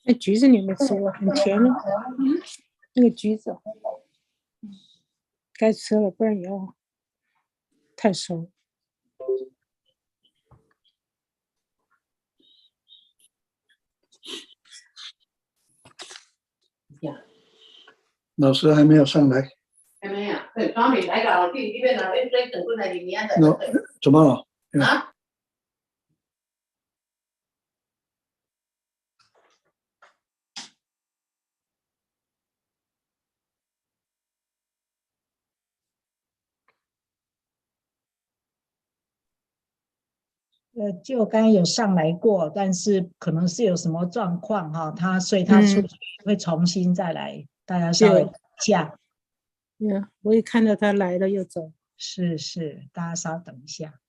那橘子你有没有吃过？很甜的。那个橘子，该吃了，不然以后太熟。老师还没有上来。还没有，对，专门来搞地这边的，这整个在里面的。怎么了？啊？就刚刚有上来过，但是可能是有什么状况哈，所以他出去会重新再来，大家稍微等一下。我也看到他来了又走。是，大家稍等一下。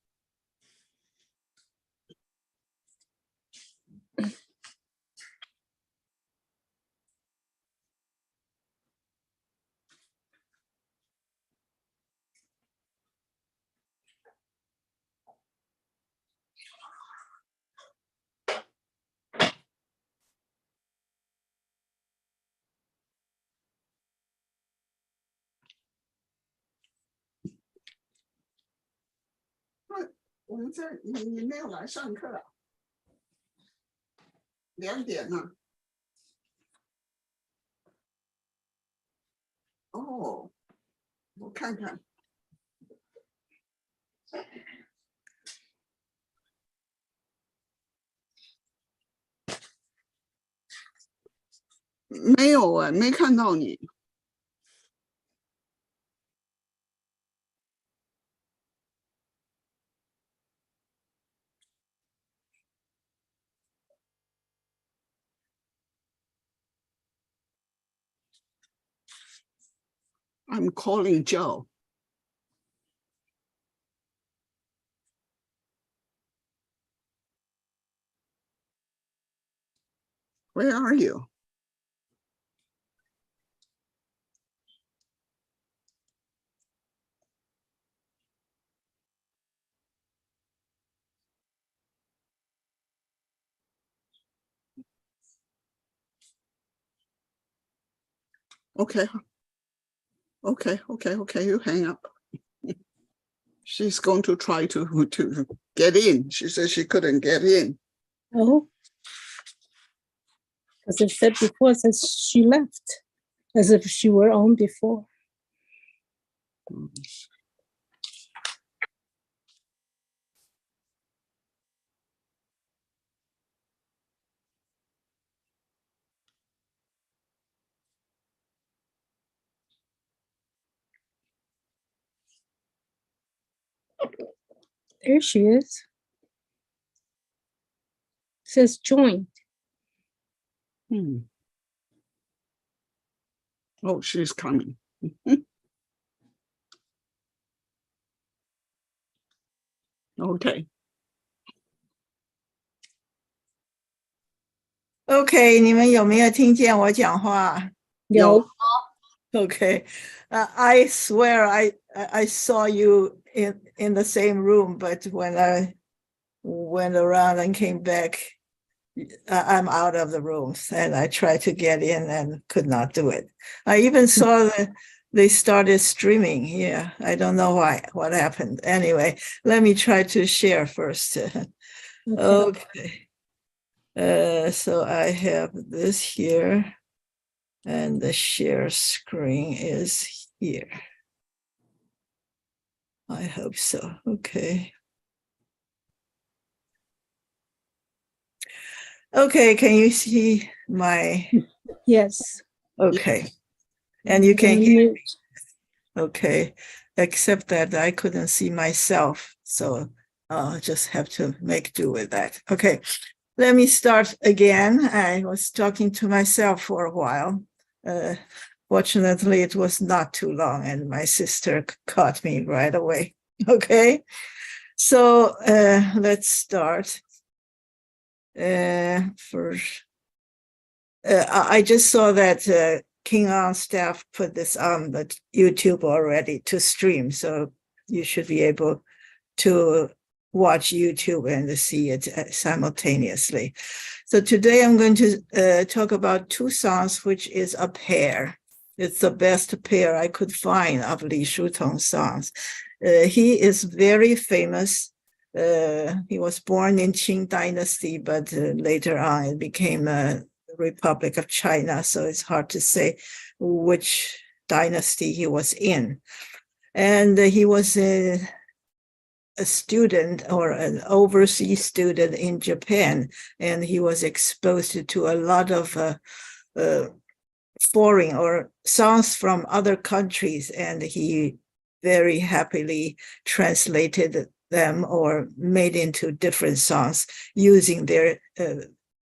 我们这你没有来上课啊？2点了。哦，我看看。没有啊，没看到你。I'm calling Joe. Where are you? Okay. You hang up. She's going to try to get in. She said she couldn't get in. Oh. Because it said before, it says she left. As if she were on before. There she is. It says joined. Oh, she's coming. Okay. OK， 你们有没有听见我讲话？有。Okay. I swear I saw you in the same room, but when I went around and came back, I'm out of the room, and I tried to get in and could not do it. I even saw that they started streaming. Yeah, I don't know what happened. Anyway, let me try to share first. Okay. So I have this here, and the share screen is here. I hope so. Okay. Okay, can you see my? Yes. Okay. And you can hear me. Okay. Except that I couldn't see myself. So I'll just have to make do with that. Okay. Let me start again. I was talking to myself for a while. Fortunately, it was not too long, and my sister caught me right away. Okay. So let's start. First, I just saw that King On staff put this on the YouTube already to stream, so you should be able to watch YouTube and see it simultaneously. So today I'm going to talk about two songs, which is a pair. It's the best pair I could find of Li Shutong's songs. He is very famous. He was born in Qing Dynasty, but later on it became a Republic of China, so it's hard to say which dynasty he was in. And he was a student or an overseas student in Japan, and he was exposed to a lot of foreign or songs from other countries, and he very happily translated them or made into different songs using their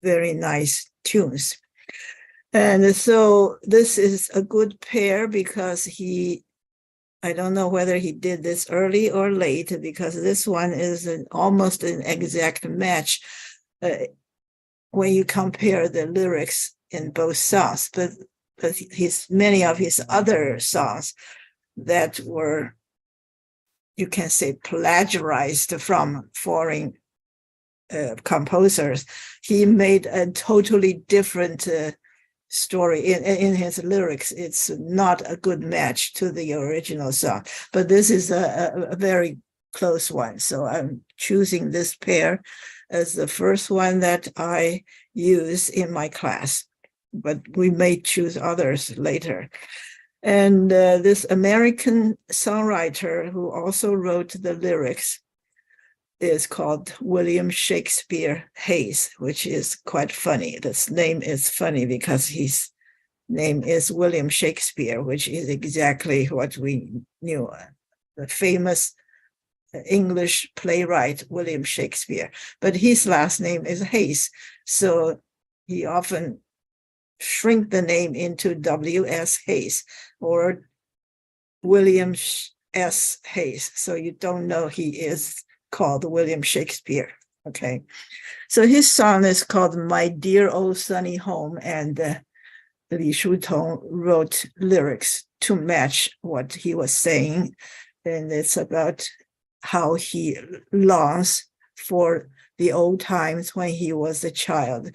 very nice tunes. And so this is a good pair because I don't know whether he did this early or late, because this one is almost an exact match when you compare the lyrics in both songs. But many of his other songs that were, you can say, plagiarized from foreign composers, he made a totally different story in his lyrics. It's not a good match to the original song, but this is a very close one. So I'm choosing this pair as the first one that I use in my class, but we may choose others later. And this American songwriter who also wrote the lyrics is called William Shakespeare Hayes, which is quite funny. This name is funny because his name is William Shakespeare, which is exactly what we knew, the famous English playwright William Shakespeare. But his last name is Hayes, so he often shrink the name into W.S. Hayes or William S. Hayes, so you don't know he is called William Shakespeare. Okay, so his song is called My Dear Old Sunny Home, and Li Shutong wrote lyrics to match what he was saying, and it's about how he longs for the old times when he was a child,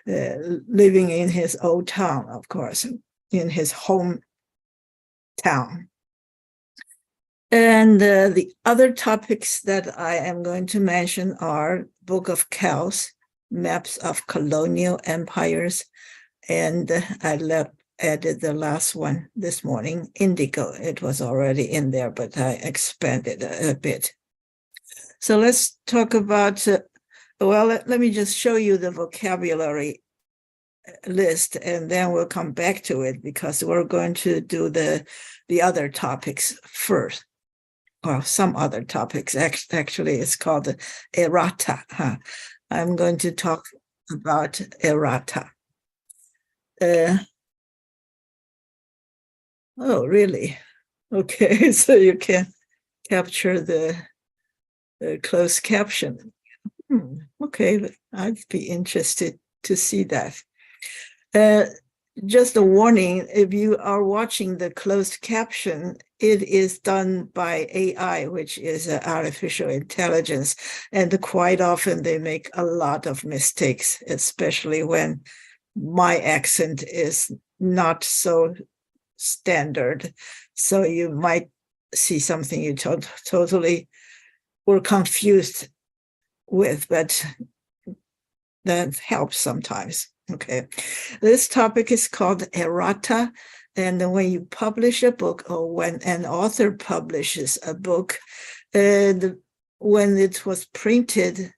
living in his old town, of course, in his hometown. And the other topics that I am going to mention are Book of Kells, Maps of Colonial Empires, and I added the last one this morning, Indigo. It was already in there, but I expanded a bit. So let's talk about, let me just show you the vocabulary list, and then we'll come back to it because we're going to do the other topics first. Well, some other topics. Actually, it's called errata. I'm going to talk about errata. Oh, really? Okay, so you can capture the closed caption. Okay, I'd be interested to see that. Just a warning, if you are watching the closed caption, it is done by AI, which is artificial intelligence. And quite often they make a lot of mistakes, especially when my accent is not so standard. So you might see something you totally were confused with, but that helps sometimes. Okay, this topic is called errata, and when you publish a book or when an author publishes a book, when it was printed,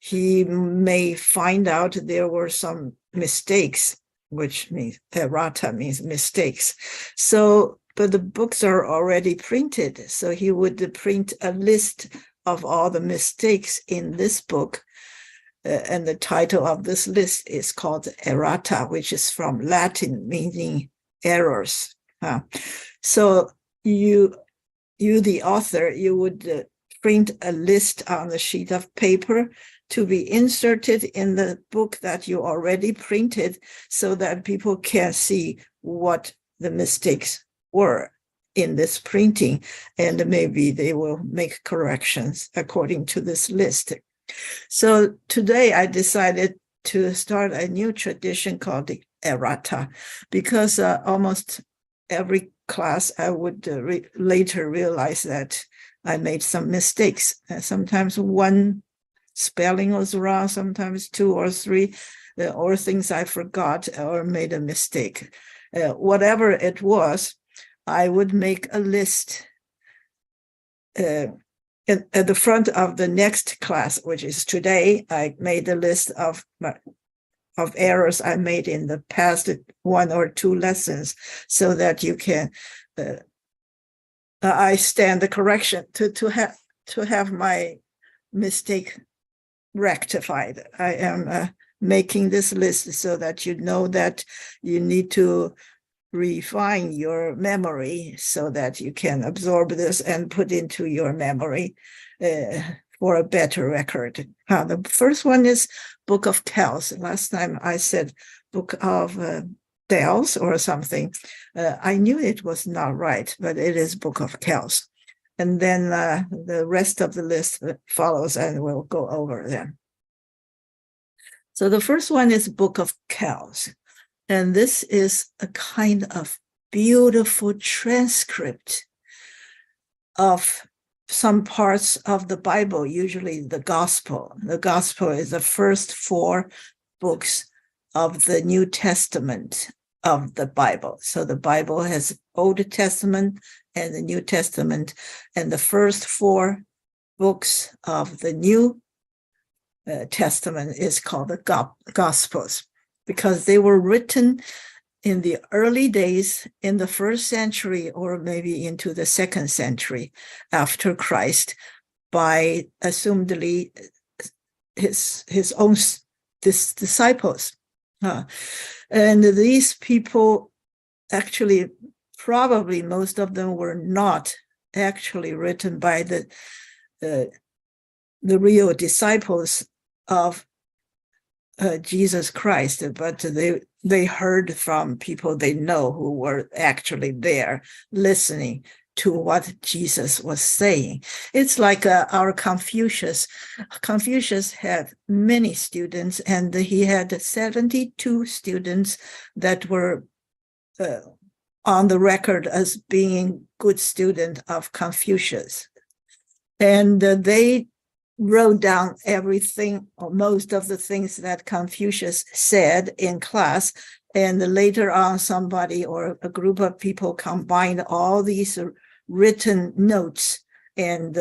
he may find out there were some mistakes, which means errata means mistakes. So, but the books are already printed, so he would print a list of all the mistakes in this book. And the title of this list is called errata, which is from Latin, meaning errors. So you, the author, you would print a list on a sheet of paper to be inserted in the book that you already printed so that people can see what the mistakes were in this printing, and maybe they will make corrections according to this list. So today I decided to start a new tradition called the errata, because almost every class I would later realize that I made some mistakes. Sometimes one spelling was wrong, sometimes 2 or 3, or things I forgot or made a mistake. Whatever it was, I would make a list at the front of the next class, which is today. I made a list of errors I made in the past 1 or 2 lessons, so that you can I stand the correction to have my mistake rectified. I am making this list so that you know that you need to refine your memory so that you can absorb this and put into your memory for a better record. The first one is Book of Kells. Last time I said Book of Dells or something. I knew it was not right, but it is Book of Kells. And then the rest of the list follows, and we'll go over them. So the first one is Book of Kells. And this is a kind of beautiful transcript of some parts of the Bible, usually the Gospel. The Gospel is the first 4 books of the New Testament of the Bible. So the Bible has Old Testament and the New Testament, and the first 4 books of the New Testament is called the Gospels, because they were written in the early days in the 1st century or maybe into the 2nd century after Christ by assumedly his own disciples. And these people actually, probably most of them were not actually written by the real disciples of Jesus Christ, but they heard from people they know who were actually there listening to what Jesus was saying. It's like our Confucius. Confucius had many students, and he had 72 students that were on the record as being good student of Confucius. And they wrote down everything or most of the things that Confucius said in class, and later on somebody or a group of people combined all these written notes and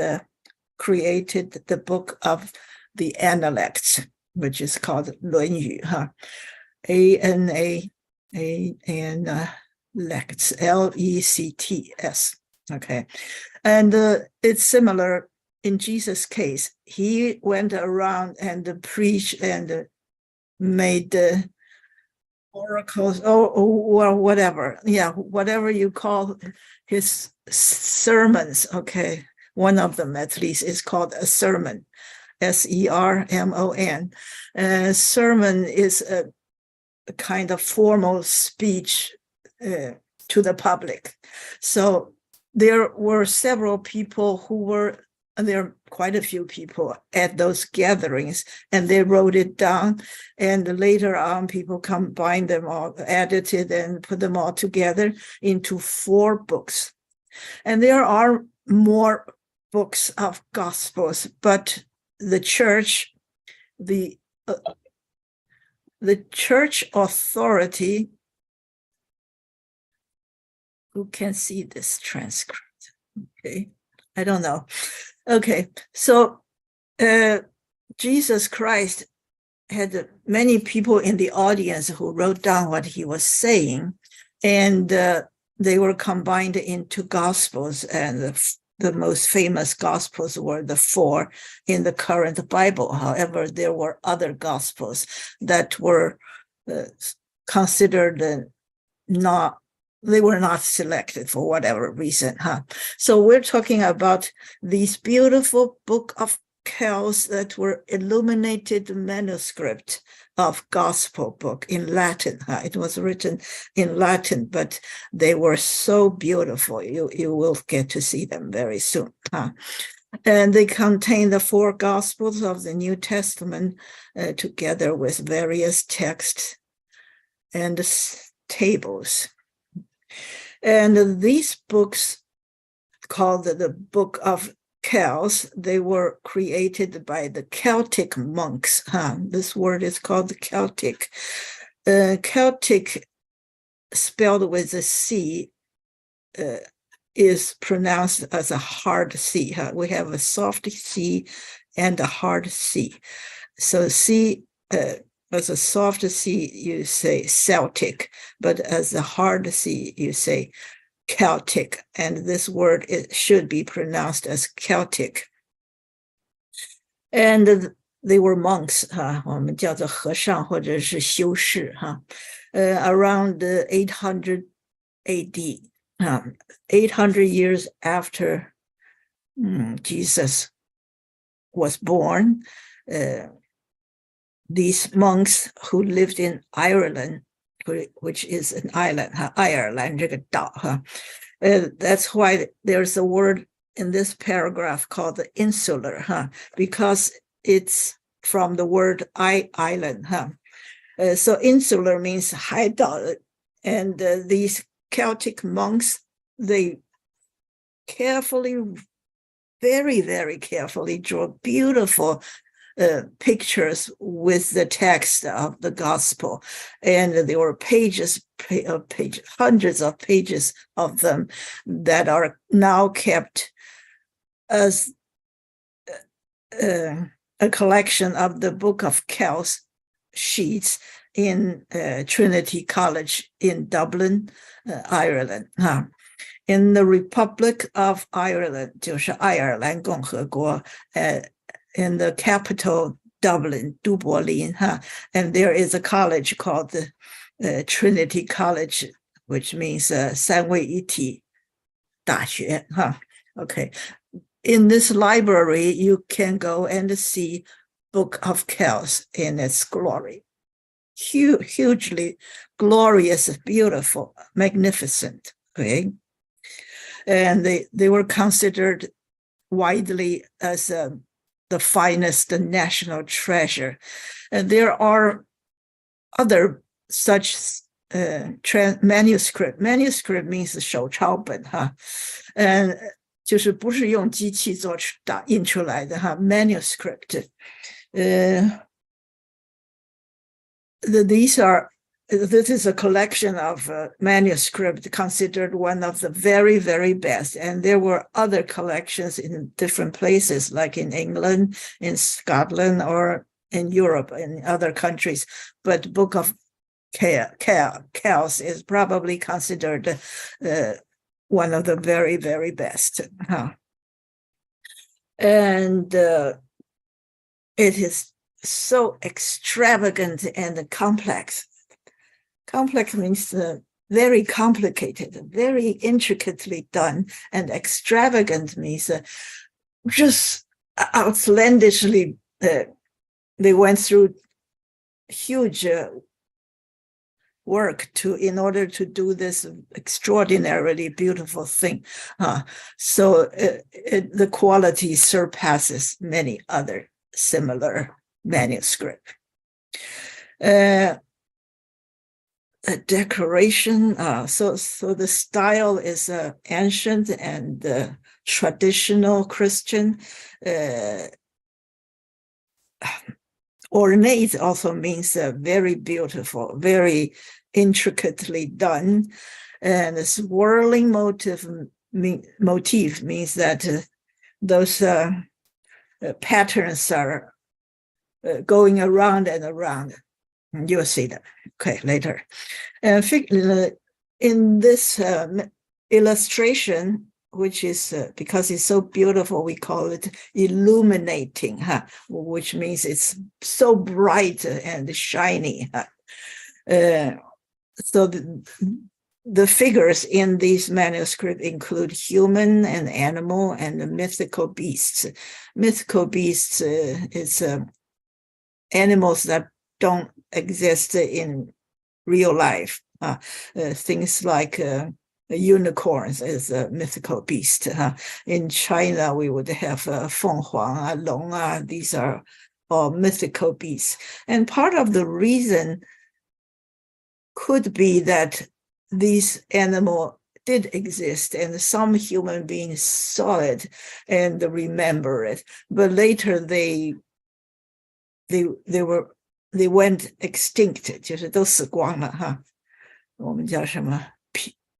created the book of the Analects, which is called 论语, Lects, Lects, okay. And it's similar in Jesus' case. He went around and preached and made oracles or whatever. Yeah, whatever you call his sermons, okay. One of them at least is called a sermon, S-E-R-M-O-N. Sermon is a kind of formal speech to the public. So there were several people who were, there are quite a few people at those gatherings, and they wrote it down, and later on people combined them all, edited and put them all together into 4 books. And there are more books of Gospels, but the church, the church authority, who can see this transcript? Okay, I don't know. Okay, so Jesus Christ had many people in the audience who wrote down what he was saying, and they were combined into Gospels, and the most famous Gospels were the 4 in the current Bible. However, there were other Gospels that were considered they were not selected for whatever reason. So we're talking about these beautiful Book of Kells that were illuminated manuscript of gospel book in Latin. It was written in Latin, but they were so beautiful. You will get to see them very soon. And they contain the 4 Gospels of the New Testament, together with various texts and tables. And these books, called the Book of Kells, they were created by the Celtic monks. This word is called Celtic. Celtic, spelled with a C, is pronounced as a hard C. We have a soft C and a hard C. So C, as a soft C, you say Celtic, but as a hard C, you say Celtic. And this word, it should be pronounced as Celtic. And they were monks, 我们叫做和尚或者是修士, around 800 AD. 800 years after Jesus was born, these monks who lived in Ireland, which is an island, Ireland, 这个岛, that's why there's a word in this paragraph called insular, because it's from the word island. So insular means 海岛, and these Celtic monks, they carefully, very, very carefully draw beautiful pictures with the text of the gospel. And there were hundreds of pages of them that are now kept as a collection of the Book of Kells sheets in Trinity College in Dublin, Ireland. In the Republic of Ireland, 就是爱尔兰共和国, in the capital Dublin, 都柏林, and there is a college called the Trinity College, which means 三位一体大学. Okay. In this library, you can go and see Book of Kells in its glory. Hugely glorious, beautiful, magnificent. Okay. And they were considered widely as the finest national treasure. And there are other such manuscript. Manuscript means 手抄本, and 就是不是用机器印出来的, manuscript. This is a collection of manuscript considered one of the very, very best. And there were other collections in different places, like in England, in Scotland, or in Europe, in other countries. But Book of Kells is probably considered one of the very, very best. And it is so extravagant and complex. Complex means very complicated, very intricately done, and extravagant means just outlandishly. They went through huge work in order to do this extraordinarily beautiful thing. So the quality surpasses many other similar manuscripts. A decoration, so the style is ancient and traditional Christian. Ornate also means very beautiful, very intricately done, and the swirling motif means that those patterns are going around and around. You'll see that, okay, later. In this illustration, which is, because it's so beautiful, we call it illuminating, which means it's so bright and shiny. So the figures in these manuscripts include human and animal and the mythical beasts. Mythical beasts is animals that don't exist in real life. Things like unicorns is a mythical beast. In China, we would have Feng Huang, Long. These are all mythical beasts. And part of the reason could be that these animals did exist and some human beings saw it and remember it, but later they went extinct， 就是都死光了哈。我们叫什么？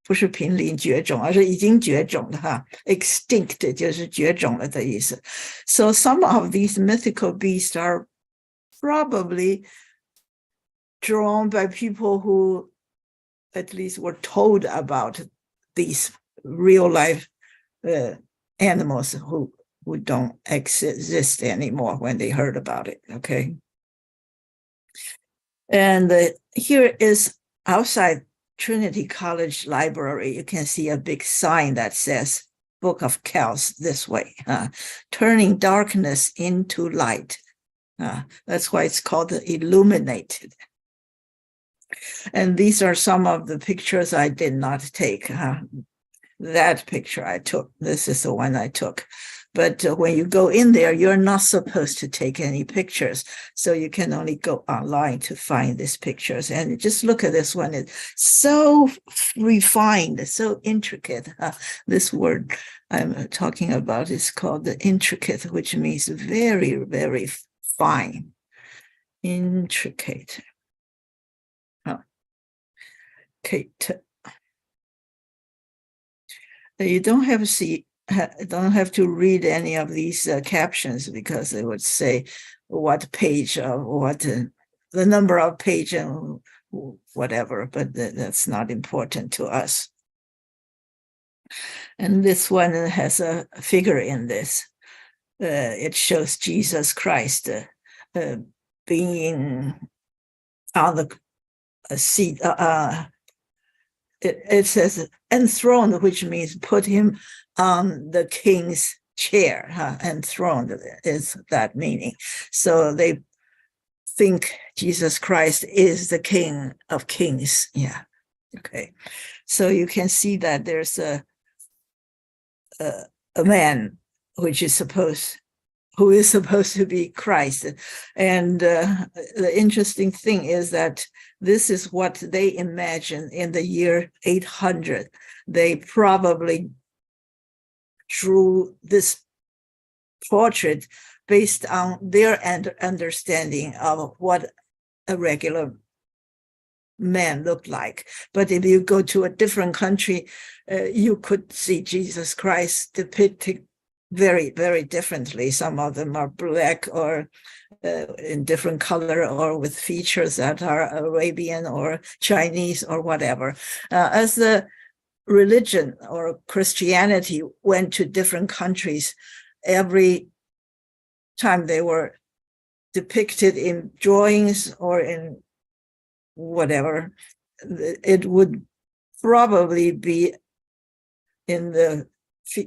不是濒临绝种，而是已经绝种了哈。Extinct 就是绝种了的意思。So some of these mythical beasts are probably drawn by people who at least were told about these real life animals who don't exist anymore when they heard about it. Okay. And here is outside Trinity College Library. You can see a big sign that says Book of Kells this way, turning darkness into light. That's why it's called illuminated. And these are some of the pictures I did not take. That picture I took. This is the one I took. But when you go in there, you're not supposed to take any pictures. So you can only go online to find these pictures. And just look at this one. It's so refined, so intricate. This word I'm talking about is called the intricate, which means very, very fine. Intricate. Kate. You don't have to read any of these captions because they would say what page or what the number of page and whatever, but that's not important to us. And this one has a figure in this. It shows Jesus Christ being on the seat. It says enthroned, which means put him on the king's chair. Enthroned is that meaning. So they think Jesus Christ is the King of Kings. Yeah. Okay. So you can see that there's a man who is supposed to be Christ. And the interesting thing is that this is what they imagine in the year 800. They probably drew this portrait based on their understanding of what a regular man looked like. But if you go to a different country, you could see Jesus Christ depicted very, very differently. Some of them are black or in different color or with features that are Arabian or Chinese or whatever. As the religion or Christianity went to different countries, every time they were depicted in drawings or in whatever, it would probably be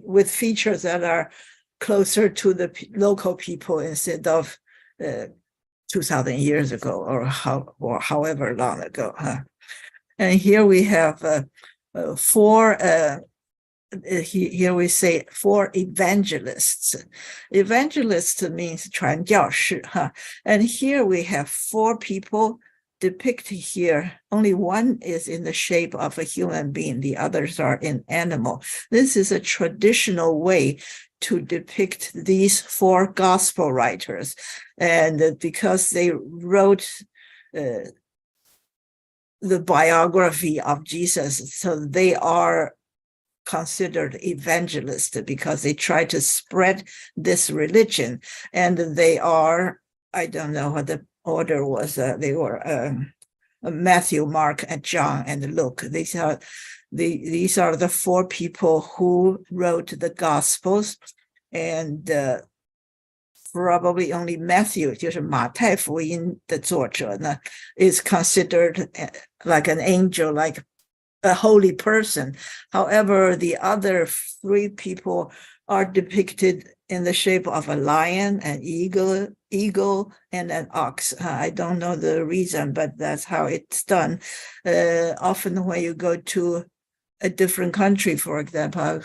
with features that are closer to the local people instead of 2,000 years ago or however long ago. And here we have four. Here we say 4 evangelists. Evangelists means 传教士. And here we have 4 people depicted here. Only one is in the shape of a human being. The others are in animal. This is a traditional way to depict these 4 gospel writers. And because they wrote the biography of Jesus, so they are considered evangelists because they try to spread this religion. And they are, I don't know what the order was, they were Matthew, Mark, and John, and Luke. These are the 4 people who wrote the Gospels, and probably only Matthew, 就是马太福音的作者呢, is considered like an angel, like a holy person. However, the other three people are depicted in the shape of a lion, an eagle, and an ox. I don't know the reason, but that's how it's done. Often when you go to a different country, for example,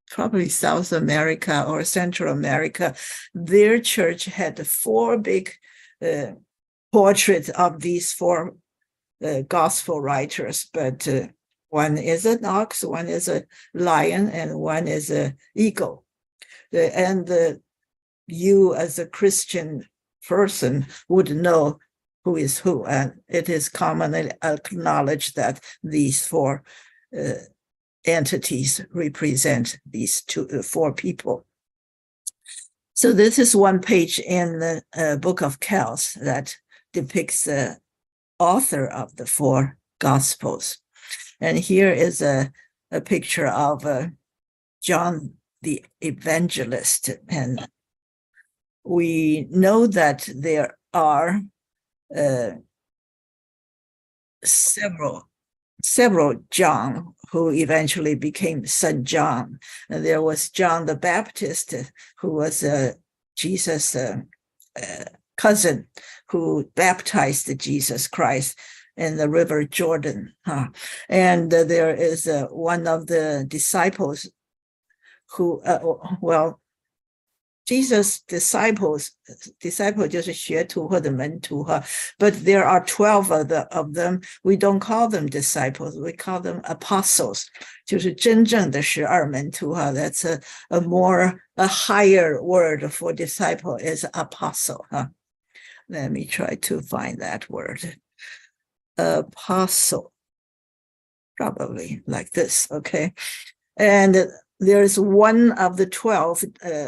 probably South America or Central America, their church had 4 big portraits of these 4 gospel writers, but one is an ox, one is a lion, and one is an eagle. And you as a Christian person would know who is who, and it is commonly acknowledged that these 4 entities represent these 4 people. So this is one page in the Book of Kells that depicts the author of the 4 Gospels. And here is a picture of John the Evangelist. And we know that there are several John who eventually became St. John. And there was John the Baptist, who was Jesus' cousin, who baptized Jesus Christ in the River Jordan. And there is one of the disciples who, Jesus' disciple 就是学徒或者门徒哈 but there are 12 of them. We don't call them disciples, we call them apostles. 就是真正的12门徒哈 That's a higher word for disciple is apostle. Let me try to find that word. Apostle, probably like this, okay? And there's one of the 12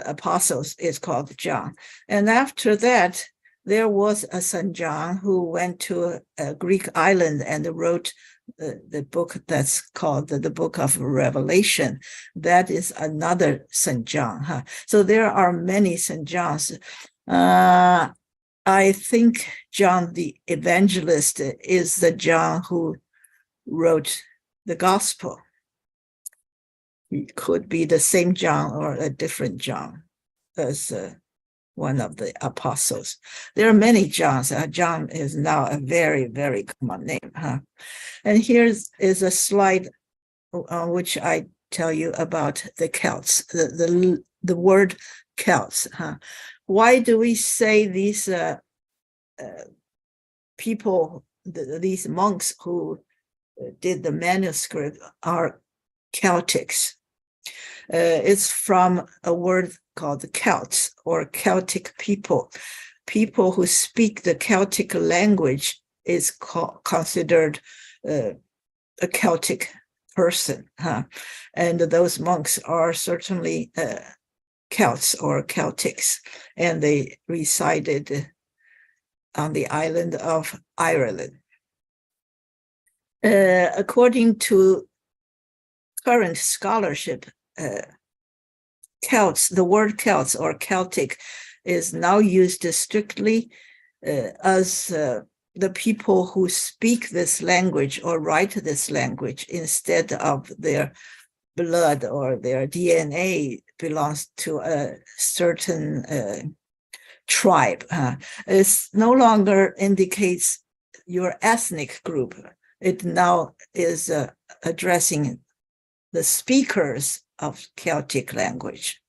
apostles is called John. And after that, there was a St. John who went to a Greek island and wrote the book that's called the Book of Revelation. That is another St. John. So there are many St. Johns. I think John the Evangelist is the John who wrote the Gospel. It could be the same John or a different John as one of the apostles. There are many Johns. John is now a very, very common name. And here is a slide on which I tell you about the Celts, the word Celts. Why do we say these people, these monks who did the manuscript are Celtics? It's from a word called the Celts, or Celtic people. People who speak the Celtic language is considered a Celtic person. And those monks are certainly Celts or Celtics, and they resided on the island of Ireland. According to current scholarship, Celts, the word Celts or Celtic is now used strictly as the people who speak this language or write this language instead of their blood or their DNA belongs to a certain tribe. It no longer indicates your ethnic group. It now is addressing the speakers of Celtic language.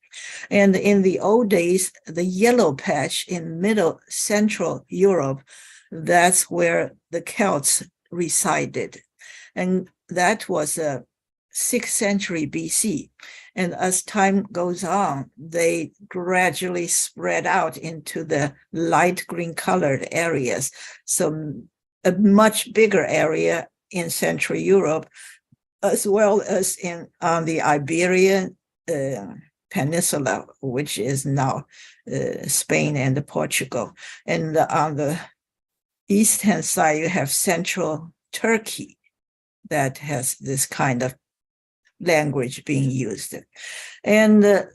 And in the old days, the yellow patch in Middle Central Europe, that's where the Celts resided. And that was 6th century BC. And as time goes on, they gradually spread out into the light green colored areas. So a much bigger area in Central Europe, as well as on the Iberian Peninsula, which is now Spain and Portugal. And on the eastern side, you have central Turkey that has this kind of language being used. And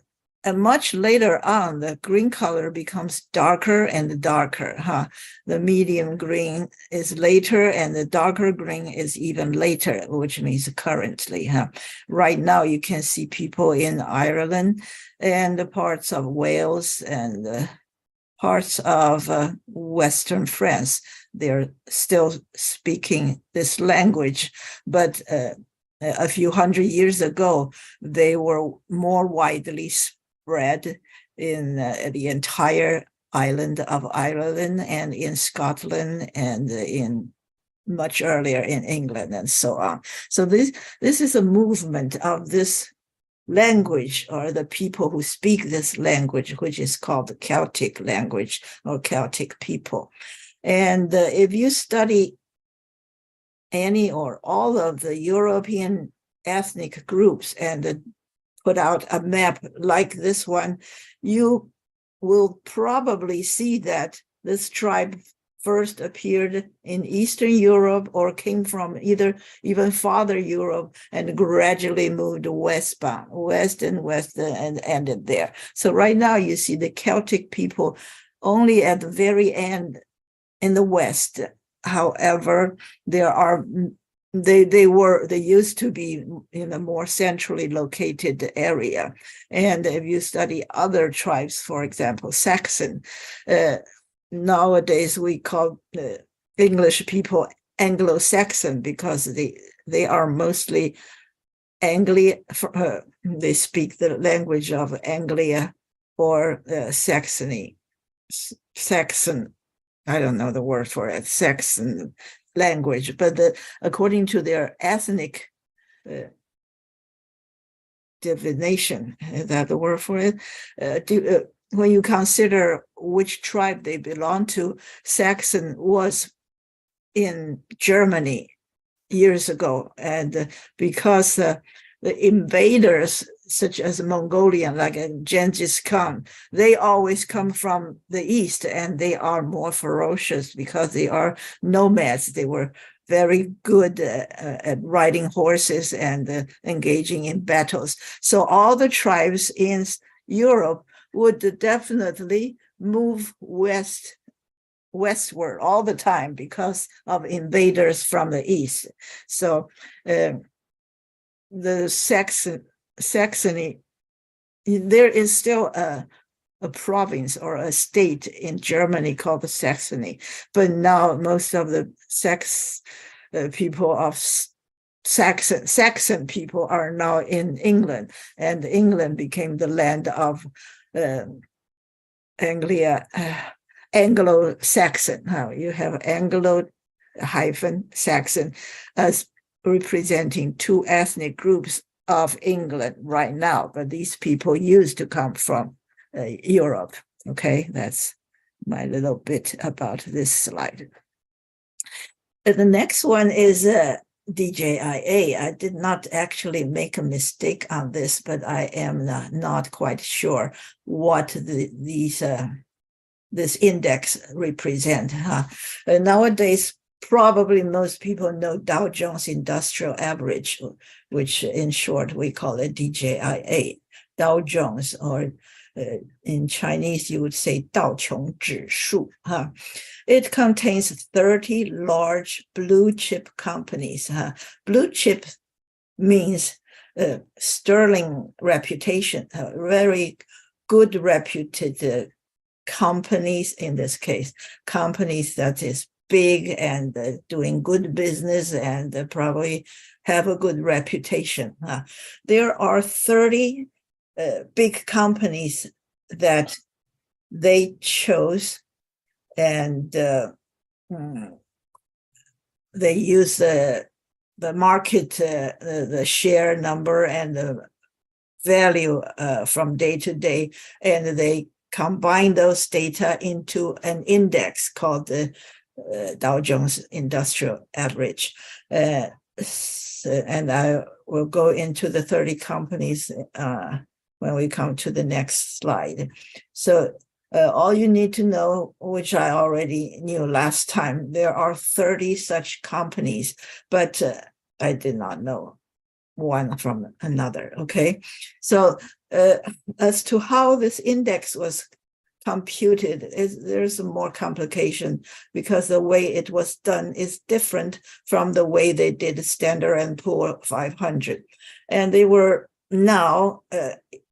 And much later on, the green color becomes darker and darker. The medium green is later, and the darker green is even later, which means currently. Right now, you can see people in Ireland and the parts of Wales and parts of Western France. They're still speaking this language, but a few hundred years ago, they were more widely spread in the entire island of Ireland and in Scotland and in much earlier in England and so on. So this is a movement of this language, or the people who speak this language, which is called the Celtic language or Celtic people. And if you study any or all of the European ethnic groups and put out a map like this one, you will probably see that this tribe first appeared in Eastern Europe or came from either even farther Europe and gradually moved westbound, west and ended there. So right now you see the Celtic people only at the very end in the West. However, they used to be in a more centrally located area. And if you study other tribes, for example, Saxon, nowadays we call English people Anglo-Saxon because they are mostly they speak the language of Anglia or Saxony. Saxon, I don't know the word for it, Saxon language, but according to their ethnic divination, is that the word for it? When you consider which tribe they belong to, Saxon was in Germany years ago, and because the invaders such as Mongolian, like Genghis Khan, they always come from the east, and they are more ferocious because they are nomads. They were very good at riding horses and engaging in battles. So all the tribes in Europe would definitely move westward all the time because of invaders from the east. So the Saxony, there is still a province or a state in Germany called the Saxony, but now most of the people of Saxon people are now in England, and England became the land of Anglo-Saxon. You have Anglo-Saxon as representing two ethnic groups of England right now, but these people used to come from Europe. Okay, that's my little bit about this slide. The next one is DJIA. I did not actually make a mistake on this, but I am not quite sure what this index represent. Nowadays, probably most people know Dow Jones Industrial Average, which in short we call it DJIA, Dow Jones, or in Chinese you would say 道琼指数. It contains 30 large blue chip companies. Blue chip means sterling reputation, very good reputed companies, in this case, companies that is big and doing good business and probably have a good reputation. There are 30 big companies that they chose, and they use the market, the share number and the value from day to day, and they combine those data into an index called the Dow Jones Industrial Average. And I will go into the 30 companies when we come to the next slide. So all you need to know, which I already knew last time, there are 30 such companies, but I did not know one from another. Okay, so as to how this index was computed, there's more complication because the way it was done is different from the way they did Standard & Poor 500. And they were now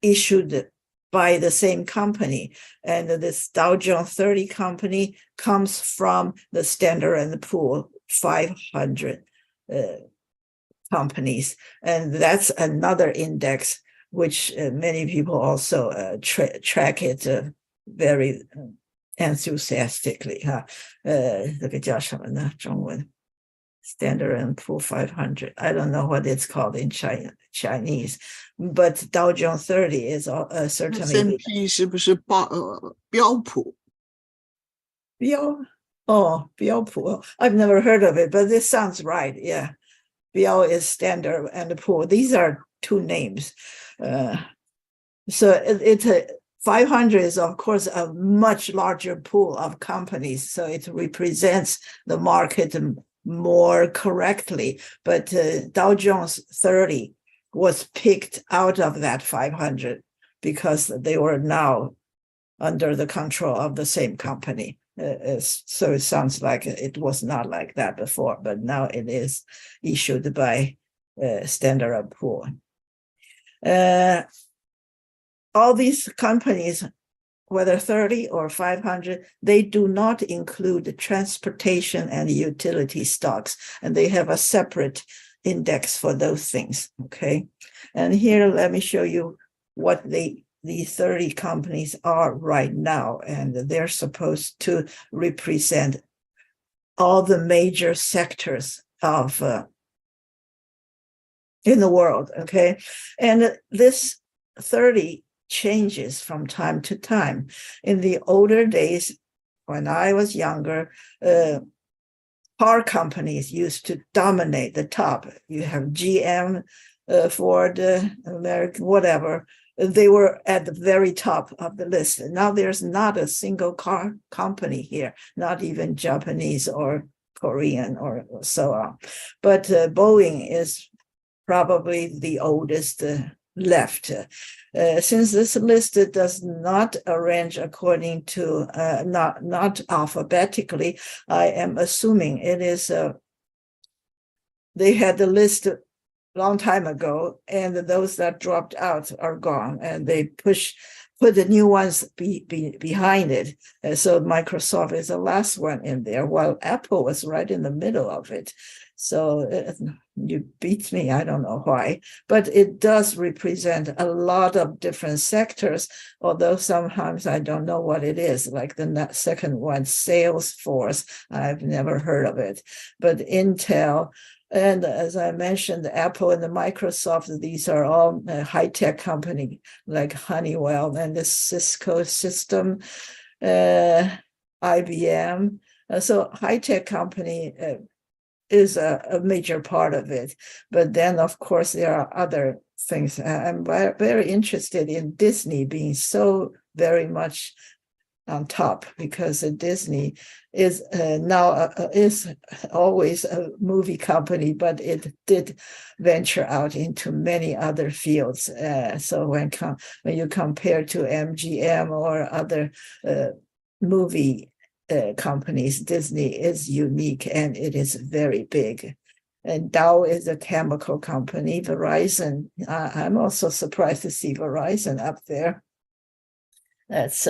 issued by the same company. And this Dow Jones 30 company comes from the Standard & Poor 500 companies. And that's another index, which many people also track it very enthusiastically. 这个叫什么呢？中文 Standard & Poor 500. I don't know what it's called in Chinese, but Dow Jones 30 is certainly. S&P 是不是标普？标普. I've never heard of it, but this sounds right. Yeah. 标 is Standard & Poor. These are two names. So it's a 500 is, of course, a much larger pool of companies. So it represents the market more correctly. But Dow Jones 30 was picked out of that 500 because they were now under the control of the same company. So it sounds like it was not like that before, but now it is issued by Standard & Poor. All these companies, whether 30 or 500, they do not include transportation and utility stocks, and they have a separate index for those things, okay? And here, let me show you what these 30 companies are right now, and they're supposed to represent all the major sectors of in the world, okay? And this 30 changes from time to time. In the older days, when I was younger, car companies used to dominate the top. You have GM, Ford, American, whatever. They were at the very top of the list. And now there's not a single car company here, not even Japanese or Korean or so on. But Boeing is probably the oldest left. Since this list does not arrange according to, not alphabetically, I am assuming it is, they had the list a long time ago, and those that dropped out are gone, and they put the new ones behind it. So Microsoft is the last one in there, while Apple was right in the middle of it. So you beat me, I don't know why, but it does represent a lot of different sectors, although sometimes I don't know what it is, like the second one, Salesforce, I've never heard of it, but Intel, and as I mentioned, Apple and the Microsoft, these are all high-tech company like Honeywell and the Cisco system, IBM. So high-tech company is a major part of it. But then, of course, there are other things. I'm very interested in Disney being so very much on top, because Disney is now is always a movie company, but it did venture out into many other fields. So when you compare to MGM or other movie companies, Disney is unique and it is very big. And Dow is a chemical company. Verizon, I'm also surprised to see Verizon up there. That's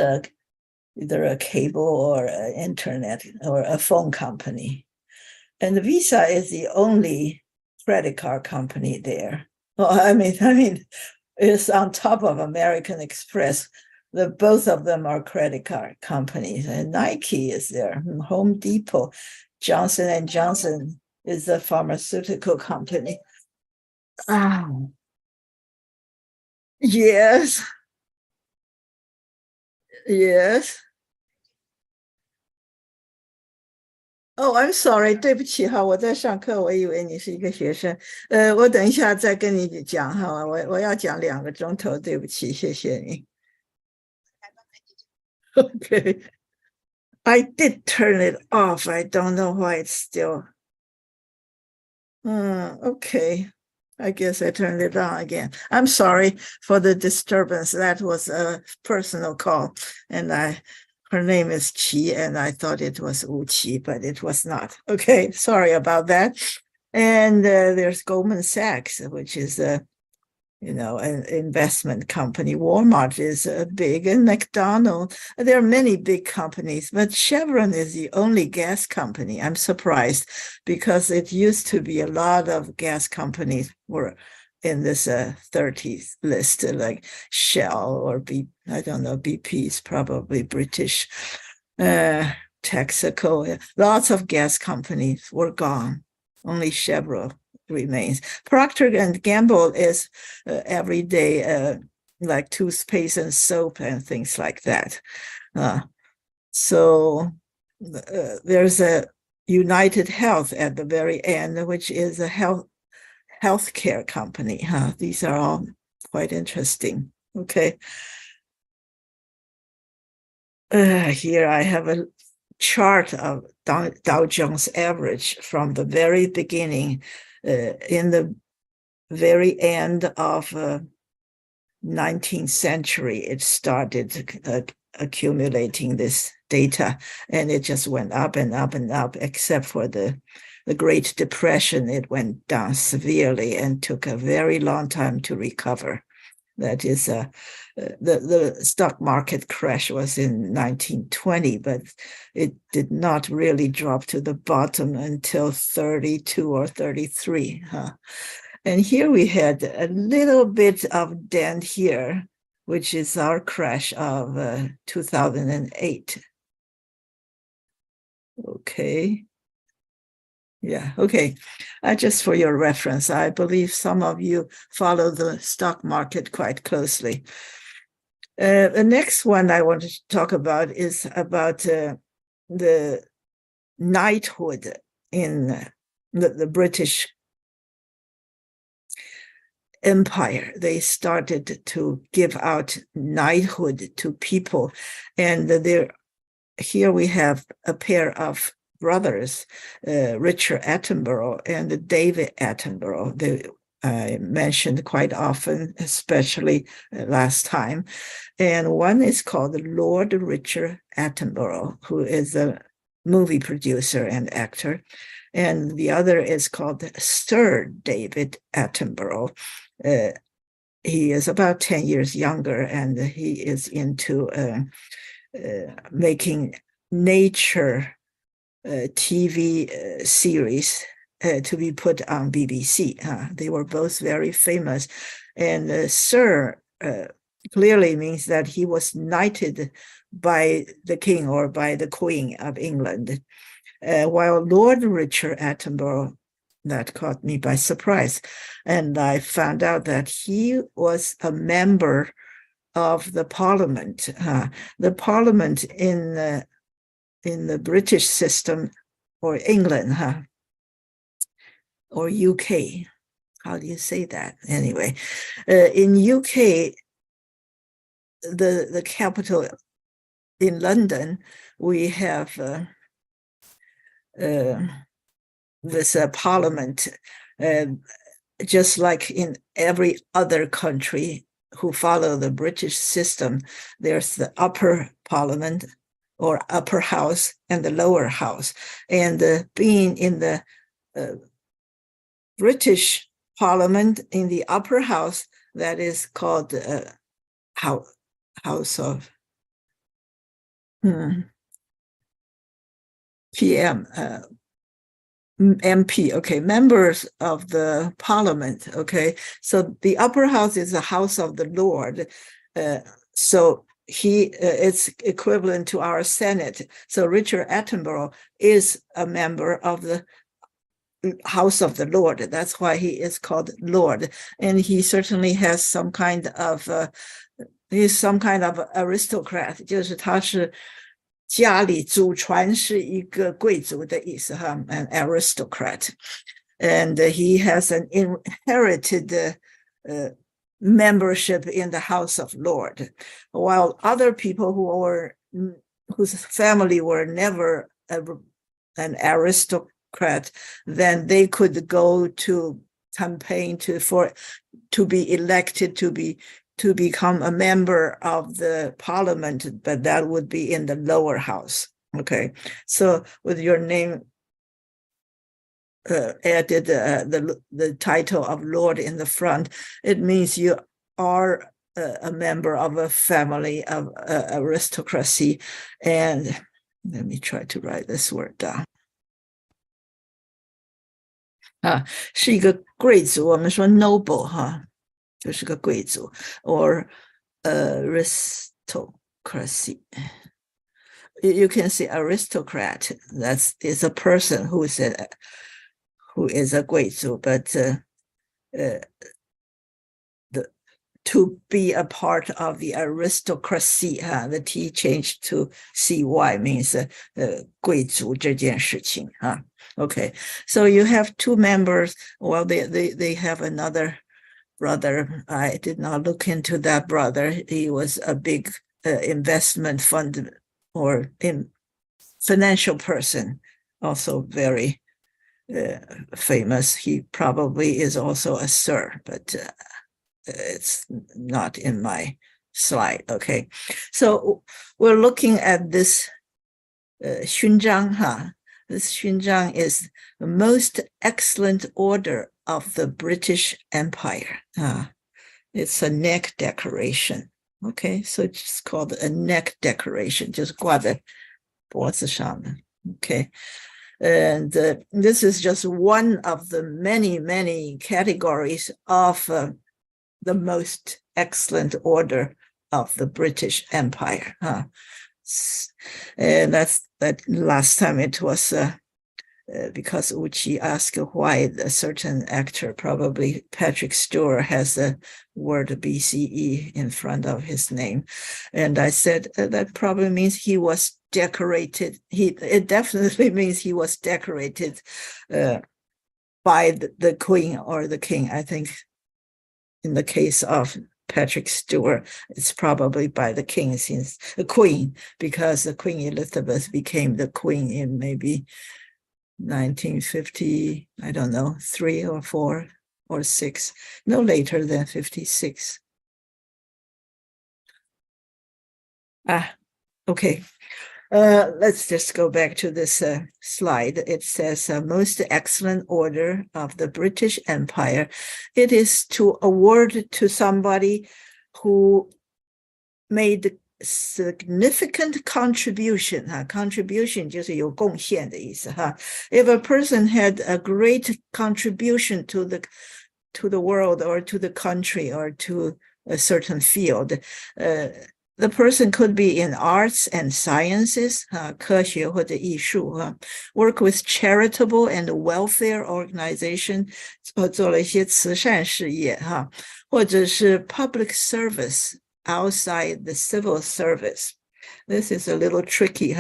either a cable or internet or a phone company. And Visa is the only credit card company there. Well, I mean, it's on top of American Express. Both of them are credit card companies, and Nike is there, Home Depot, Johnson & Johnson is a pharmaceutical company. Yes. Oh, I'm sorry. 对不起哈，我在上课，我以为你是一个学生。我等一下再跟你讲哈，我要讲2个钟头，对不起，谢谢你。Okay. I did turn it off. I don't know why it's still. Okay. I guess I turned it on again. I'm sorry for the disturbance. That was a personal call, and her name is Qi, and I thought it was Wu Qi, but it was not. Okay, sorry about that. And there's Goldman Sachs, which is an investment company. Walmart is big, and McDonald's. There are many big companies, but Chevron is the only gas company. I'm surprised because it used to be a lot of gas companies were in this 30s list, like Shell or I don't know, BP is probably British, Texaco. Lots of gas companies were gone. Only Chevron remains. Procter and Gamble is everyday, like toothpaste and soap and things like that. So there's a United Health at the very end, which is a healthcare company. These are all quite interesting. Okay. Here I have a chart of Dow Jones average from the very beginning. In the very end of 19th century, it started accumulating this data, and it just went up and up and up, except for the Great Depression. It went down severely and took a very long time to recover. That is, the stock market crash was in 1920, but it did not really drop to the bottom until 32 or 33. And here we had a little bit of dent here, which is our crash of 2008. Okay. Yeah, okay. Just for your reference, I believe some of you follow the stock market quite closely. The next one I want to talk about is about the knighthood in the British Empire. They started to give out knighthood to people. And here we have a pair of brothers, Richard Attenborough and David Attenborough. I mentioned quite often, especially last time. And one is called Lord Richard Attenborough, who is a movie producer and actor. And the other is called Sir David Attenborough. He is about 10 years younger, and he is into making nature TV series to be put on BBC. They were both very famous. And Sir clearly means that he was knighted by the king or by the queen of England. While Lord Richard Attenborough, that caught me by surprise. And I found out that he was a member of the parliament. The parliament in the British system, or England, or UK. How do you say that? Anyway, in UK, the capital in London, we have this parliament, just like in every other country who follow the British system. There's the upper parliament or upper house and the lower house. And being in the British parliament in the upper house, that is called House of PM, MP, okay, members of the parliament, okay. So the upper house is the House of the Lord. So it's equivalent to our Senate. So Richard Attenborough is a member of the House of the Lord. That's why he is called Lord. And he certainly has some kind of, he's some kind of aristocrat, 就是他是家里祖传是一个贵族的意思哈 an aristocrat. And he has an inherited membership in the House of Lord, while other people whose family were never an aristocrat, then they could go to campaign to be elected to become a member of the parliament, but that would be in the lower house. Okay, so with your name added the title of Lord in the front, it means you are a member of a family of aristocracy. And let me try to write this word down. 是一个贵族，我们说 noble 就是个贵族 or aristocracy. You can say aristocrat. Is a person who is a 贵族, but to be a part of the aristocracy, the T changed to CY means 贵族这件事情 Okay, so you have two members. Well, they have another brother. I did not look into that brother. He was a big investment fund or financial person, also very famous. He probably is also a sir, but it's not in my slide. Okay, so we're looking at this 勋章 This 勋章 is the most excellent order of the British Empire. It's a neck decoration. Okay, so it's just called a neck decoration, just 挂在脖子上 Okay, and this is just one of the many categories of the most excellent order of the British Empire. And that last time it was because Uchi asked why a certain actor, probably Patrick Stewart, has the word BCE in front of his name. And I said that probably means he was decorated. It definitely means he was decorated by the queen or the king. I think in the case of Patrick Stewart, it's probably by the king, since the queen, because the Queen Elizabeth became the queen in maybe 1950, I don't know, 3 or 4 or 6, no later than 56. Okay. Let's just go back to this slide. It says most excellent order of the British Empire. It is to award to somebody who made significant contribution. Contribution 就是有贡献的意思 If a person had a great contribution to the world or to the country or to a certain field, the person could be in arts and sciences, 科学或者艺术 work with charitable and welfare organization, 做了一些慈善事业 或者是 public service outside the civil service. This is a little tricky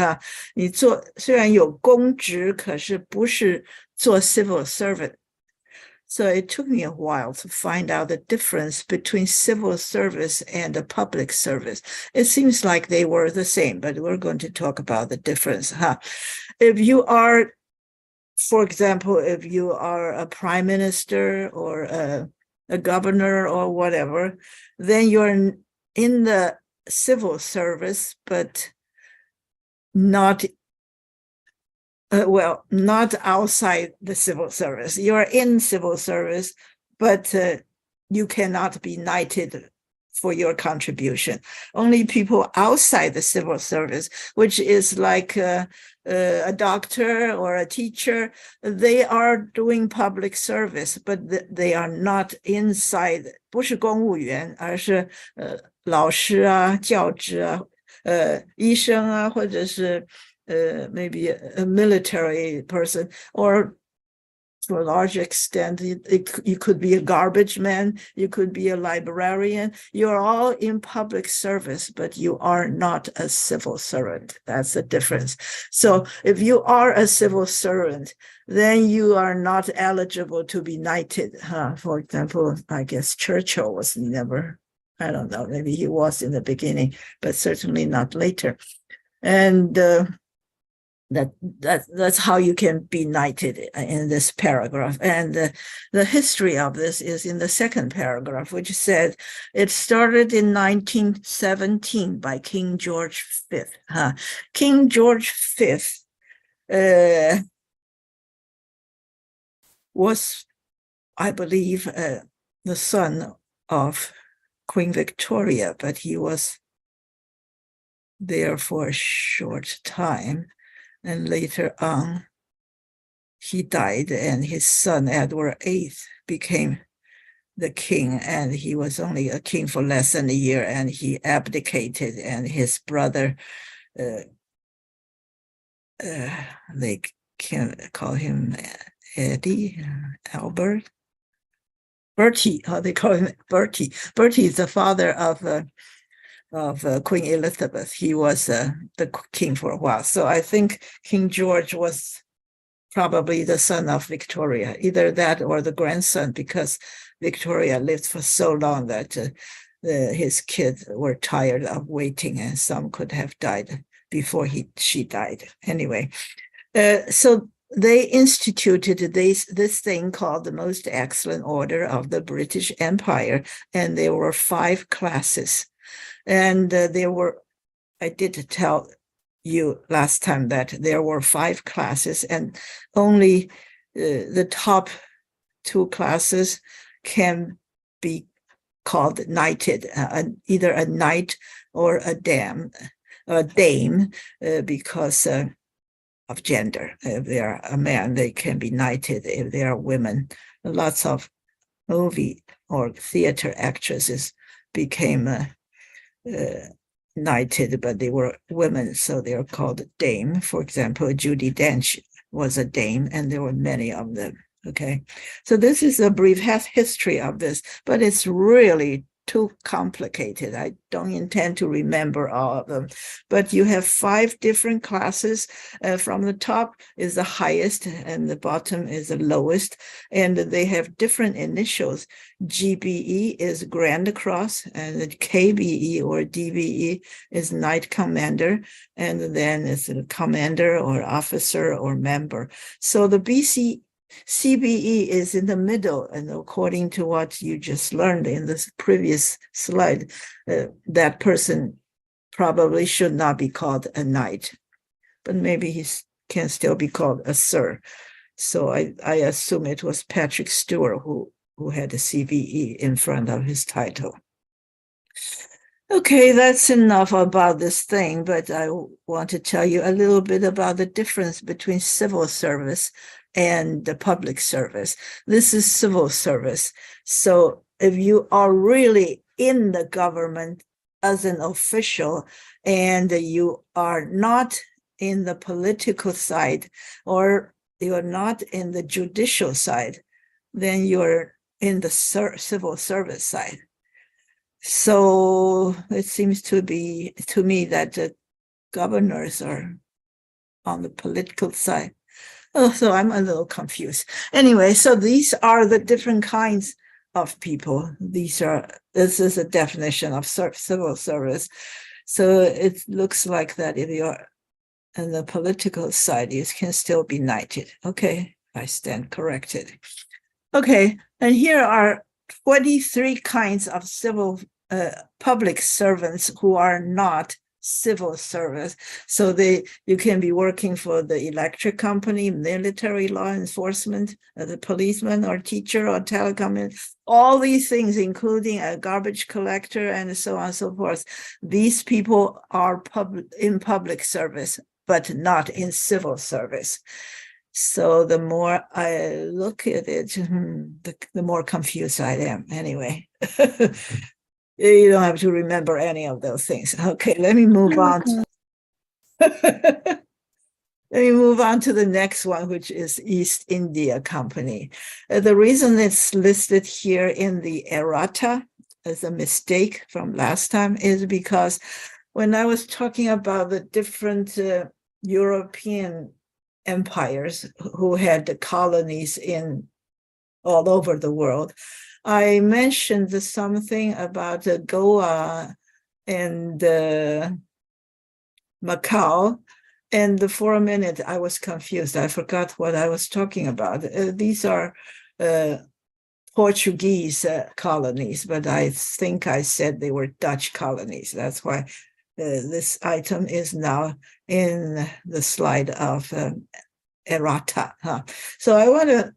你做虽然有公职，可是不是做 civil servant. So it took me a while to find out the difference between civil service and the public service. It seems like they were the same, but we're going to talk about the difference. If you are, for example, if you are a prime minister or a governor or whatever, then you're in the civil service, but not not outside the civil service. You're in civil service, but you cannot be knighted for your contribution. Only people outside the civil service, which is like a doctor or a teacher, they are doing public service, but they are not inside. 不是公务员，而是老师啊、教职啊、医生啊，或者是maybe a military person, or to a large extent, you could be a garbage man, you could be a librarian. You're all in public service, but you are not a civil servant. That's the difference. So if you are a civil servant, then you are not eligible to be knighted. For example, I guess Churchill was never, I don't know, maybe he was in the beginning, but certainly not later. And That's how you can be knighted in this paragraph. And the history of this is in the second paragraph, which said it started in 1917 by King George V. King George V was, I believe, the son of Queen Victoria, but he was there for a short time. And later on, he died, and his son, Edward VIII, became the king, and he was only a king for less than a year, and he abdicated, and his brother, they can call him Eddie, Albert, Bertie, how they call him Bertie. Bertie is the father of Queen Elizabeth. He was the king for a while. So I think King George was probably the son of Victoria, either that or the grandson, because Victoria lived for so long that his kids were tired of waiting, and some could have died before she died. Anyway, so they instituted this thing called the Most Excellent Order of the British Empire, and there were 5 classes. And there were, I did tell you last time that there were 5 classes, and only the top 2 classes can be called knighted, either a knight or a dame, because of gender. If they are a man, they can be knighted. If they are women, lots of movie or theater actresses became knighted, but they were women, so they are called dame. For example, Judi Dench was a dame, and there were many of them. Okay, so this is a brief history of this, but it's really too complicated. I don't intend to remember all of them, but you have 5 different classes. From the top is the highest, and the bottom is the lowest, and they have different initials. GBE is Grand Cross, and the KBE or DBE is Knight Commander, and then it's a commander or officer or member. So the CBE is in the middle, and according to what you just learned in this previous slide, that person probably should not be called a knight, but maybe he can still be called a sir. So I assume it was Patrick Stewart who had a CBE in front of his title. Okay, that's enough about this thing, but I want to tell you a little bit about the difference between civil service and the public service. This is civil service. So if you are really in the government as an official, and you are not in the political side, or you're not in the judicial side, then you're in the civil service side. So it seems to me that the governors are on the political side. Oh, so I'm a little confused. Anyway, so these are the different kinds of people. This is a definition of civil service. So it looks like that if you're on the political side, you can still be knighted. Okay, I stand corrected. Okay, and here are 23 kinds of public servants who are not civil service. So you can be working for the electric company, military, law enforcement, the policeman or teacher or telecom, all these things, including a garbage collector and so on and so forth. These people are in public service, but not in civil service. So the more I look at it, the more confused I am. Anyway, you don't have to remember any of those things. Okay, let me move on. Let me move on to the next one, which is East India Company. The reason it's listed here in the errata as a mistake from last time is because when I was talking about the different European empires who had colonies in all over the world, I mentioned something about Goa and Macau, And for a minute, I was confused. I forgot what I was talking about. These are Portuguese colonies, but I think I said they were Dutch colonies. That's why this item is now in the slide of errata. So I want to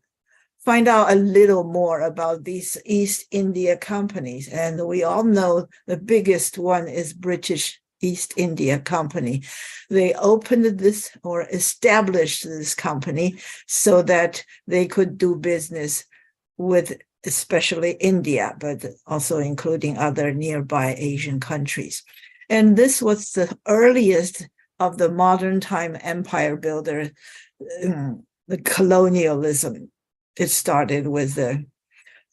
find out a little more about these East India companies. And we all know the biggest one is British East India Company. They opened this or established this company so that they could do business with especially India, but also including other nearby Asian countries. And this was the earliest of the modern time empire builder, the colonialism. It started with the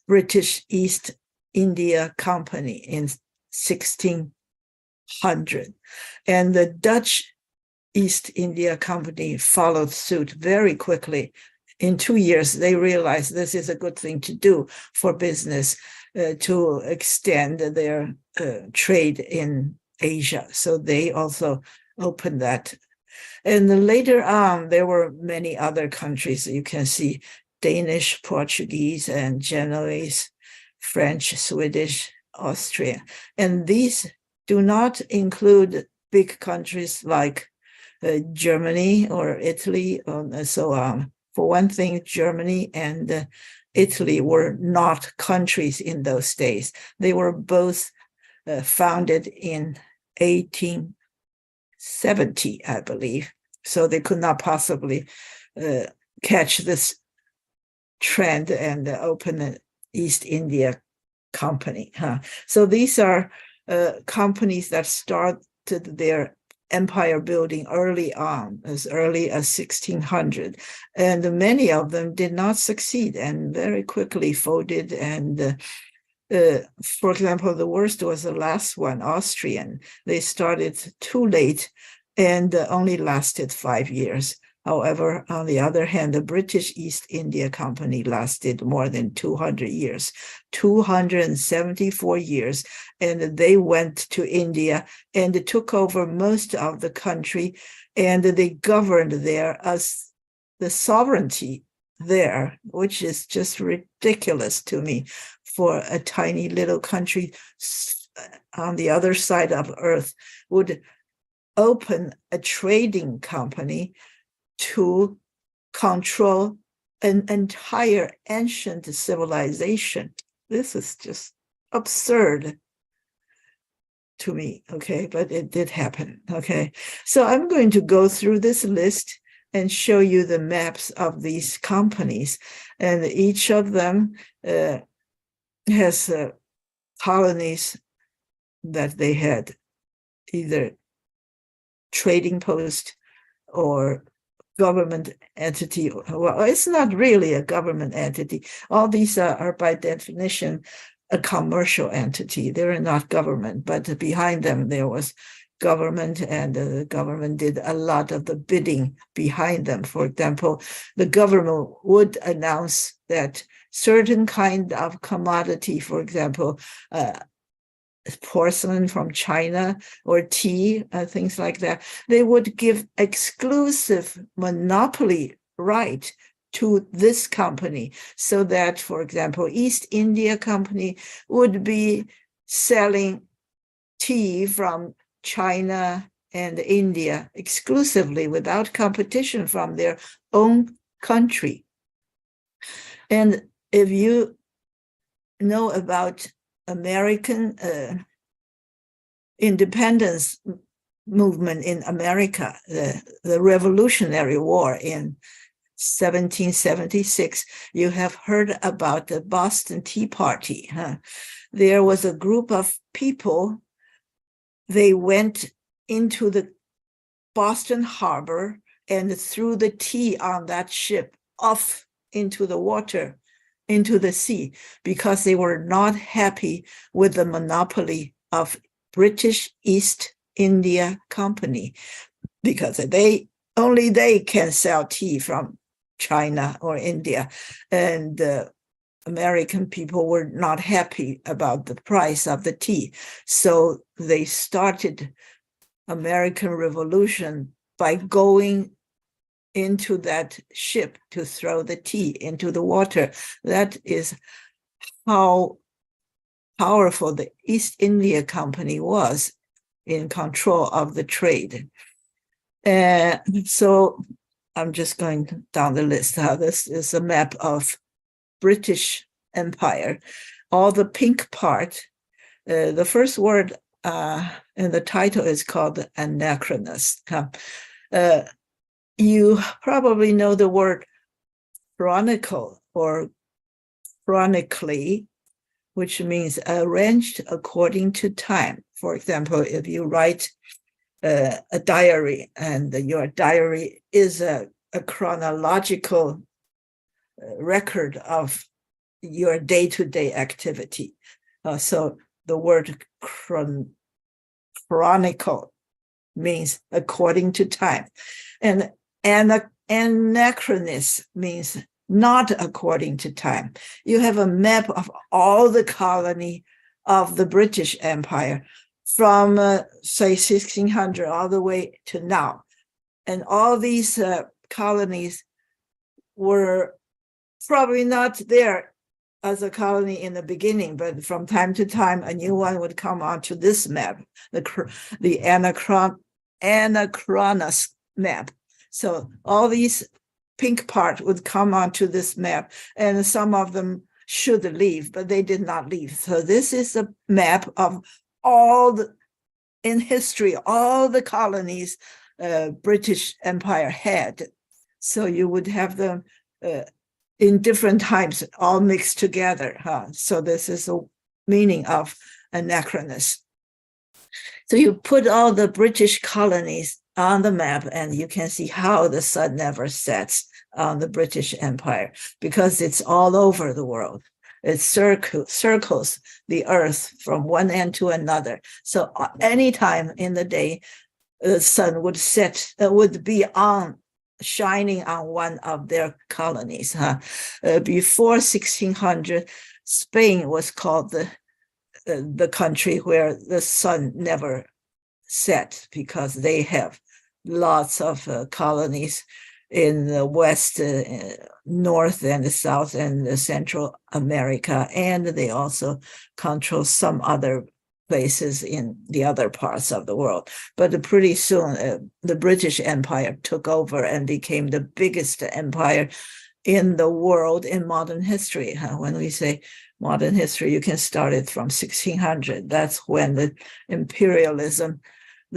British East India Company in 1600. And the Dutch East India Company followed suit very quickly. In 2 years, they realized this is a good thing to do for business to extend their trade in Asia. So they also opened that. And later on, there were many other countries. You can see Danish, Portuguese, and Genoese, French, Swedish, Austrian. And these do not include big countries like Germany or Italy and so on. For one thing, Germany and Italy were not countries in those days. They were both founded in 1870, I believe. So they could not possibly catch this trend and open an East India Company. So these are companies that started their empire building early on, as early as 1600. And many of them did not succeed and very quickly folded. And for example, the worst was the last one, Austrian. They started too late and only lasted 5 years. However, on the other hand, the British East India Company lasted more than 200 years, 274 years. And they went to India and took over most of the country, and they governed there as the sovereignty there, which is just ridiculous to me for a tiny little country on the other side of Earth would open a trading company to control an entire ancient civilization. This is just absurd to me, okay? But it did happen, okay? So I'm going to go through this list and show you the maps of these companies. And each of them has colonies that they had, either trading post or government entity. Well, it's not really a government entity. All these are by definition a commercial entity. They're not government, but behind them there was government, and the government did a lot of the bidding behind them. For example, the government would announce that certain kind of commodity, for example, porcelain from China or tea, things like that, they would give exclusive monopoly right to this company, so that, for example, East India Company would be selling tea from China and India exclusively without competition from their own country. And if you know about American independence movement in America, the Revolutionary War in 1776, you have heard about the Boston Tea Party. There was a group of people, they went into the Boston harbor and threw the tea on that ship off into the water, into the sea, because they were not happy with the monopoly of British East India Company, because only they can sell tea from China or India. And American people were not happy about the price of the tea. So they started American Revolution by going into that ship to throw the tea into the water. That is how powerful the East India Company was in control of the trade. So I'm just going down the list. This is a map of British Empire. All the pink part, the first word in the title is called anachronous. You probably know the word chronicle or chronically, which means arranged according to time. For example, if you write a diary and your diary is a chronological record of your day-to-day activity. So the word chronicle means according to time. And anachronous means not according to time. You have a map of all the colony of the British Empire from, say, 1600 all the way to now. And all these colonies were probably not there as a colony in the beginning, but from time to time, a new one would come onto this map, the anachronous map. So all these pink part would come onto this map, and some of them should leave, but they did not leave. So this is a map of in history, all the colonies British Empire had. So you would have them in different times, all mixed together. So this is the meaning of anachronous. So you put all the British colonies on the map, and you can see how the sun never sets on the British Empire, because it's all over the world. It circles the earth from one end to another. So any time in the day, the sun would set, would be shining on one of their colonies. Before 1600, Spain was called the country where the sun never set, because they have lots of colonies in the West, North and the South and the Central America, and they also control some other places in the other parts of the world. But pretty soon, the British Empire took over and became the biggest empire in the world in modern history. When we say modern history, you can start it from 1600. That's when the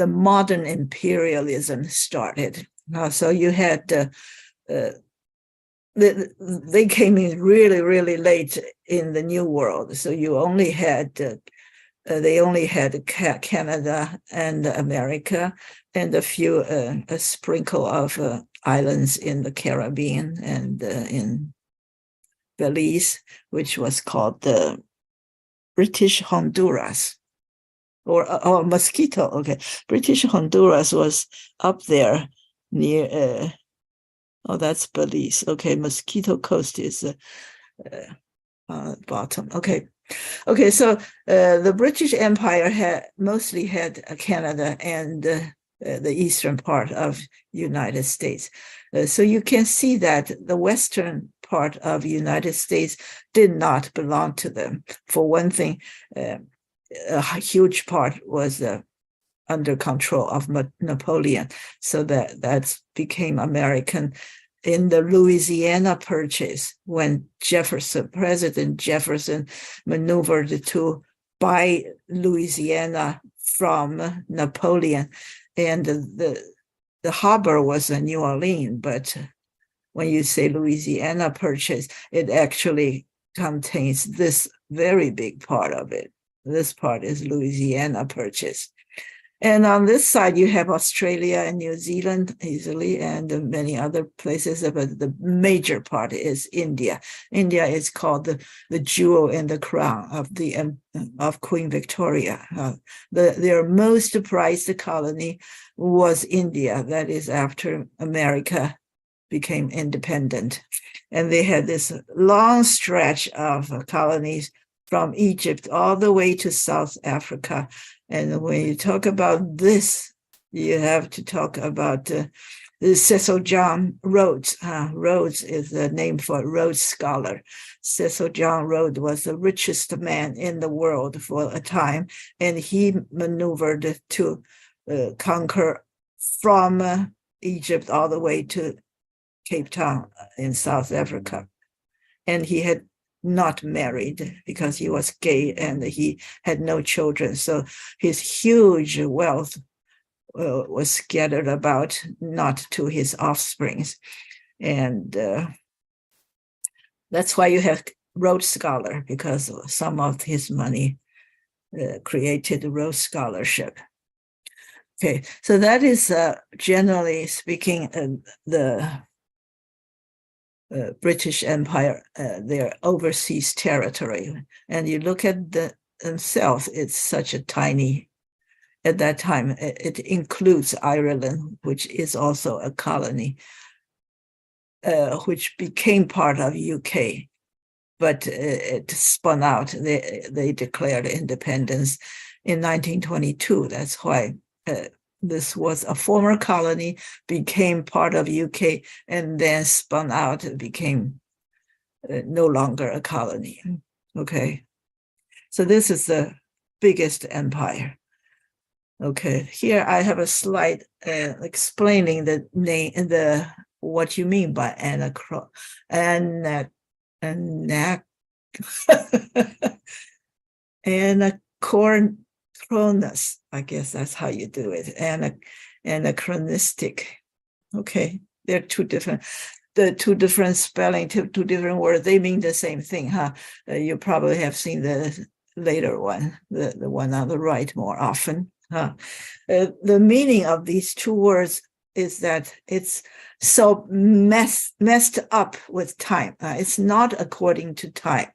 modern imperialism started. So you had, they came in really, really late in the New World. So you only had, they only had Canada and America, and a sprinkle of islands in the Caribbean and in Belize, which was called the British Honduras. Or Mosquito, okay. British Honduras was up there near, that's Belize. Okay, Mosquito Coast is bottom. Okay, so the British Empire mostly had Canada and the eastern part of United States. So you can see that the western part of United States did not belong to them. For one thing, a huge part was under control of Napoleon, so that became American. In the Louisiana Purchase, when President Jefferson maneuvered to buy Louisiana from Napoleon, and the harbor was in New Orleans, but when you say Louisiana Purchase, it actually contains this very big part of it. This part is Louisiana Purchase. And on this side, you have Australia and New Zealand easily, and many other places, but the major part is India. India is called the jewel in the crown of Queen Victoria. Their most prized colony was India. That is after America became independent. And they had this long stretch of colonies from Egypt all the way to South Africa. And when you talk about this you have to talk about the Cecil John Rhodes. Rhodes is the name for Rhodes Scholar. Cecil John Rhodes was the richest man in the world for a time, and he maneuvered to conquer from Egypt all the way to Cape Town in South Africa. And he had not married because he was gay and he had no children. So his huge wealth was scattered about, not to his offsprings. And that's why you have Rhodes Scholar, because some of his money created the Rhodes Scholarship. Okay, so that is generally speaking the British Empire, their overseas territory. And you look at themselves, it's such a tiny, at that time, it includes Ireland, which is also a colony, which became part of UK, but it spun out. They declared independence in 1922. That's why this was a former colony, became part of UK, and then spun out and became no longer a colony. Okay, so this is the biggest empire. Okay, here I have a slide explaining the name and what you mean by anachronous. I guess that's how you do it. Anachronistic. Okay, they're two different spelling, two different words. They mean the same thing, huh? You probably have seen the later one, the one on the right more often. The meaning of these two words is that it's so messed up with time. It's not according to time.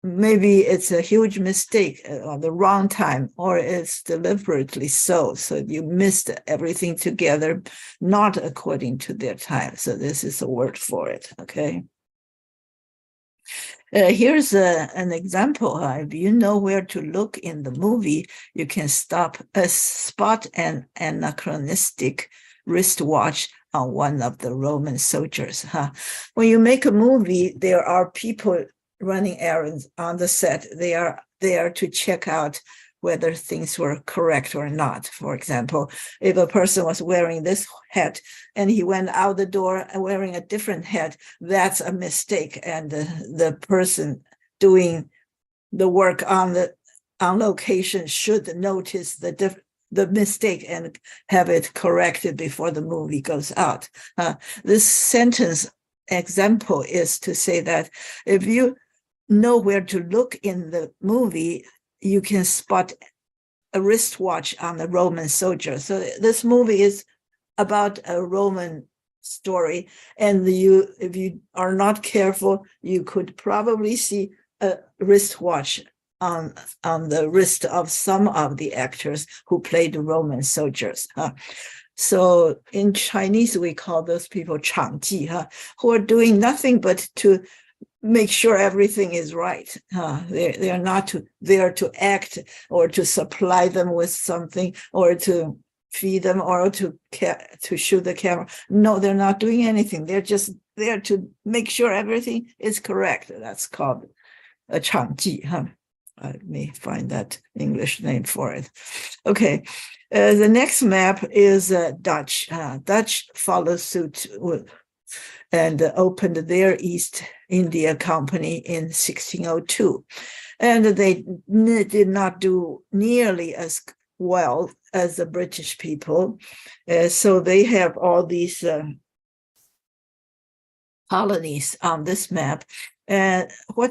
Maybe it's a huge mistake on the wrong time, or it's deliberately so you missed everything together, not according to their time. So this is a word for it, okay? Here's an example. If you know where to look in the movie, you can spot an anachronistic wristwatch on one of the Roman soldiers. When you make a movie, there are people running errands on the set. They are there to check out whether things were correct or not. For example, if a person was wearing this hat and he went out the door wearing a different hat, that's a mistake. And the person doing the work on location should notice the mistake and have it corrected before the movie goes out. This sentence example is to say that if you know where to look in the movie, you can spot a wristwatch on a Roman soldier. So this movie is about a Roman story, and if you are not careful, you could probably see a wristwatch on the wrist of some of the actors who played Roman soldiers. So in Chinese, we call those people 场记, who are doing nothing but to make sure everything is right. They're not there to act or to supply them with something or to feed them or to shoot the camera. No, they're not doing anything. They're just there to make sure everything is correct. That's called a 场记. I may find that English name for it. Okay, the next map is Dutch. Dutch followed suit and opened their East India Company in 1602. And they did not do nearly as well as the British people. So they have all these colonies on this map. And what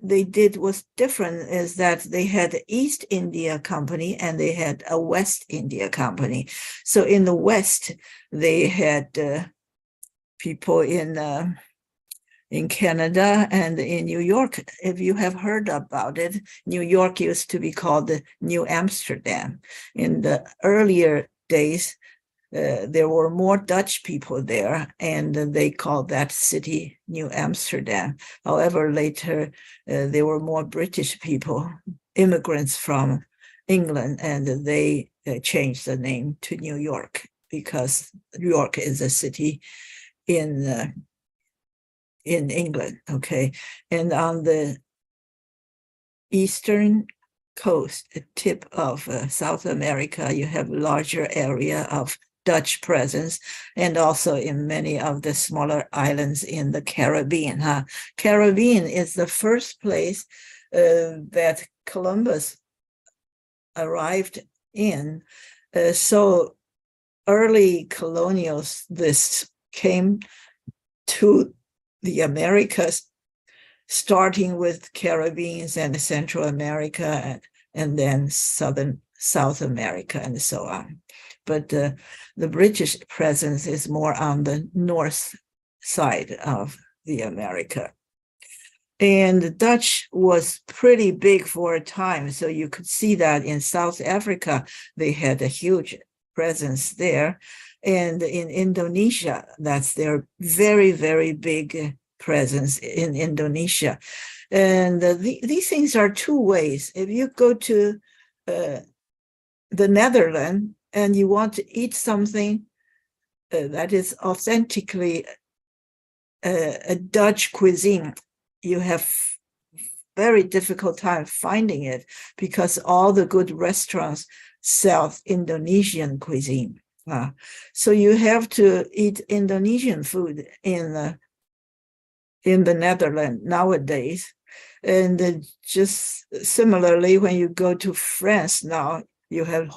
they did was different is that they had the East India Company and they had a West India Company. So in the West, they had people in Canada and in New York. If you have heard about it, New York used to be called the New Amsterdam. In the earlier days, there were more Dutch people there, and they called that city New Amsterdam. However, later there were more British people, immigrants from England, and they changed the name to New York because New York is a city in England. Okay, and on the eastern coast, the tip of South America, you have larger area of Dutch presence, and also in many of the smaller islands in the Caribbean. Caribbean is the first place that Columbus arrived in. So early colonials, this came to the Americas, starting with Caribbeans and Central America, and then South America, and so on. But the British presence is more on the north side of the America. And the Dutch was pretty big for a time. So you could see that in South Africa, they had a huge presence there. And in Indonesia, that's their very, very big presence in Indonesia. And these things are two ways. If you go to the Netherlands and you want to eat something that is authentically a Dutch cuisine, you have very difficult time finding it because all the good restaurants sell Indonesian cuisine. So you have to eat Indonesian food in the Netherlands nowadays. And just similarly, when you go to France now, you have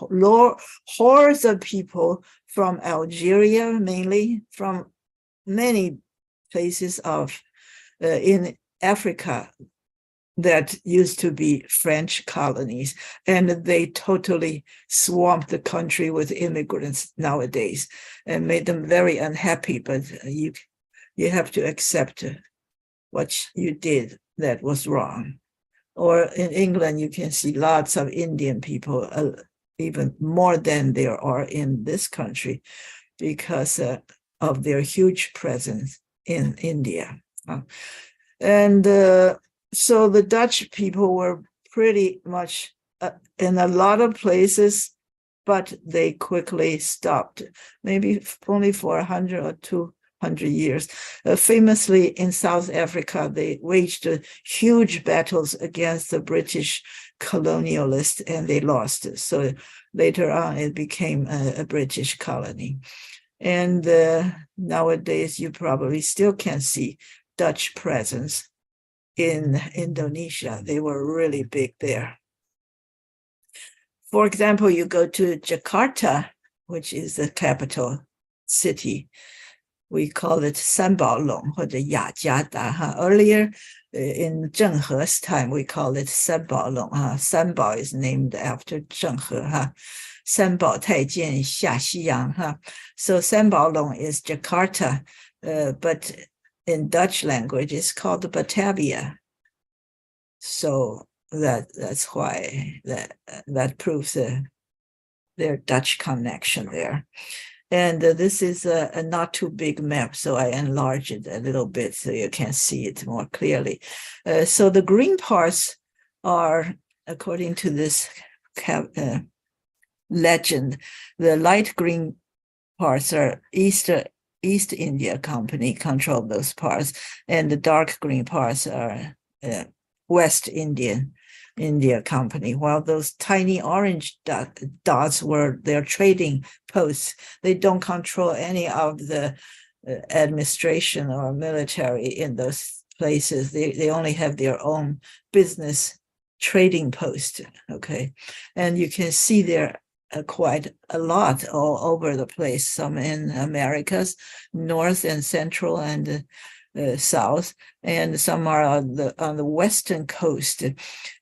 hordes of people from Algeria, mainly from many places of in Africa that used to be French colonies, and they totally swamped the country with immigrants nowadays and made them very unhappy. But you have to accept what you did that was wrong. Or in England, you can see lots of Indian people, even more than there are in this country, because of their huge presence in India. And so the Dutch people were pretty much in a lot of places, but they quickly stopped, maybe only for 100 or 200 years. Famously in South Africa, they waged huge battles against the British colonialists, and they lost. So later on, it became a British colony. And nowadays, you probably still can see Dutch presence in Indonesia. They were really big there. For example, you go to Jakarta, which is the capital city. We call it Sanbaolong or the Yajiada. Earlier in Zheng He's time, we call it Sanbaolong. Sanbao is named after Zheng He. Sanbao Taijian Xia Xiyang. So Sanbaolong is Jakarta, but in Dutch language, it's called Batavia. So that's why that proves their Dutch connection there. And this is a not too big map, so I enlarge it a little bit so you can see it more clearly. So the green parts are, according to this legend, the light green parts are East India Company control those parts, and the dark green parts are West India Company, while those tiny orange dots were their trading posts. They don't control any of the administration or military in those places. They only have their own business trading post, okay? And you can see there quite a lot all over the place, some in Americas, North and Central and South, and some are on the western coast.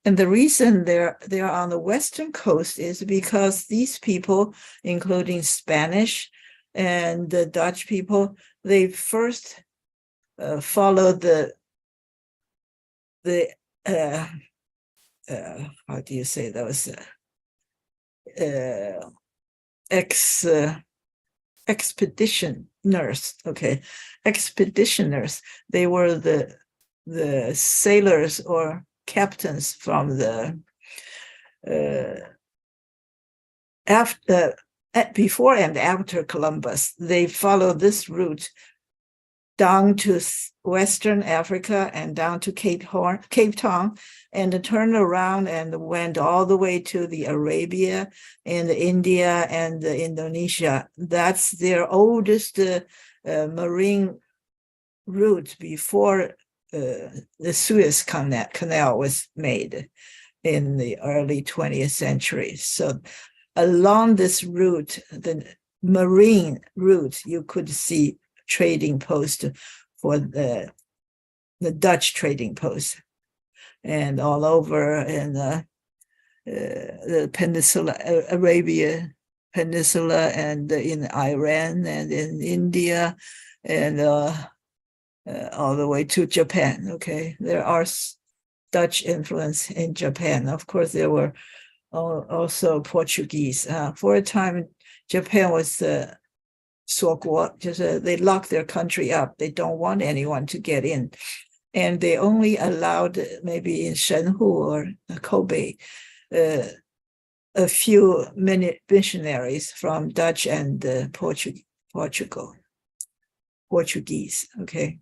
And the reason they're on the western coast is because these people, including Spanish and the Dutch people, they first followed the how do you say those expeditioners, okay, expeditioners. They were the sailors or captains from the before and after Columbus, they followed this route down to Western Africa and down to Cape Town, and turned around and went all the way to the Arabia and India and Indonesia. That's their oldest marine route before the Suez Canal was made in the early 20th century. So along this route, the marine route, you could see trading post for the Dutch trading post, and all over in the peninsula, Arabia Peninsula, and in Iran and in India, and all the way to Japan. Okay, there are Dutch influence in Japan. Of course, there were also Portuguese. For a time, Japan was 锁国, just they locked their country up. They don't want anyone to get in. And they only allowed, maybe in Shenhu or Kobe, a few missionaries from Dutch and Portuguese. Okay,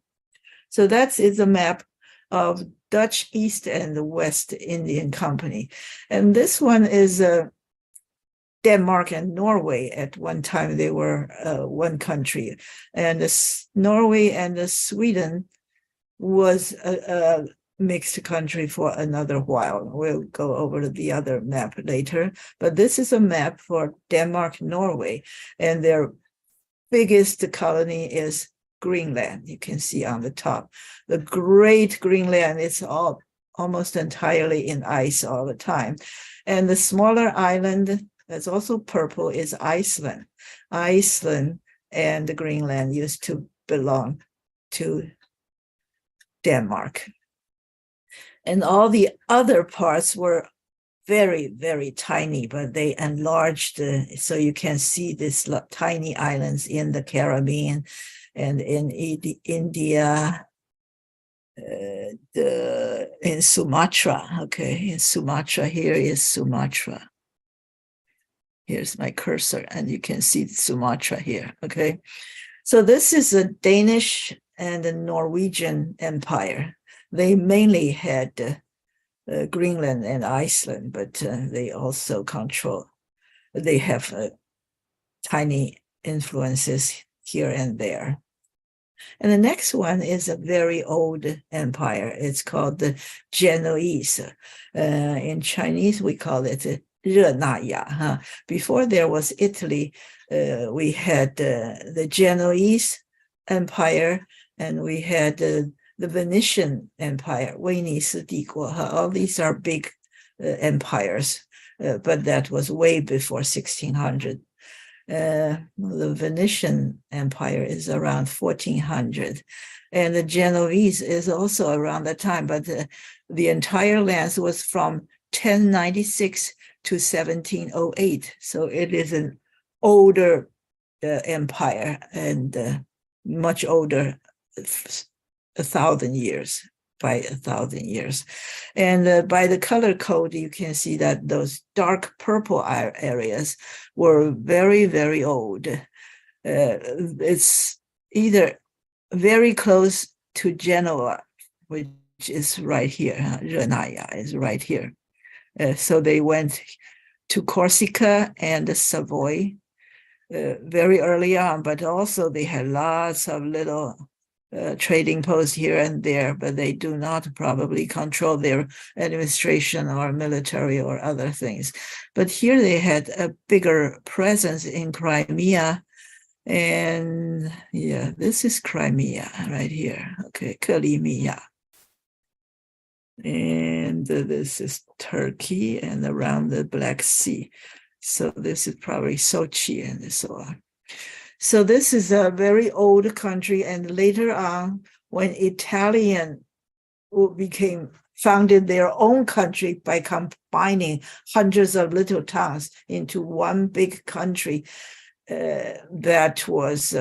so that is a map of Dutch East and West Indian Company. And this one is Denmark and Norway. At one time, they were one country. And Norway and Sweden was a mixed country for another while. We'll go over the other map later. But this is a map for Denmark, Norway. And their biggest colony is Greenland. You can see on the top. The Great Greenland is almost entirely in ice all the time. And the smaller island that's also purple is Iceland. Iceland and Greenland used to belong to Denmark. And all the other parts were very, very tiny, but they enlarged, so you can see these tiny islands in the Caribbean and in India, in Sumatra. Okay, in Sumatra, here is Sumatra. Here's my cursor, and you can see Sumatra here, okay? So this is a Danish and a Norwegian empire. They mainly had Greenland and Iceland, but they also they have tiny influences here and there. And the next one is a very old empire. It's called the Genoese. In Chinese, we call it 热那亚. Before there was Italy, we had the Genoese Empire, and we had the Venetian Empire, 威尼斯帝国. All these are big empires, but that was way before 1600. The Venetian Empire is around 1400, and the Genoese is also around that time, but the entire land was from 1096 to 1708. So it is an older empire, and much older, 1,000 years, by 1,000 years. And by the color code, you can see that those dark purple areas were very, very old. It's either very close to Genoa, which is right here. 热那亚 is right here. So they went to Corsica and Savoy very early on, but also they had lots of little trading posts here and there, but they do not probably control their administration or military or other things. But here they had a bigger presence in Crimea. And yeah, this is Crimea right here. Okay, Crimea. And this is Turkey and around the Black Sea. So this is probably Sochi and so on. So this is a very old country. And later on, when Italian founded their own country by combining hundreds of little towns into one big country, that was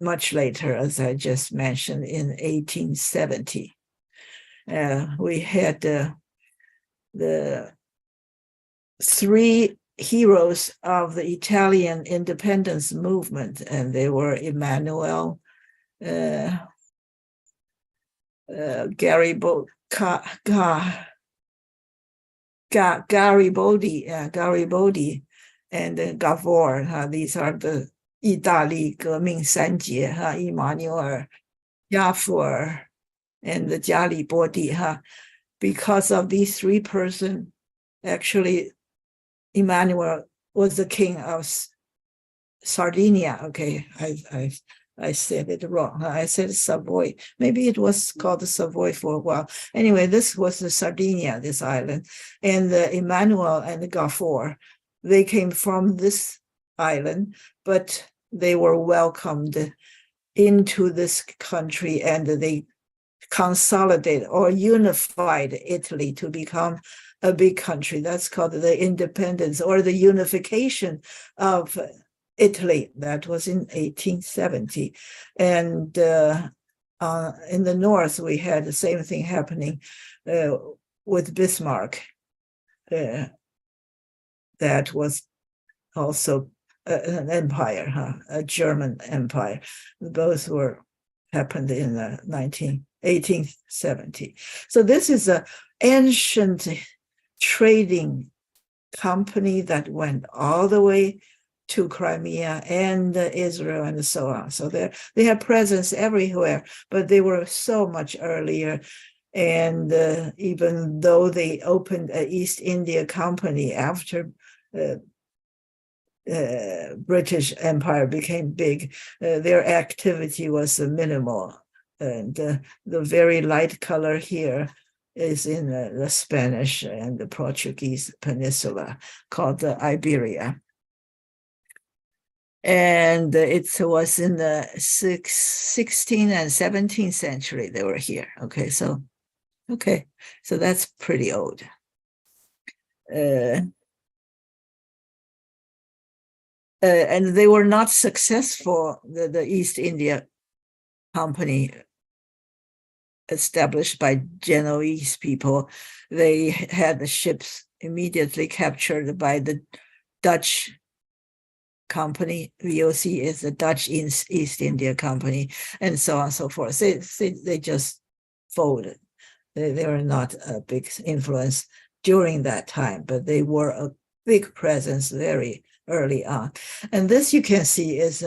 much later, as I just mentioned, in 1870. We had the three heroes of the Italian independence movement, and they were Emmanuel, Garibaldi, Garibaldi, and Cavour. These are the 意大利革命三杰Emmanuel, Cavour, and the Garibaldi. Because of these three persons, actually, Emmanuel was the king of Sardinia. Okay, I said it wrong. I said Savoy. Maybe it was called Savoy for a while. Anyway, this was the Sardinia, this island. And Emmanuel and Cavour, they came from this island, but they were welcomed into this country, and they consolidated or unified Italy to become a big country. That's called the independence or the unification of Italy. That was in 1870. And in the north, we had the same thing happening with Bismarck. That was also an empire, a German empire. Both happened in 1870. So this is an ancient trading company that went all the way to Crimea and Israel and so on. So they had presence everywhere, but they were so much earlier. And even though they opened an East India Company after British Empire became big, their activity was minimal. And the very light color here is in the Spanish and the Portuguese peninsula called Iberia. And it was in the 16th and 17th century they were here. Okay, so that's pretty old. And they were not successful, the East India Company established by Genoese people. They had the ships immediately captured by the Dutch Company. VOC is the Dutch East India Company, and so on and so forth. They just folded. They were not a big influence during that time, but they were a big presence very early on. And this you can see is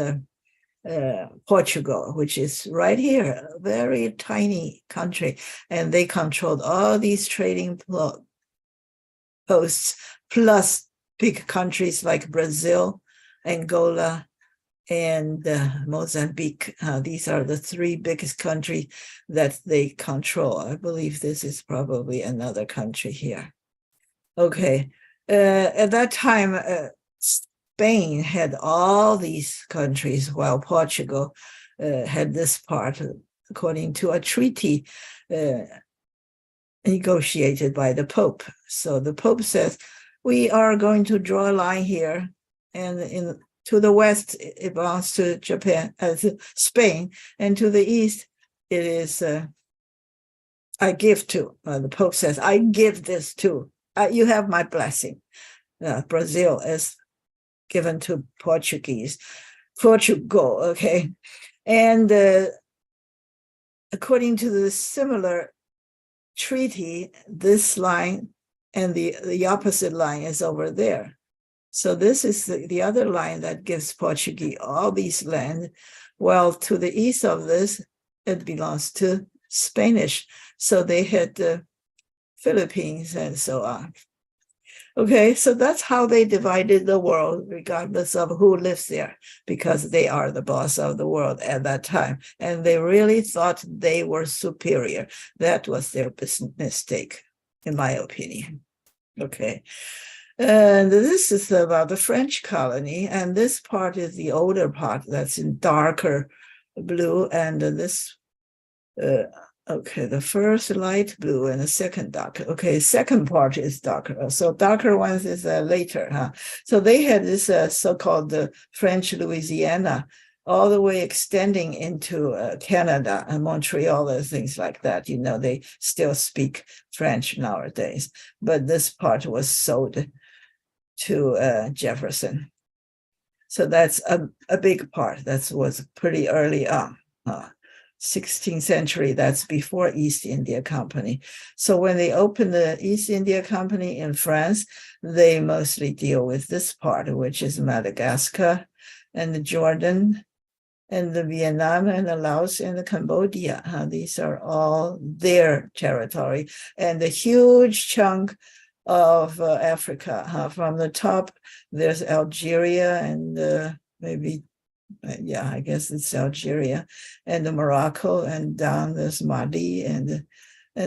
Portugal, which is right here, a very tiny country, and they controlled all these trading posts, plus big countries like Brazil, Angola, and Mozambique. These are the three biggest countries that they control. I believe this is probably another country here. Okay, at that time, Spain had all these countries, while Portugal had this part, according to a treaty negotiated by the Pope. So the Pope says, we are going to draw a line here, and to the west, it belongs to to Spain, and to the east, it is, I give to, the Pope says, I give this to, you have my blessing. Brazil is given to Portugal, okay? And according to the similar treaty, this line and the opposite line is over there. So this is the other line that gives Portuguese all these land, while to the east of this, it belongs to Spanish. So they had the Philippines and so on. Okay, so that's how they divided the world, regardless of who lives there, because they are the boss of the world at that time. And they really thought they were superior. That was their mistake, in my opinion. Okay. And this is about the French colony. And this part is the older part that's in darker blue. And this, okay, the first light blue and the second dark. Okay, second part is darker. So darker ones is later. So they had this so-called French Louisiana, all the way extending into Canada and Montreal and things like that. You know, they still speak French nowadays. But this part was sold to Jefferson. So that's a big part. That was pretty early on, 16th century. That's before East India Company. So when they opened the East India Company in France, they mostly deal with this part, which is Madagascar and the Jordan and the Vietnam and the Laos and the Cambodia. These are all their territory. And the huge chunk of Africa. From the top, there's Algeria and maybe, yeah, I guess it's Algeria and the Morocco, and down there's Mali and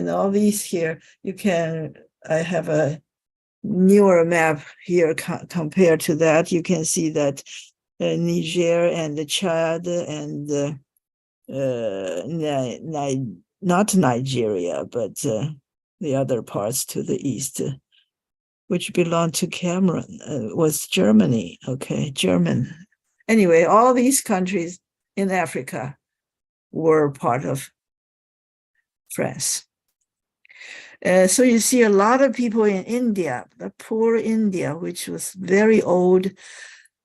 all these here. I have a newer map here compared to that. You can see that Niger and the Chad and not Nigeria, but the other parts to the east, which belonged to Cameroon, was Germany. Okay, German. Anyway, all these countries in Africa were part of France. So you see a lot of people in India, the poor India, which was very old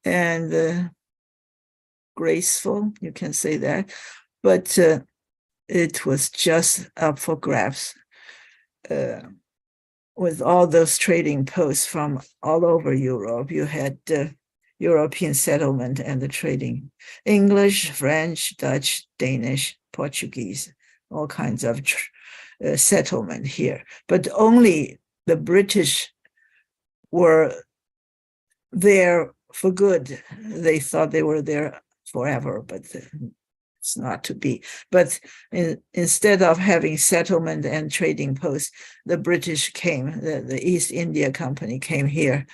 and graceful, you can say that, but it was just up for grabs with all those trading posts from all over Europe. You had European settlement and the trading, English, French, Dutch, Danish, Portuguese, all kinds of settlement here. But only the British were there for good. They thought they were there forever, but it's not to be. But instead of having settlement and trading posts, the British came, the East India Company came here,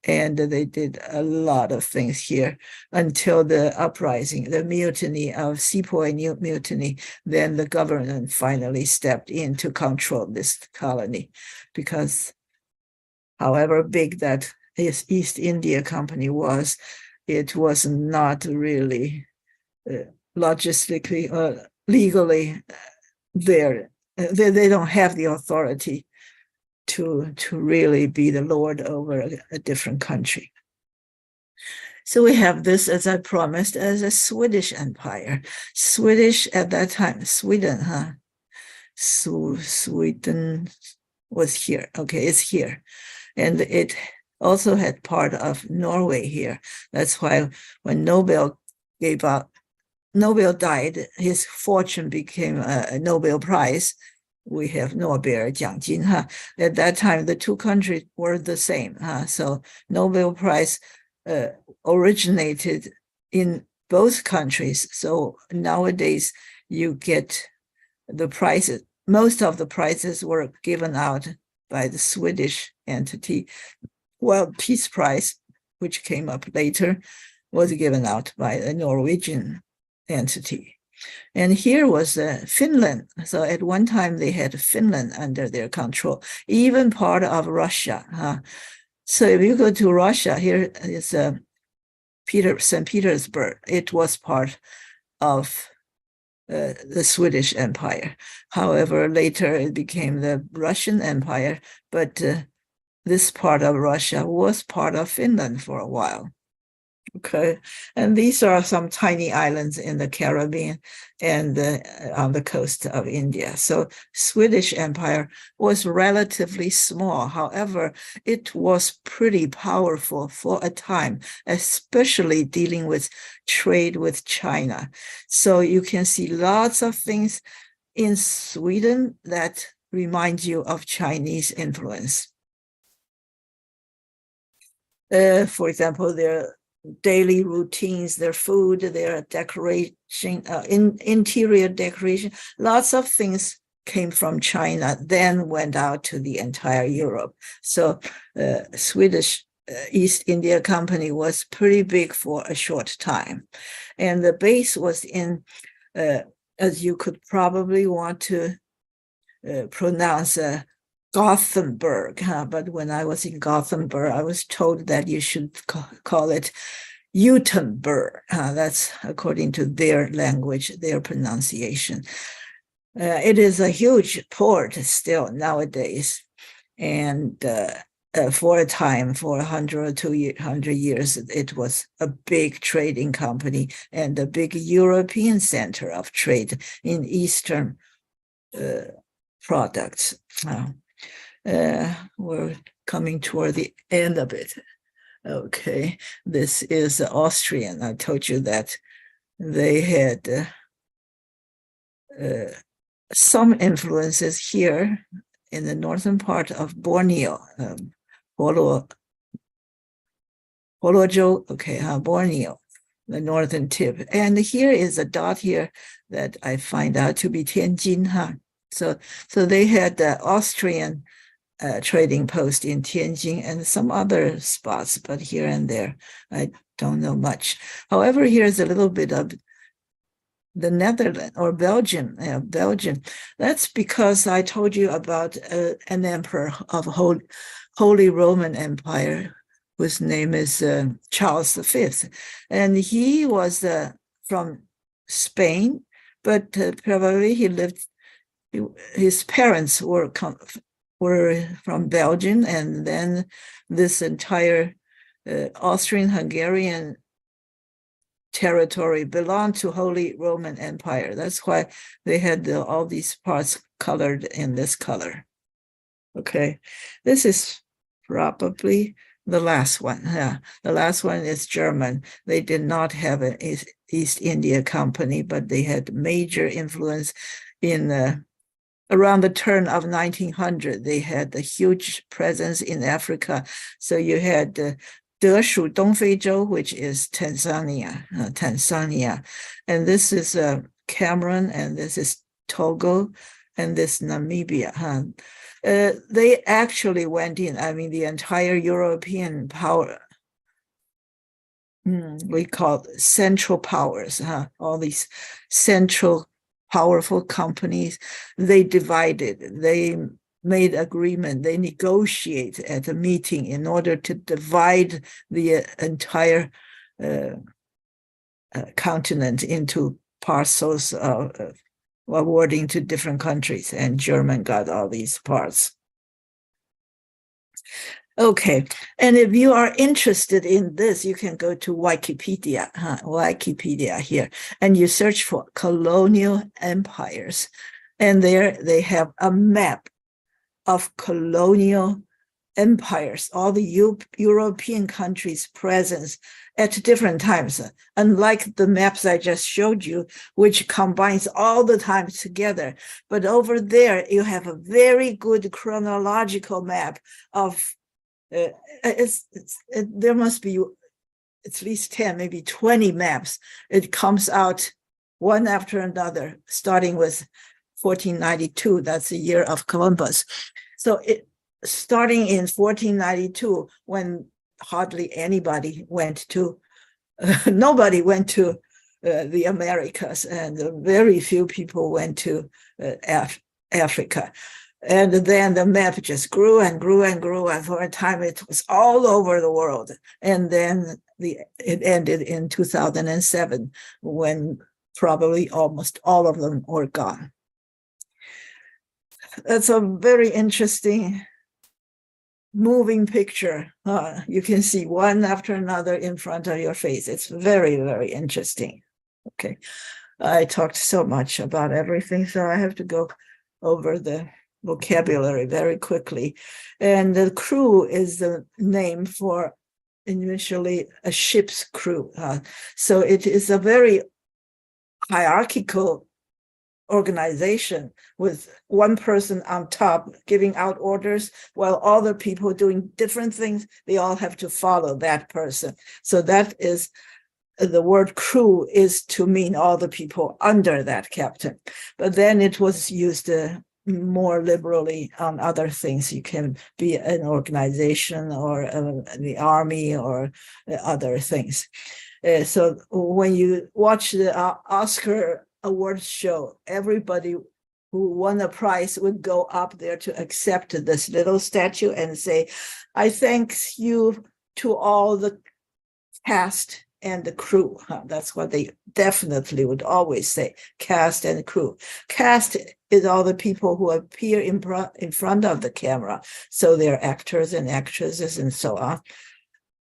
and they did a lot of things here until the uprising, the mutiny of Sepoy Mutiny. Then the government finally stepped in to control this colony, because however big that East India Company was, it was not really logistically or legally there. They don't have the authority to really be the lord over a different country. So we have this, as I promised, as a Swedish empire. Swedish at that time, Sweden, Sweden was here. Okay, it's here. And it also had part of Norway here. That's why when Nobel died, his fortune became a Nobel Prize. We have Nobel 奖金. At that time, the two countries were the same. So Nobel Prize originated in both countries. So nowadays, you get the prizes. Most of the prizes were given out by the Swedish entity, while Peace Prize, which came up later, was given out by a Norwegian entity. And here was Finland. So at one time they had Finland under their control, even part of Russia. So if you go to Russia, here is St. Petersburg. It was part of the Swedish Empire. However, later it became the Russian Empire, but this part of Russia was part of Finland for a while. Okay, and these are some tiny islands in the Caribbean and on the coast of India. So Swedish Empire was relatively small. However, it was pretty powerful for a time, especially dealing with trade with China. So you can see lots of things in Sweden that remind you of Chinese influence. For example, their daily routines, their food, their decoration, interior decoration, lots of things came from China, then went out to the entire Europe. So Swedish East India Company was pretty big for a short time. And the base was in, as you could probably want to pronounce, Gothenburg, but when I was in Gothenburg, I was told that you should call it Utenburg. That's according to their language, their pronunciation. It is a huge port still nowadays, and for a time, for 100 or 200 years, it was a big trading company and a big European center of trade in Eastern products. We're coming toward the end of it. Okay, this is Austrian. I told you that they had some influences here in the northern part of Borneo, Borneo, the northern tip. And here is a dot here that I find out to be Tianjin. So they had the Austrian trading post in Tianjin and some other spots, but here and there, I don't know much. However, here's a little bit of the Netherlands or Belgium. Belgium. That's because I told you about an emperor of Holy Roman Empire, whose name is Charles V. And he was from Spain, but probably his parents were from Belgium, and then this entire Austrian-Hungarian territory belonged to Holy Roman Empire. That's why they had all these parts colored in this color. Okay, this is probably the last one. The last one is German. They did not have an East India Company, but they had major influence in around the turn of 1900. They had a huge presence in Africa. So you had Deshu Dongfeizhou, which is Tanzania, and this is Cameroon, and this is Togo, and this Namibia. They actually went in. I mean, the entire European power. We call it central powers. All these central powerful companies, they divided, they made agreement, they negotiate at a meeting in order to divide the entire continent into parcels awarding to different countries, and German got all these parts. Okay, and if you are interested in this, you can go to Wikipedia, Wikipedia here, and you search for colonial empires. And there they have a map of colonial empires, all the European countries' presence at different times. Unlike the maps I just showed you, which combines all the times together. But over there, you have a very good chronological map of there must be at least 10, maybe 20 maps. It comes out one after another, starting with 1492. That's the year of Columbus. So starting in 1492, when hardly anybody went to, nobody went to the Americas, and very few people went to Africa. And then the map just grew and grew and grew, and for a time it was all over the world. And then it ended in 2007, when probably almost all of them were gone. That's a very interesting moving picture. You can see one after another in front of your face. It's very, very interesting. Okay, I talked so much about everything, so I have to go over the vocabulary very quickly. And the crew is the name for initially a ship's crew. So it is a very hierarchical organization with one person on top giving out orders while other people doing different things. They all have to follow that person. So that is, the word crew is to mean all the people under that captain. But then it was used more liberally on other things. You can be an organization or the army or other things. So when you watch the Oscar awards show, everybody who won a prize would go up there to accept this little statue and say, I thank you to all the cast and the crew. That's what they definitely would always say, cast and crew. Cast is all the people who appear in front of the camera. So they're actors and actresses and so on.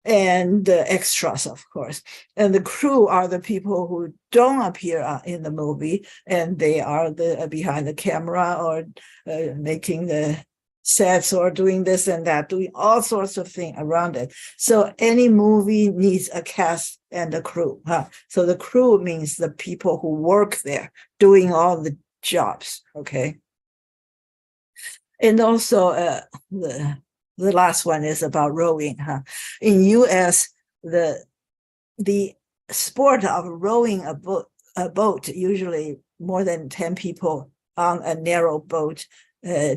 And extras, of course. And the crew are the people who don't appear in the movie, and they are the behind the camera or making the sets or doing this and that, doing all sorts of things around it. So any movie needs a cast and a crew. So the crew means the people who work there, doing all the jobs, okay? And also the last one is about rowing. In U.S., the sport of rowing a boat, usually more than 10 people on a narrow boat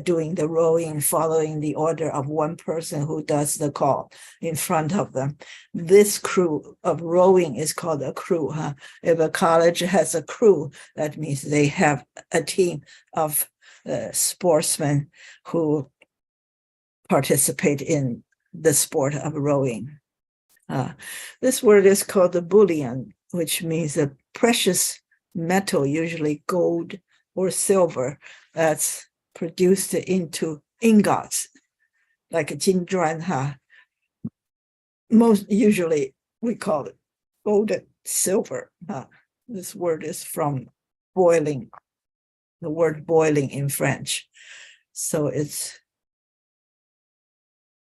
doing the rowing, following the order of one person who does the call in front of them. This crew of rowing is called a crew. If a college has a crew, that means they have a team of sportsmen who participate in the sport of rowing. This word is called the bullion, which means a precious metal, usually gold or silver, that's produced into ingots, like a jinzhuan. Most usually we call it gold and silver. This word is from boiling, the word boiling in French. So it's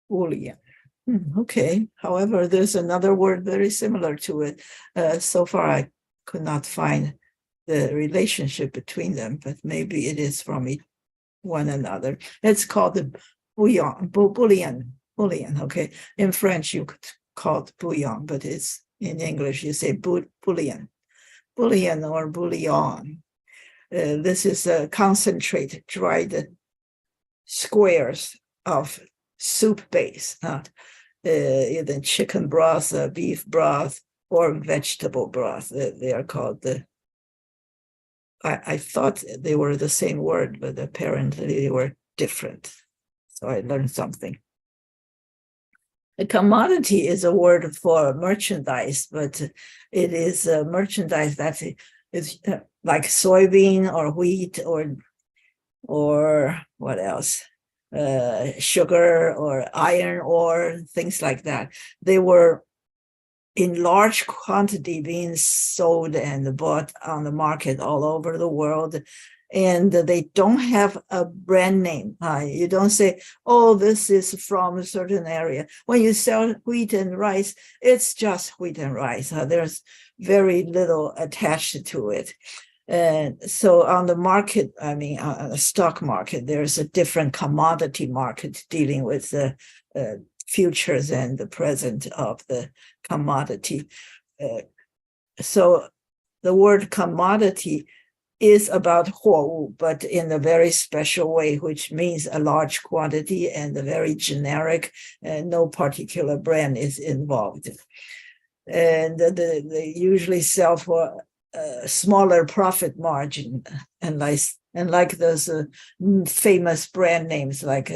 bullion. Okay. However, there's another word very similar to it. So far, I could not find the relationship between them, but maybe it is from one another. It's called the bullion. Okay. In French, you could call it bouillon, but it's in English, you say bullion or bouillon. This is a concentrated, dried squares of soup base, either chicken broth, beef broth, or vegetable broth. They are called the. I thought they were the same word, but apparently they were different. So I learned something. A commodity is a word for merchandise, but it is a merchandise that is like soybean or wheat or what else? Sugar or iron ore, things like that. They were in large quantity being sold and bought on the market all over the world. And they don't have a brand name. You don't say, oh, this is from a certain area. When you sell wheat and rice, it's just wheat and rice. There's very little attached to it. And so on the market, on the stock market, there's a different commodity market dealing with the futures and the present of the commodity. So the word commodity is about 货物, but in a very special way, which means a large quantity and a very generic, no particular brand is involved. And they usually sell for a smaller profit margin, and like those famous brand names like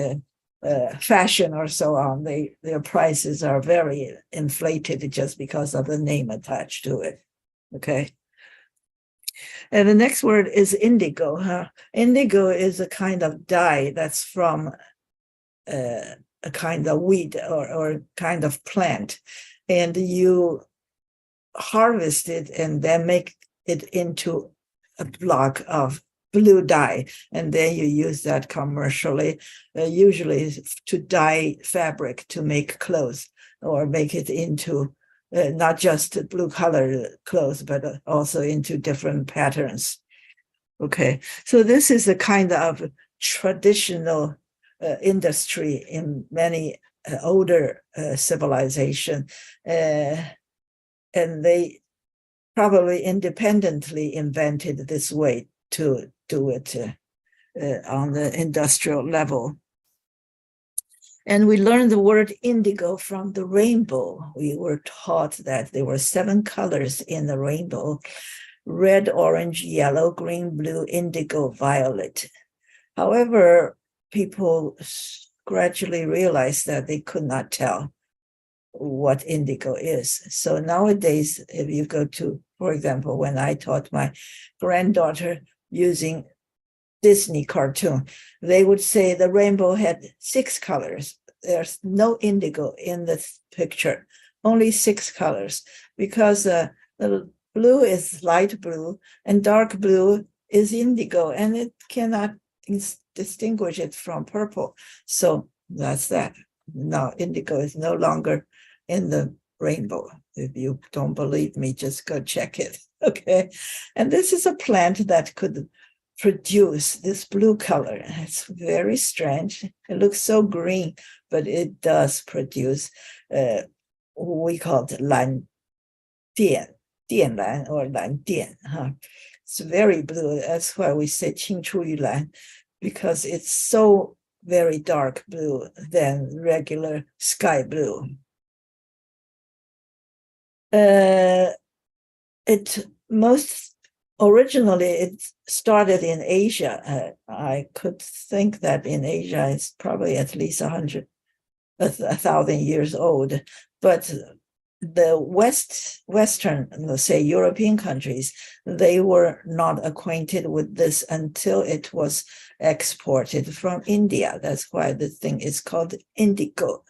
fashion or so on, their prices are very inflated just because of the name attached to it. Okay. And the next word is indigo. Indigo is a kind of dye that's from a kind of weed or kind of plant, and you harvest it and then make it into a block of blue dye, and then you use that commercially, usually to dye fabric to make clothes or make it into not just blue colored clothes, but also into different patterns. Okay, so this is a kind of traditional industry in many older civilization, and they probably independently invented this way to do it on the industrial level. And we learned the word indigo from the rainbow. We were taught that there were 7 colors in the rainbow: red, orange, yellow, green, blue, indigo, violet. However, people gradually realized that they could not tell what indigo is. So nowadays, if you go to, for example, when I taught my granddaughter using Disney cartoon, they would say the rainbow had 6 colors. There's no indigo in this picture, only 6 colors, because the blue is light blue and dark blue is indigo, and it cannot distinguish it from purple. So that's that. Now indigo is no longer in the rainbow. If you don't believe me, just go check it. Okay. And this is a plant that could produce this blue color. It's very strange. It looks so green, but it does produce we call it 蓝靛, 靛蓝 or 蓝靛. It's very blue. That's why we say 青出于蓝, because it's so very dark blue than regular sky blue. Originally, it started in Asia. I could think that in Asia it's probably at least 1,000 years old. But the Western, let's say European countries, they were not acquainted with this until it was exported from India. That's why the thing is called indigo.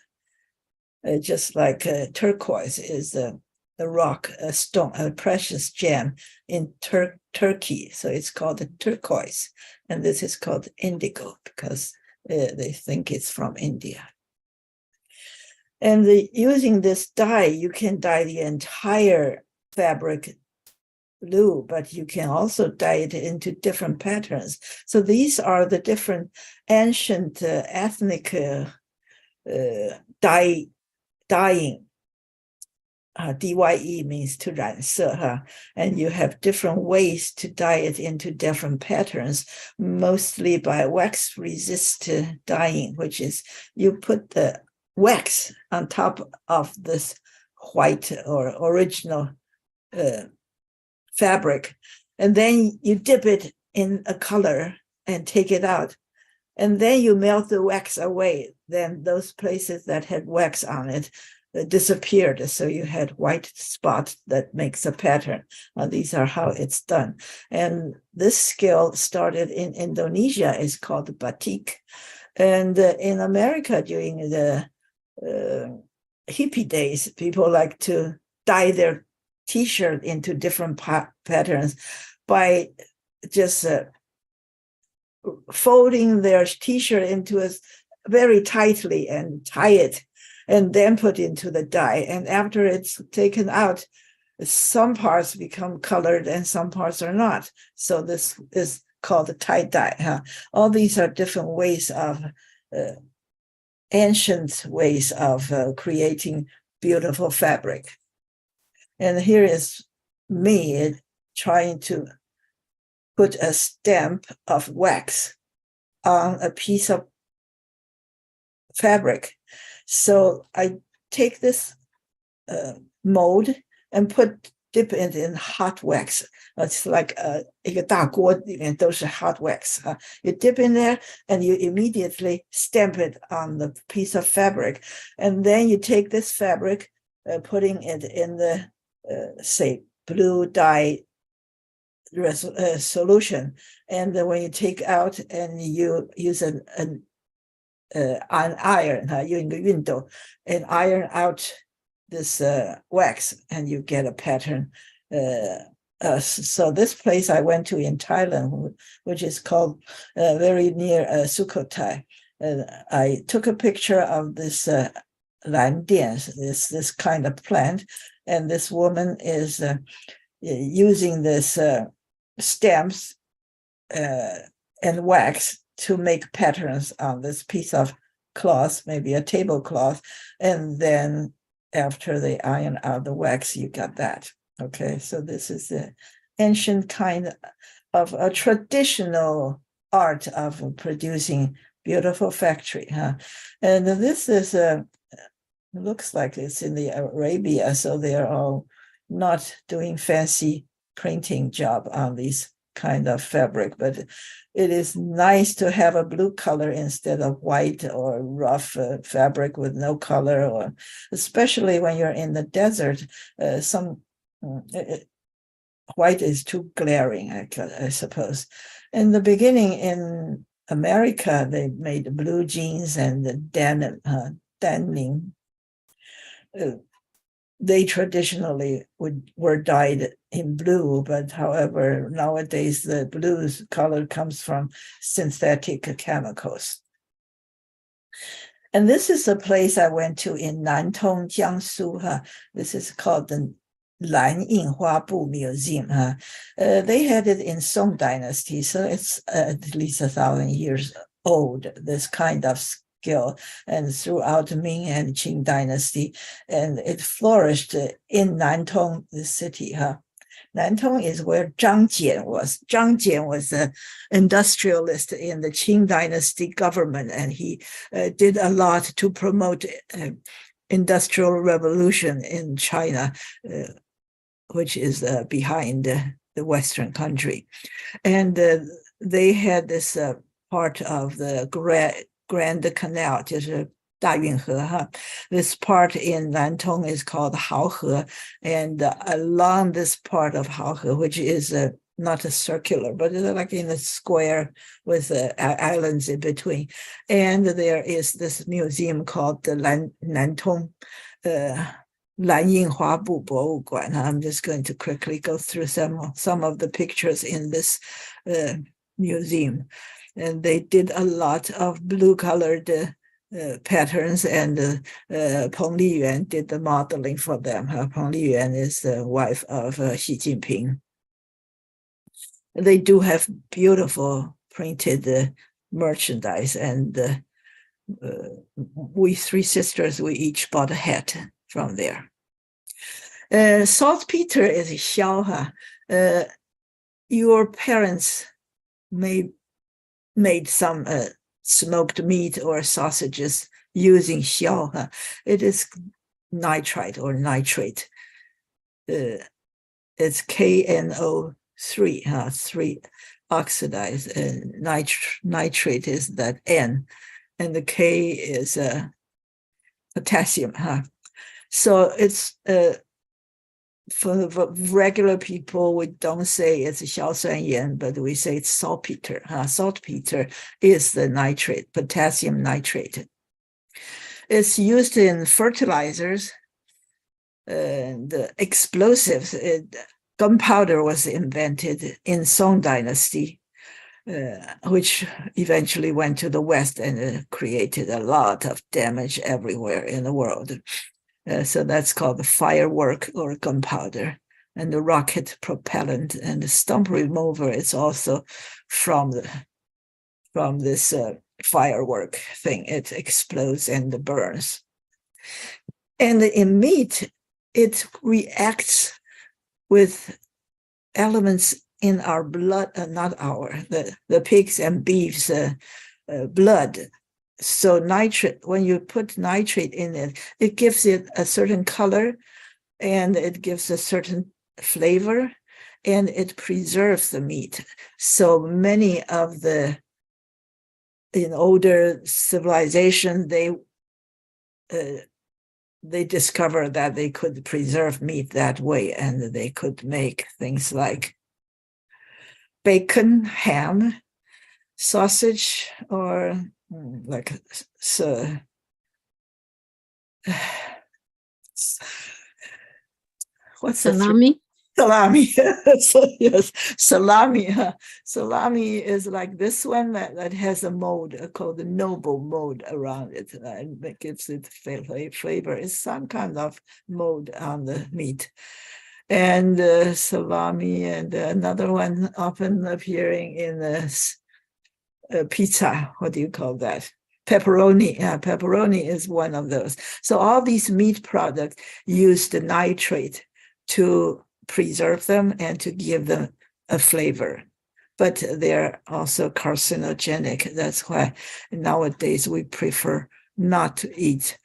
Just like turquoise is a rock, a stone, a precious gem in Turkey. So it's called turquoise. And this is called indigo because they think it's from India. And using this dye, you can dye the entire fabric blue, but you can also dye it into different patterns. So these are the different ancient ethnic dyeing. DYE means to 染色, and you have different ways to dye it into different patterns, mostly by wax resist dyeing, which is you put the wax on top of this white or original fabric, and then you dip it in a color and take it out, and then you melt the wax away. Then those places that had wax on it disappeared, so you had white spot that makes a pattern. These are how it's done. And this skill started in Indonesia. It's called batik. And in America during the hippie days, people like to dye their t-shirt into different patterns by just folding their t-shirt into a very tightly and tie it and then put into the dye. And after it's taken out, some parts become colored and some parts are not. So this is called the tie-dye. All these are different ways of, ancient ways of creating beautiful fabric. And here is me trying to put a stamp of wax on a piece of fabric. So I take this mold and dip it in hot wax. It's like 一个大锅里面都是 hot wax. You dip in there and you immediately stamp it on the piece of fabric. And then you take this fabric, putting it in the, say, blue dye solution. And then when you take out and you use an iron, using the window, and iron out this wax, and you get a pattern. So this place I went to in Thailand, which is called very near Sukhothai, I took a picture of this 蓝靛, this kind of plant, and this woman is using this stamps and wax to make patterns on this piece of cloth, maybe a tablecloth, and then after they iron out the wax, you got that. Okay, so this is the ancient kind of a traditional art of producing beautiful factory. And this is looks like it's in the Arabia, so they're all not doing fancy printing job on these kind of fabric, but it is nice to have a blue color instead of white or rough fabric with no color, or especially when you're in the desert, white is too glaring, I suppose. In the beginning in America, they made blue jeans and the denim. They traditionally were dyed in blue, but however, nowadays the blue color comes from synthetic chemicals. And this is a place I went to in Nantong, Jiangsu. This is called the Lanyinhuabu Museum. They had it in Song Dynasty, so it's at least 1,000 years old, this kind of skill, and throughout Ming and Qing dynasty, and it flourished in Nantong, the city. Nantong is where Zhang Jian was. Zhang Jian was an industrialist in the Qing dynasty government, and he did a lot to promote industrial revolution in China, which is behind the Western country. And they had this part of the Grand Canal, 就是大运河, This part in Nantong is called Haohe, and along this part of Haohe, which is not a circular, but it's like in a square with islands in between. And there is this museum called the Nantong Lanyinhuabu Boguan. I'm just going to quickly go through some of the pictures in this museum. And they did a lot of blue-colored patterns, and Peng Liyuan did the modeling for them. Peng Liyuan is the wife of Xi Jinping. They do have beautiful printed merchandise, and we three sisters, we each bought a hat from there. Saltpeter is xiao. Your parents made some smoked meat or sausages using xiao. It is nitrite or nitrate. It's KNO3, 3 oxidized, and nitrate is that N, and the K is potassium. So it's for regular people, we don't say it's xiaosuanyan, but we say it's saltpeter. Saltpeter is the nitrate, potassium nitrate. It's used in fertilizers and explosives. Gunpowder was invented in Song Dynasty, which eventually went to the West and created a lot of damage everywhere in the world. So that's called the firework or gunpowder, and the rocket propellant, and the stump remover is also from this firework thing. It explodes and burns. And in meat, it reacts with elements in our blood, the pigs and beef's blood. So nitrate, when you put nitrate in it, it gives it a certain color, and it gives a certain flavor, and it preserves the meat. So many of in older civilization, they discovered that they could preserve meat that way, and they could make things like bacon, ham, sausage, or like what's Salami? Salami. So, yes, salami. Salami is like this one that has a mold called the noble mold around it, and that gives it flavor. It's some kind of mold on the meat. And salami, and another one often appearing in pizza. What do you call that? Pepperoni. Pepperoni is one of those. So all these meat products use the nitrate to preserve them and to give them a flavor, but they're also carcinogenic. That's why nowadays we prefer not to eat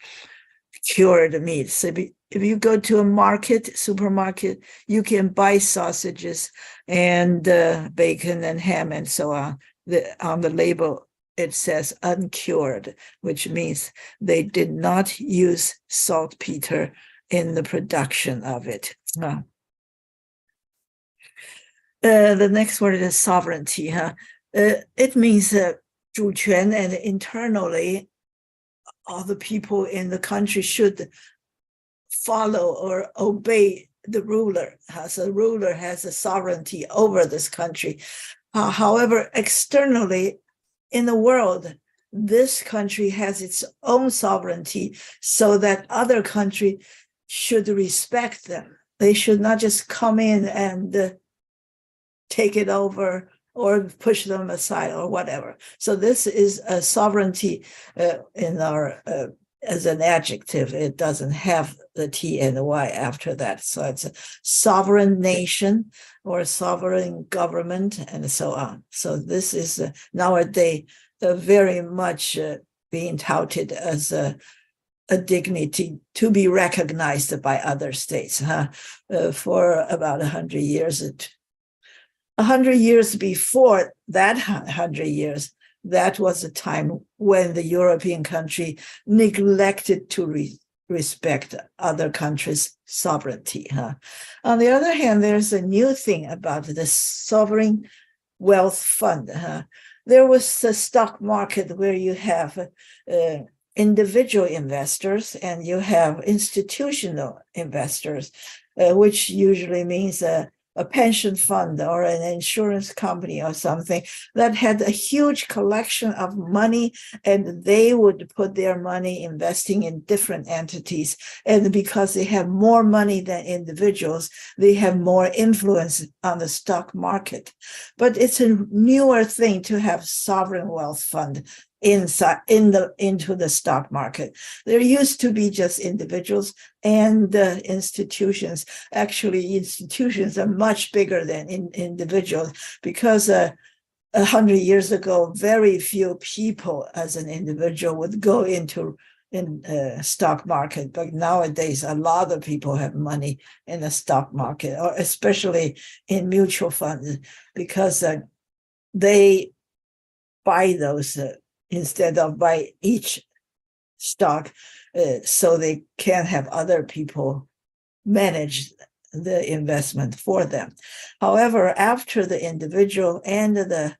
cured meat. So if you go to a supermarket, you can buy sausages and bacon and ham and so on. On the label, it says uncured, which means they did not use saltpeter in the production of it. The next word is sovereignty. It means 主权, and internally, all the people in the country should follow or obey the ruler. So the ruler has a sovereignty over this country. However, externally, in the world, this country has its own sovereignty, so that other country should respect them. They should not just come in and take it over or push them aside or whatever. So this is a sovereignty in our as an adjective. It doesn't have the T and the Y after that. So it's a sovereign nation or a sovereign government and so on. So this is nowadays very much being touted as a dignity to be recognized by other states. For about 100 years, 100 years before that 100 years, that was a time when the European country neglected to respect other countries' sovereignty. On the other hand, there's a new thing about the sovereign wealth fund. There was the stock market where you have individual investors and you have institutional investors, which usually means a pension fund or an insurance company or something that had a huge collection of money, and they would put their money investing in different entities. And because they have more money than individuals, they have more influence on the stock market. But it's a newer thing to have sovereign wealth fund into the stock market. There used to be just individuals and institutions. Actually, institutions are much bigger than individuals, because 100 years ago, very few people as an individual would go into stock market. But nowadays, a lot of people have money in the stock market, or especially in mutual funds, because they buy those instead of buy each stock, so they can have other people manage the investment for them. However, after the individual and the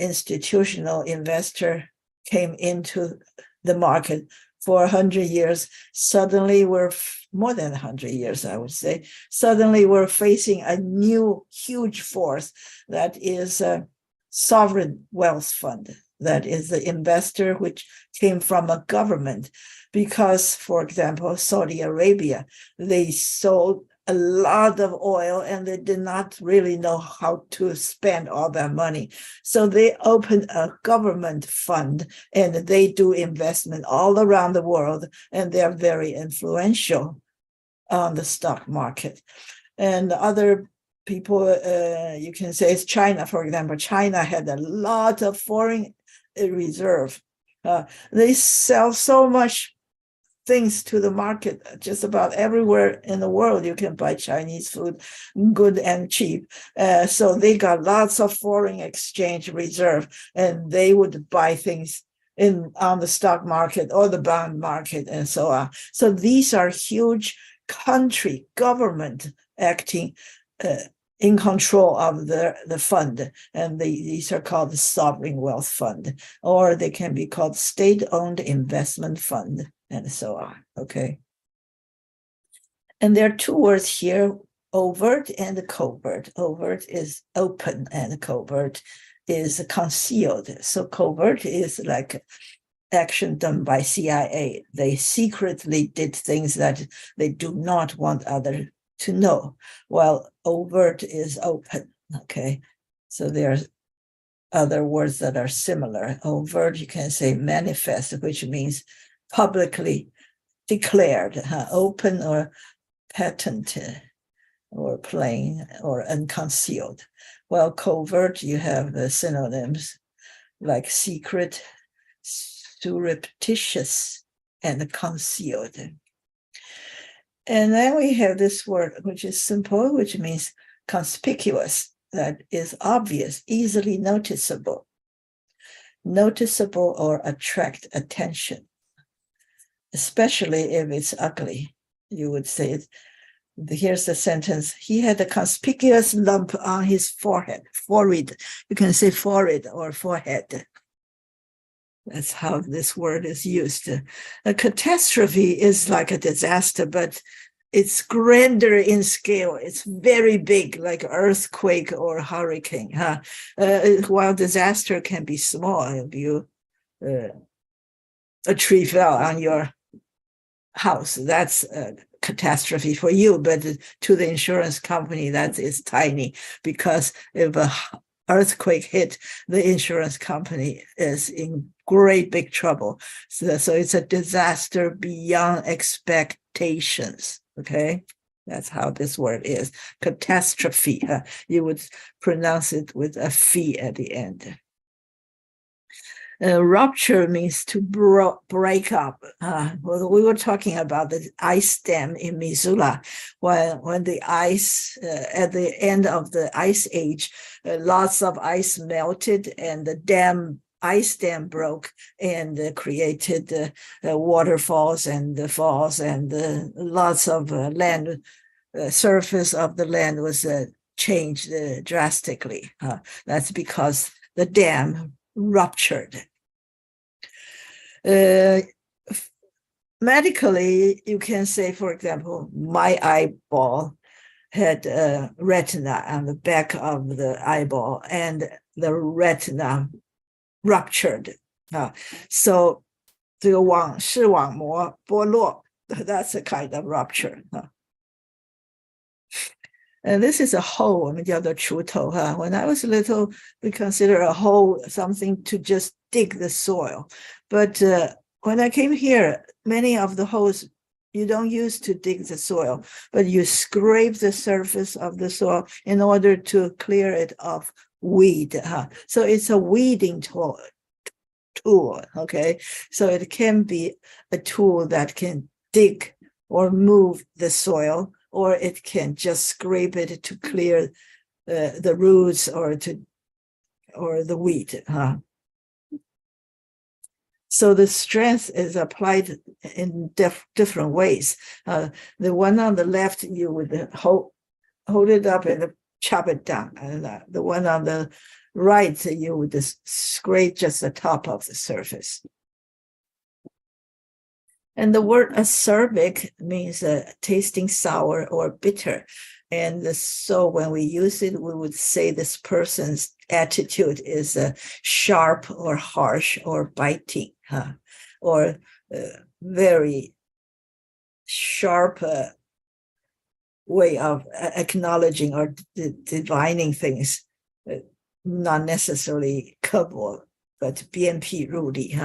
institutional investor came into the market for 100 years, suddenly more than 100 years, I would say, suddenly we're facing a new huge force that is a sovereign wealth fund. That is the investor which came from a government, because, for example, Saudi Arabia, they sold a lot of oil and they did not really know how to spend all that money. So they opened a government fund and they do investment all around the world, and they're very influential on the stock market. And other people, you can say it's China, for example. China had a lot of foreign reserve. They sell so much things to the market. Just about everywhere in the world you can buy Chinese food, good and cheap. So they got lots of foreign exchange reserve, and they would buy things on the stock market or the bond market and so on. So these are huge country government acting in control of the fund, and these are called the sovereign wealth fund, or they can be called state-owned investment fund, and so on. Okay. And there are two words here, overt and covert. Overt is open, and covert is concealed. So covert is like action done by CIA. They secretly did things that they do not want others to know, while overt is open. Okay, so there's other words that are similar. Overt, you can say manifest, which means publicly declared. Open or patent or plain or unconcealed. While covert, you have the synonyms like secret, surreptitious, and concealed. And then we have this word, which is simple, which means conspicuous, that is obvious, easily noticeable or attract attention, especially if it's ugly. You would say it. Here's the sentence. He had a conspicuous lump on his forehead. You can say forehead or forehead. That's how this word is used. A catastrophe is like a disaster, but it's grander in scale. It's very big, like earthquake or hurricane. While disaster can be small, if you a tree fell on your house, that's a catastrophe for you, but to the insurance company, that is tiny, because if a earthquake hit, the insurance company is in great big trouble. So it's a disaster beyond expectations. Okay, that's how this word is. Catastrophe. You would pronounce it with a phi at the end. Rupture means to break up. Well, we were talking about the ice dam in Missoula, when the ice, at the end of the ice age, lots of ice melted and the ice dam broke and created waterfalls and the falls, and lots of land, surface of the land was changed drastically. That's because the dam ruptured. Medically, you can say, for example, my eyeball had a retina on the back of the eyeball, and the retina ruptured. So 这个视网膜剥落, that's a kind of rupture. And this is a hole, 我们叫做锄头. When I was little, we consider a hole something to just dig the soil. But when I came here, many of the holes you don't use to dig the soil, but you scrape the surface of the soil in order to clear it of weed. So it's a weeding tool, okay? So it can be a tool that can dig or move the soil, or it can just scrape it to clear the roots or the weed. So the strength is applied in different ways. The one on the left, you would hold it up and chop it down. And the one on the right, you would just scrape just the top of the surface. And the word acerbic means tasting sour or bitter. And so when we use it, we would say this person's attitude is sharp or harsh or biting, or very sharp way of acknowledging or divining things, not necessarily 刻薄, but 鞭辟入里.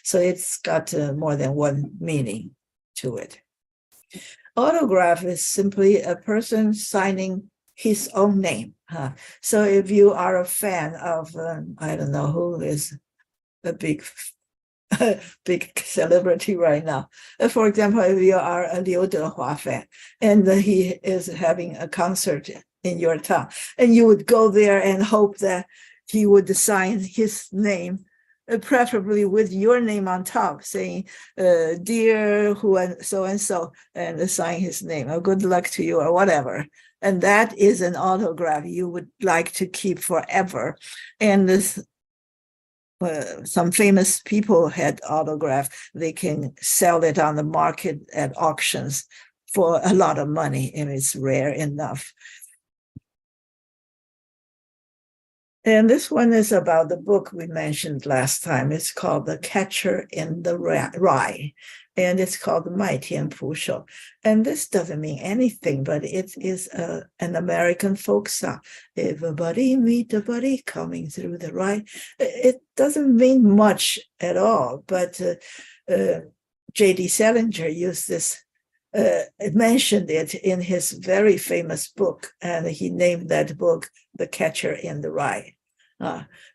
So it's got more than one meaning to it. Autograph is simply a person signing his own name. So if you are a fan of, I don't know who is a big celebrity right now. For example, if you are a Liu Dehua fan and he is having a concert in your town, and you would go there and hope that he would sign his name, preferably with your name on top, saying, dear who and so, and sign his name, or good luck to you, or whatever. And that is an autograph you would like to keep forever. And this, some famous people had autograph. They can sell it on the market at auctions for a lot of money, and it's rare enough. And this one is about the book we mentioned last time. It's called The Catcher in the Rye, and it's called 麦田捕手. And this doesn't mean anything, but it is an American folk song. If a buddy meet a buddy coming through the rye. It doesn't mean much at all, but J.D. Salinger used this, mentioned it in his very famous book, and he named that book The Catcher in the Rye.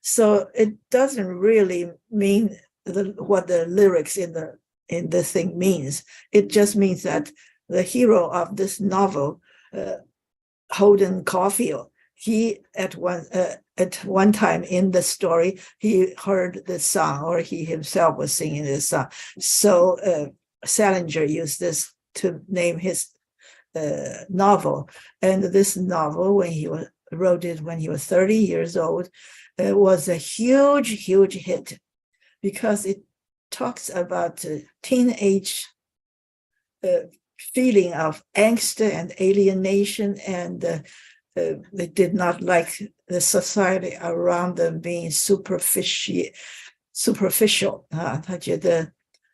So it doesn't really mean what the lyrics in the thing means. It just means that the hero of this novel, Holden Caulfield, he at one time in the story, he heard the song, or he himself was singing this song. So Salinger used this to name his novel. And this novel, when he wrote it when he was 30 years old, was a huge, huge hit, because it talks about teenage feeling of angst and alienation, and they did not like the society around them being superficial. 他觉得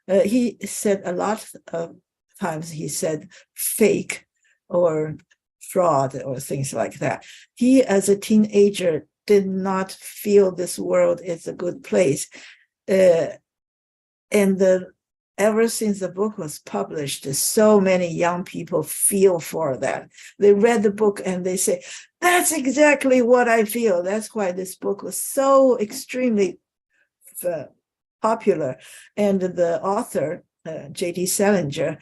he said a lot of times, he said fake or fraud or things like that. He, as a teenager, did not feel this world is a good place. Ever since the book was published, so many young people feel for that. They read the book and they say, that's exactly what I feel. That's why this book was so extremely popular. And the author, J.D. Salinger,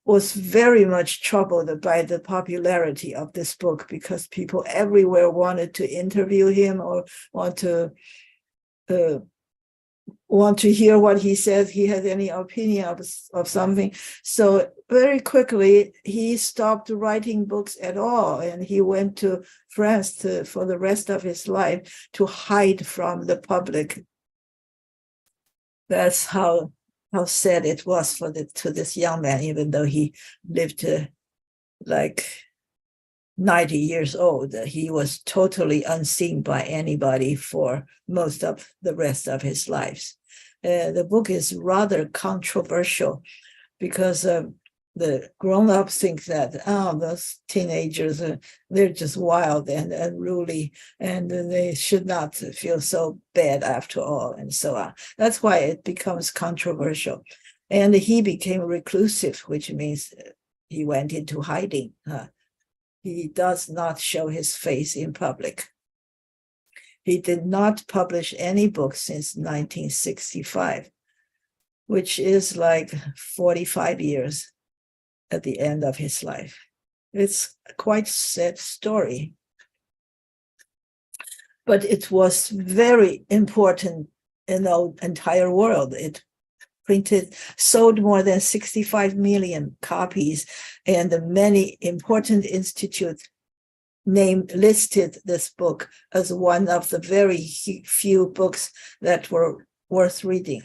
was very much troubled by the popularity of this book, because people everywhere wanted to interview him or want to hear what he says, he has any opinion of something. So very quickly, he stopped writing books at all, and he went to France for the rest of his life to hide from the public. That's how sad it was to this young man, even though he lived like 90 years old. He was totally unseen by anybody for most of the rest of his life. The book is rather controversial, because the grown-ups think that, those teenagers, they're just wild and unruly, and they should not feel so bad after all, and so on. That's why it becomes controversial. And he became reclusive, which means he went into hiding. He does not show his face in public. He did not publish any books since 1965, which is like 45 years at the end of his life. It's a quite sad story. But it was very important in the entire world. It sold more than 65 million copies, and many important institutes listed this book as one of the very few books that were worth reading.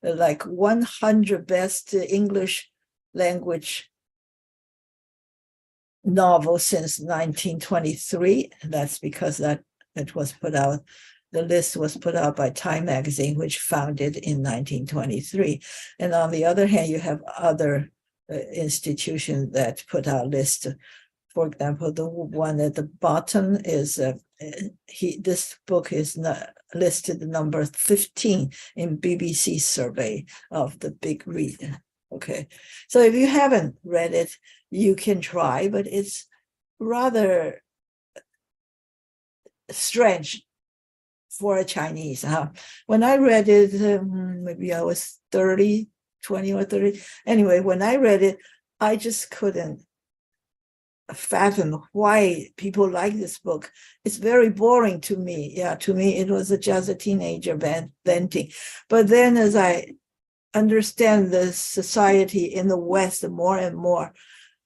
Like 100 best English language novels since 1923. That's because it was put out. The list was put out by Time magazine, which founded in 1923. And on the other hand, you have other institutions that put out lists. For example, the one at the bottom is, this book is listed number 15 in BBC survey of the big read. Okay, so if you haven't read it, you can try, but it's rather strange for a Chinese. When I read it, maybe I was 20 or 30. Anyway, when I read it, I just couldn't fathom why people like this book. It's very boring to me. Yeah, to me, it was just a teenager venting. But then as I understand the society in the West more and more,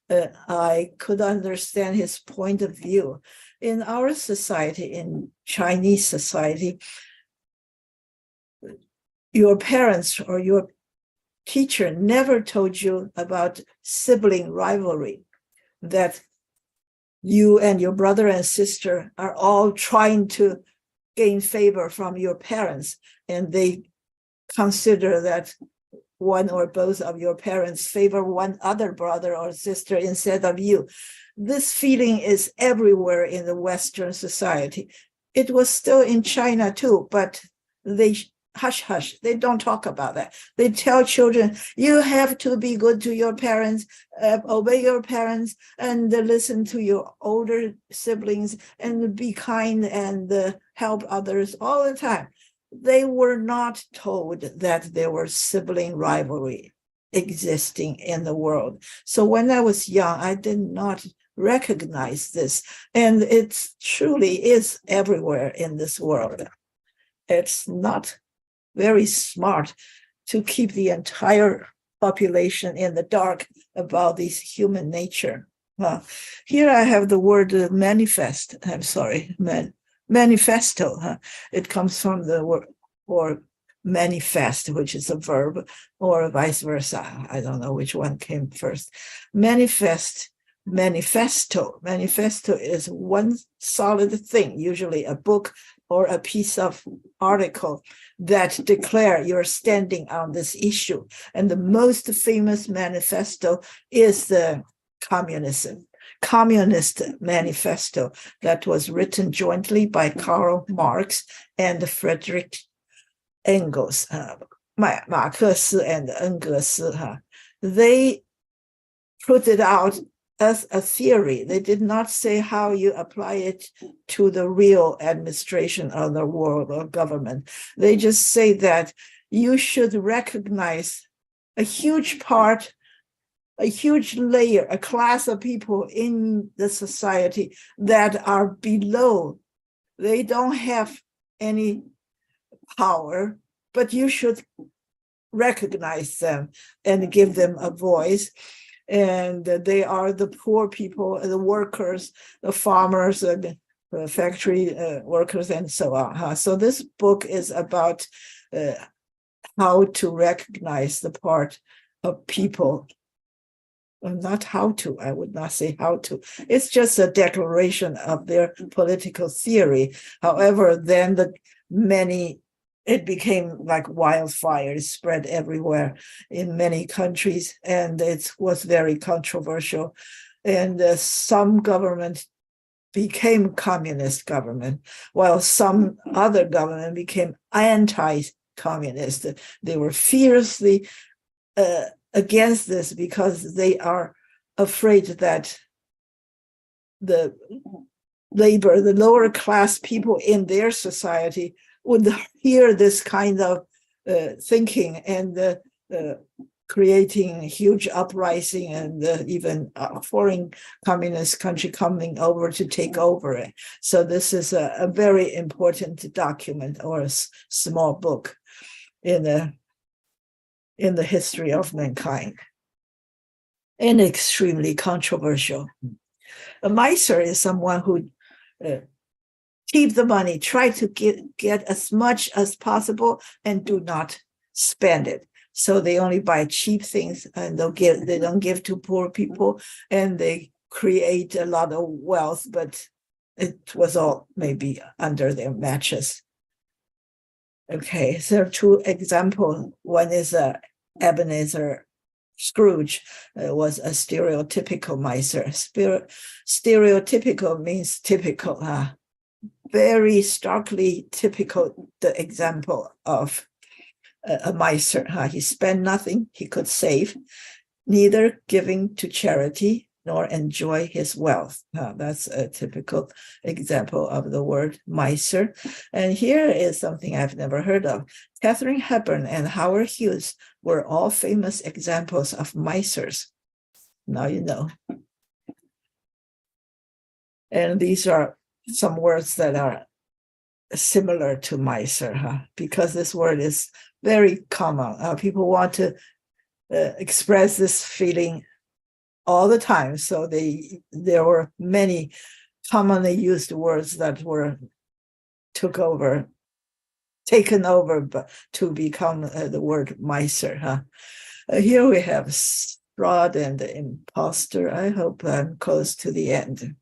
I could understand his point of view. In our society, in Chinese society, your parents or your teacher never told you about sibling rivalry, that you and your brother and sister are all trying to gain favor from your parents, and they consider that one or both of your parents favor one other brother or sister instead of you. This feeling is everywhere in the Western society. It was still in China too, but they hush, they don't talk about that. They tell children, you have to be good to your parents, obey your parents, and listen to your older siblings, and be kind and help others all the time. They were not told that there was sibling rivalry existing in the world. So when I was young, I did not recognize this. And it truly is everywhere in this world. It's not very smart to keep the entire population in the dark about this human nature. Here I have the word manifest. I'm sorry, manifesto. It comes from the word or manifest, which is a verb, or vice versa. I don't know which one came first. Manifesto. Manifesto is one solid thing, usually a book or a piece of article that declare you're standing on this issue. And the most famous manifesto is the Communist Manifesto that was written jointly by Karl Marx and Friedrich Engels, 马克思 and 恩格斯. They put it out as a theory. They did not say how you apply it to the real administration of the world or government. They just say that you should recognize a huge part, a huge layer, a class of people in the society that are below. They don't have any power, but you should recognize them and give them a voice. And they are the poor people, the workers, the farmers, the factory workers, and so on. So this book is about how to recognize the part of people. Not how to, I would not say how to. It's just a declaration of their political theory. However, then it became like wildfire. It spread everywhere in many countries, and it was very controversial. And some government became communist government, while some other government became anti-communist. They were fiercely against this because they are afraid that the lower class people in their society would hear this kind of thinking and creating huge uprising and even a foreign communist country coming over to take over it. So this is a very important document or a small book in the history of mankind, and extremely controversial. A miser is someone who keep the money, try to get as much as possible and do not spend it. So they only buy cheap things and they don't give to poor people, and they create a lot of wealth, but it was all maybe under their mattress. Okay, so there are two examples. One is Ebenezer Scrooge was a stereotypical miser. Stereotypical means typical, very starkly typical, the example of a miser. He spent nothing he could save, neither giving to charity nor enjoy his wealth. That's a typical example of the word miser. And here is something I've never heard of. Katharine Hepburn and Howard Hughes were all famous examples of misers. Now you know. And these are some words that are similar to miser, because this word is very common. People want to express this feeling all the time. So there were many commonly used words that were taken over but to become the word miser. Here we have fraud and imposter. I hope I'm close to the end.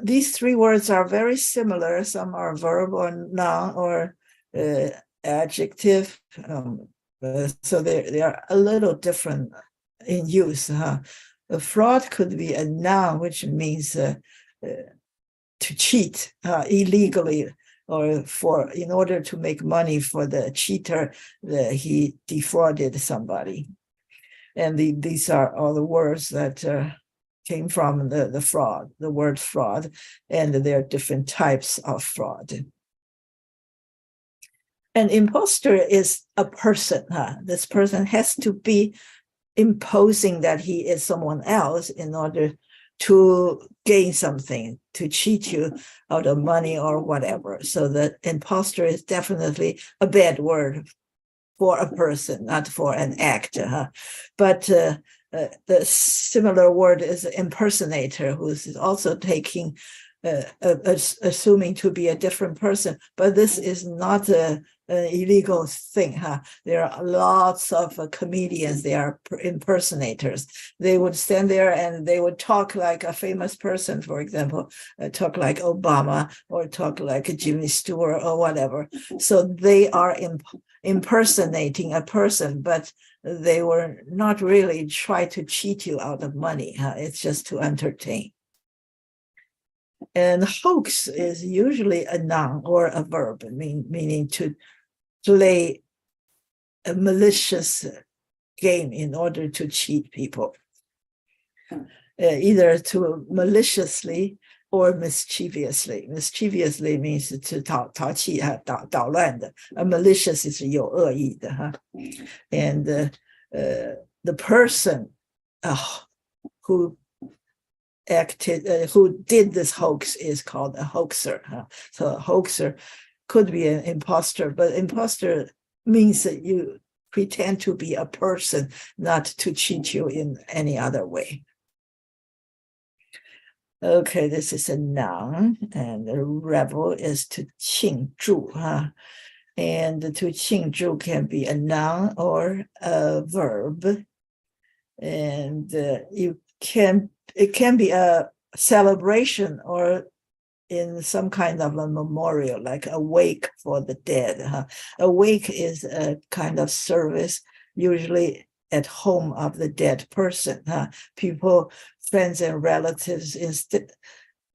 These three words are very similar. Some are verb or noun or adjective. So they are a little different in use. A fraud could be a noun, which means to cheat illegally, or in order to make money for the cheater, he defrauded somebody. And these are all the words that came from the word fraud, and there are different types of fraud. An imposter is a person. This person has to be imposing that he is someone else in order to gain something, to cheat you out of money or whatever. So the imposter is definitely a bad word for a person, not for an act. But the similar word is impersonator, who's also taking, assuming to be a different person. But this is not an illegal thing. There are lots of comedians, they are impersonators. They would stand there and they would talk like a famous person, for example, talk like Obama or talk like Jimmy Stewart or whatever. So they are impersonating a person, but they were not really trying to cheat you out of money. It's just to entertain. And hoax is usually a noun or a verb, meaning to play a malicious game in order to cheat people, either to maliciously or mischievously. Mischievously means to 淘气捣乱的 malicious is 有恶意的 And the person who did this hoax is called a hoaxer. So a hoaxer could be an imposter, but imposter means that you pretend to be a person, not to cheat you in any other way. Okay, this is a noun, and the rebel is to 庆祝, and to 庆祝 can be a noun or a verb, and it can be a celebration or in some kind of a memorial, like a wake for the dead. A wake is a kind of service, usually at home of the dead person. People, friends and relatives,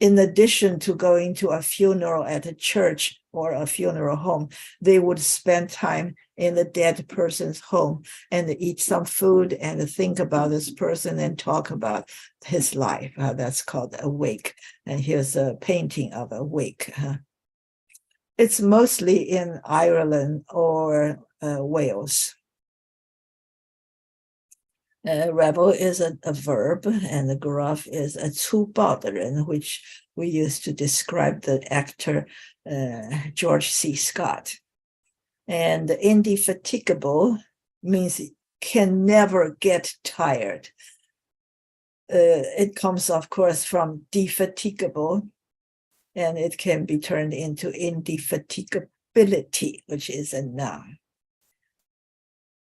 in addition to going to a funeral at a church or a funeral home, they would spend time in the dead person's home and eat some food and think about this person and talk about his life. That's called a wake. And here's a painting of a wake. It's mostly in Ireland or Wales. Rebel is a verb, and the gruff is a 粗暴的人, which we used to describe the actor George C. Scott. And indefatigable means can never get tired. It comes, of course, from defatigable, and it can be turned into indefatigability, which is a noun.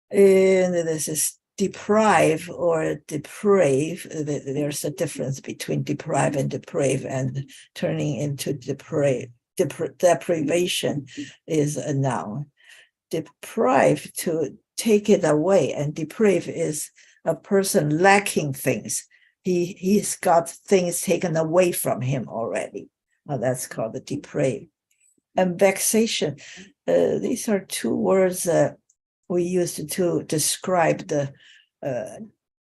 And this is deprive or deprave. There's a difference between deprive and deprave, and turning into deprivation is a noun. Deprive, to take it away, and deprave is a person lacking things. He's got things taken away from him already. That's called the deprave. And vexation, these are two words we used to describe the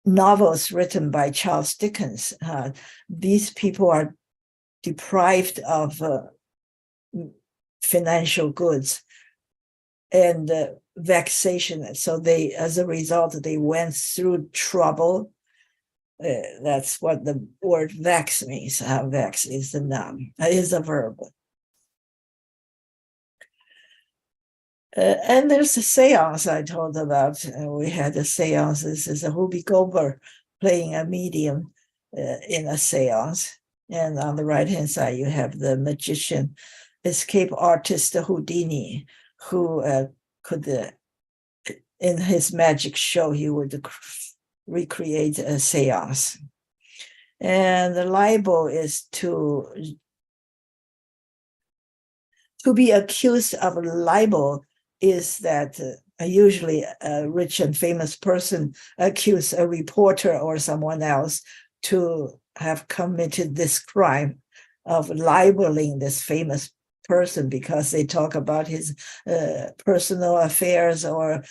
novels written by Charles Dickens. These people are deprived of financial goods and vexation. So they, as a result, they went through trouble. That's what the word vex means. Vex is the noun, is a verb. And there's a seance I told about. We had a seance. This is a Whoopi Goldberg playing a medium in a seance. And on the right-hand side, you have the magician, escape artist Houdini, who could, in his magic show, he would recreate a seance. And the libel is to be accused of libel is that usually a rich and famous person accuse a reporter or someone else to have committed this crime of libeling this famous person because they talk about his personal affairs or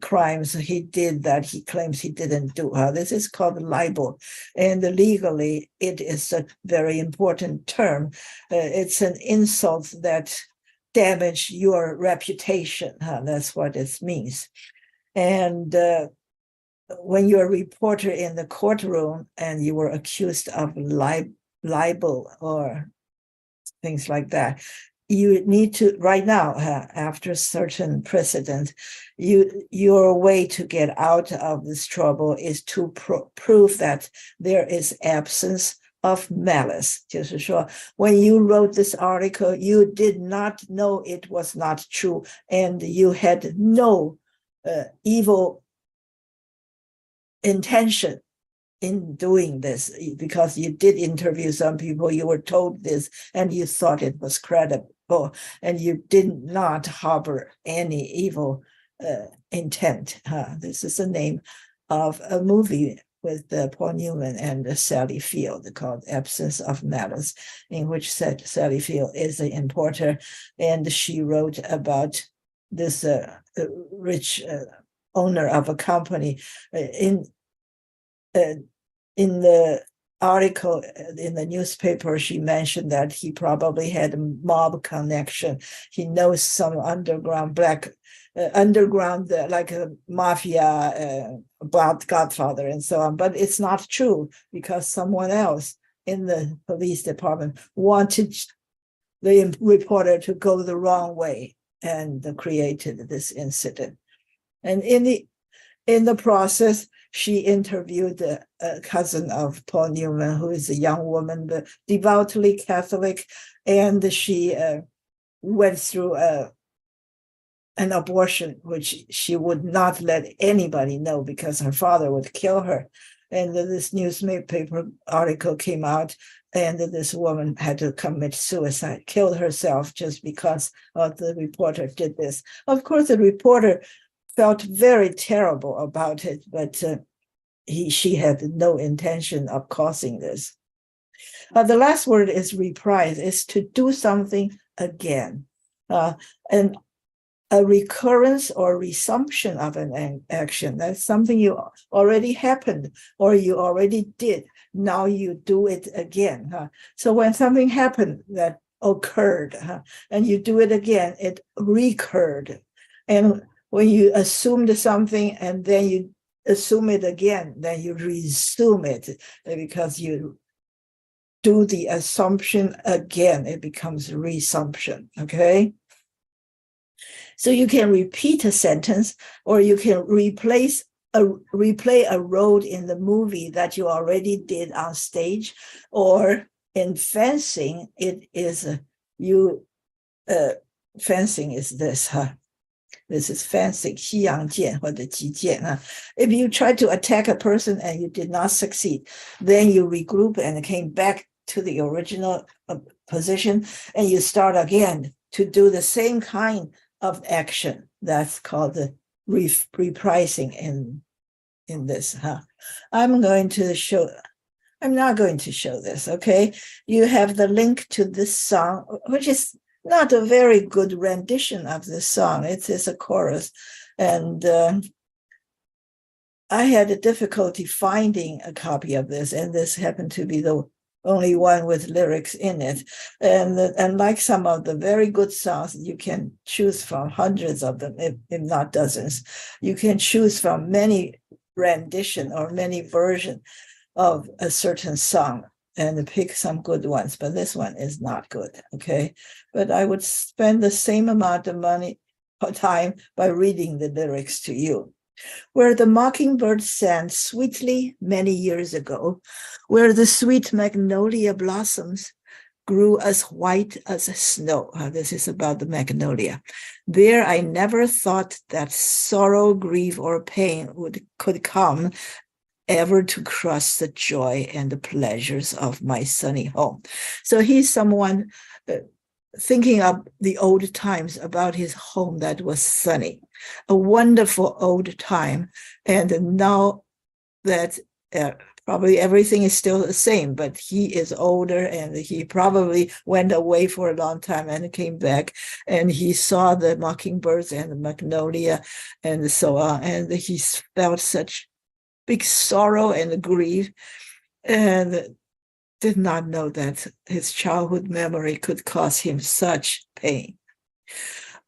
crimes he did that he claims he didn't do. This is called libel. And legally, it is a very important term. It's an insult that damage your reputation. That's what it means. And when you're a reporter in the courtroom and you were accused of libel or things like that, you need to, right now, after certain precedent, your way to get out of this trouble is to prove that there is absence of malice. 就是说, when you wrote this article, you did not know it was not true, and you had no evil intention in doing this, because you did interview some people, you were told this, and you thought it was credible, and you did not harbor any evil intent. This is the name of a movie with Paul Newman and Sally Field called Absence of Malice, in which Sally Field is an importer, and she wrote about this rich owner of a company. In the article in the newspaper, she mentioned that he probably had a mob connection. He knows some underground like a mafia, godfather and so on. But it's not true, because someone else in the police department wanted the reporter to go the wrong way and created this incident. And in the process, she interviewed a cousin of Paul Newman, who is a young woman, but devoutly Catholic, and she went through an abortion, which she would not let anybody know because her father would kill her. And this newspaper article came out, and this woman had to commit suicide, killed herself just because the reporter did this. Of course, the reporter felt very terrible about it, but she had no intention of causing this. The last word is reprise, is to do something again. And a recurrence or resumption of an action, that's something you already happened or you already did. Now you do it again. So when something happened that occurred and you do it again, it recurred. And when you assumed something and then you assume it again, then you resume it, because you do the assumption again, it becomes resumption, okay? So you can repeat a sentence, or you can replay a role in the movie that you already did on stage, or in fencing, it is fencing is this, This is fencing, 西洋剑或者击剑. If you try to attack a person and you did not succeed, then you regroup and came back to the original position, and you start again to do the same kind of action. That's called the reprising in this. I'm not going to show this, okay? You have the link to this song, which is not a very good rendition of this song. It is a chorus. And I had a difficulty finding a copy of this, and this happened to be the only one with lyrics in it. And like some of the very good songs, you can choose from hundreds of them, if not dozens. You can choose from many rendition or many versions of a certain song and pick some good ones, but this one is not good, okay? But I would spend the same amount of time by reading the lyrics to you. Where the mockingbird sang sweetly many years ago, where the sweet magnolia blossoms grew as white as snow. This is about the magnolia. There I never thought that sorrow, grief, or pain could come ever to crush the joy and the pleasures of my sunny home. So he's someone thinking of the old times, about his home that was sunny, a wonderful old time. And now that probably everything is still the same, but he is older and he probably went away for a long time and came back, and he saw the mockingbirds and the magnolia and so on. And he felt such big sorrow and grief, and did not know that his childhood memory could cause him such pain.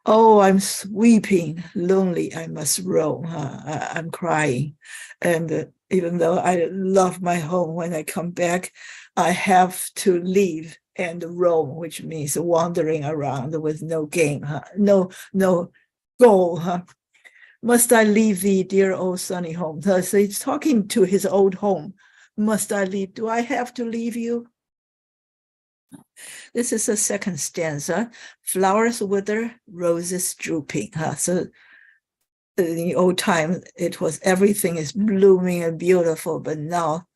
Oh, I'm weeping, lonely, I must roam. I'm crying. And even though I love my home, when I come back, I have to leave and roam, which means wandering around with no game, no goal. Must I leave thee, dear old sunny home? So he's talking to his old home. Must I leave? Do I have to leave you? This is the second stanza. Flowers wither, roses drooping. So in the old time, it was everything is blooming and beautiful, but now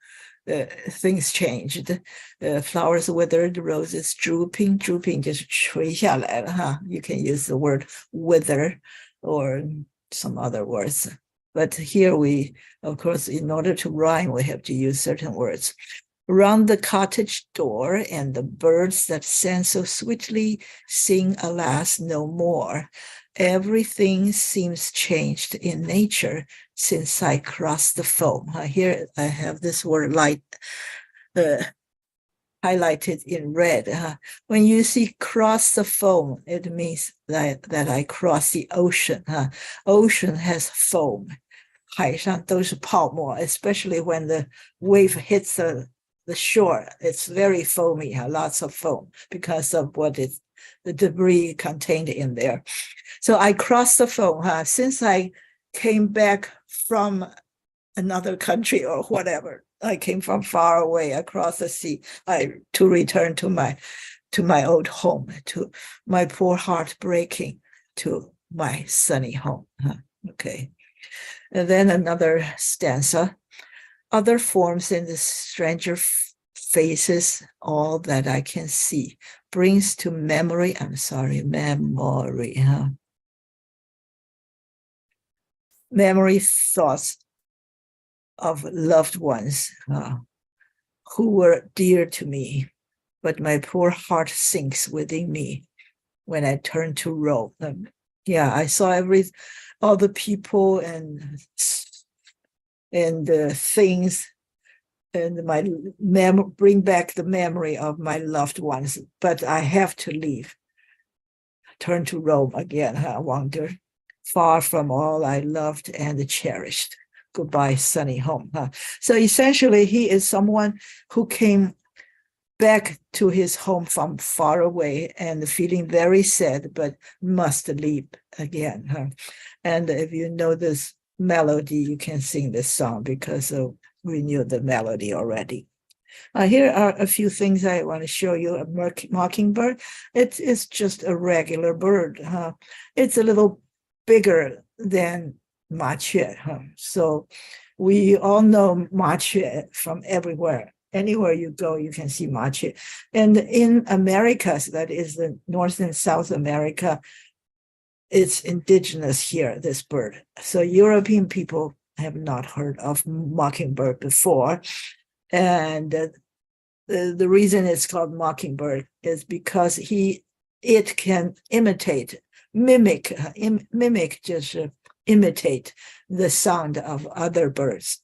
things changed. Flowers withered, roses drooping. Drooping 就是垂下来了哈. You can use the word wither or some other words. But here we, of course, in order to rhyme, we have to use certain words. Round the cottage door, and the birds that sang so sweetly sing, alas, no more. Everything seems changed in nature since I crossed the foam. Here I have this word light highlighted in red. When you see cross the foam, it means that I cross the ocean. Ocean has foam. 海上都是泡沫, especially when the wave hits the shore. It's very foamy, lots of foam because of what is the debris contained in there. So I crossed the foam. Since I came back from another country or whatever, I came from far away across the sea, to return to my old home, to my poor heart breaking, to my sunny home. Okay. And then another stanza. Other forms in the stranger faces, all that I can see brings to memory, memory thoughts of loved ones who were dear to me, but my poor heart sinks within me when I turn to roam. Yeah, I saw all the people and things, and bring back the memory of my loved ones, but I have to leave, turn to Rome again, wander far from all I loved and cherished. Goodbye, sunny home. So essentially, he is someone who came back to his home from far away and feeling very sad, but must leave again. And if you know this melody, you can sing this song because we knew the melody already. Here are a few things I want to show you. A mockingbird. It is just a regular bird. It's a little bigger than 麻雀. So we all know 麻雀 from everywhere. Anywhere you go, you can see 麻雀. And in Americas, that is the North and South America, it's indigenous here, this bird. So European people have not heard of mockingbird before. And the reason it's called mockingbird is because it can mimic, just imitate the sound of other birds.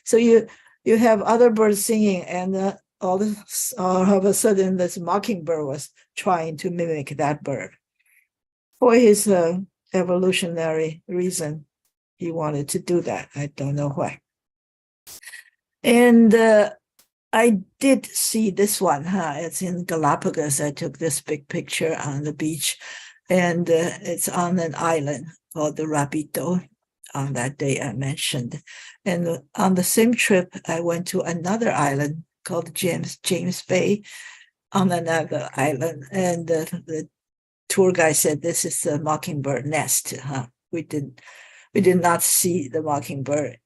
So you have other birds singing, and all of a sudden this mockingbird was trying to mimic that bird. For his evolutionary reason, he wanted to do that. I don't know why. And I did see this one. It's in Galapagos. I took this big picture on the beach, and it's on an island called the Rabito. On that day I mentioned. And on the same trip, I went to another island called James Bay on another island. And the tour guide said, this is the mockingbird nest. We did not see the mockingbird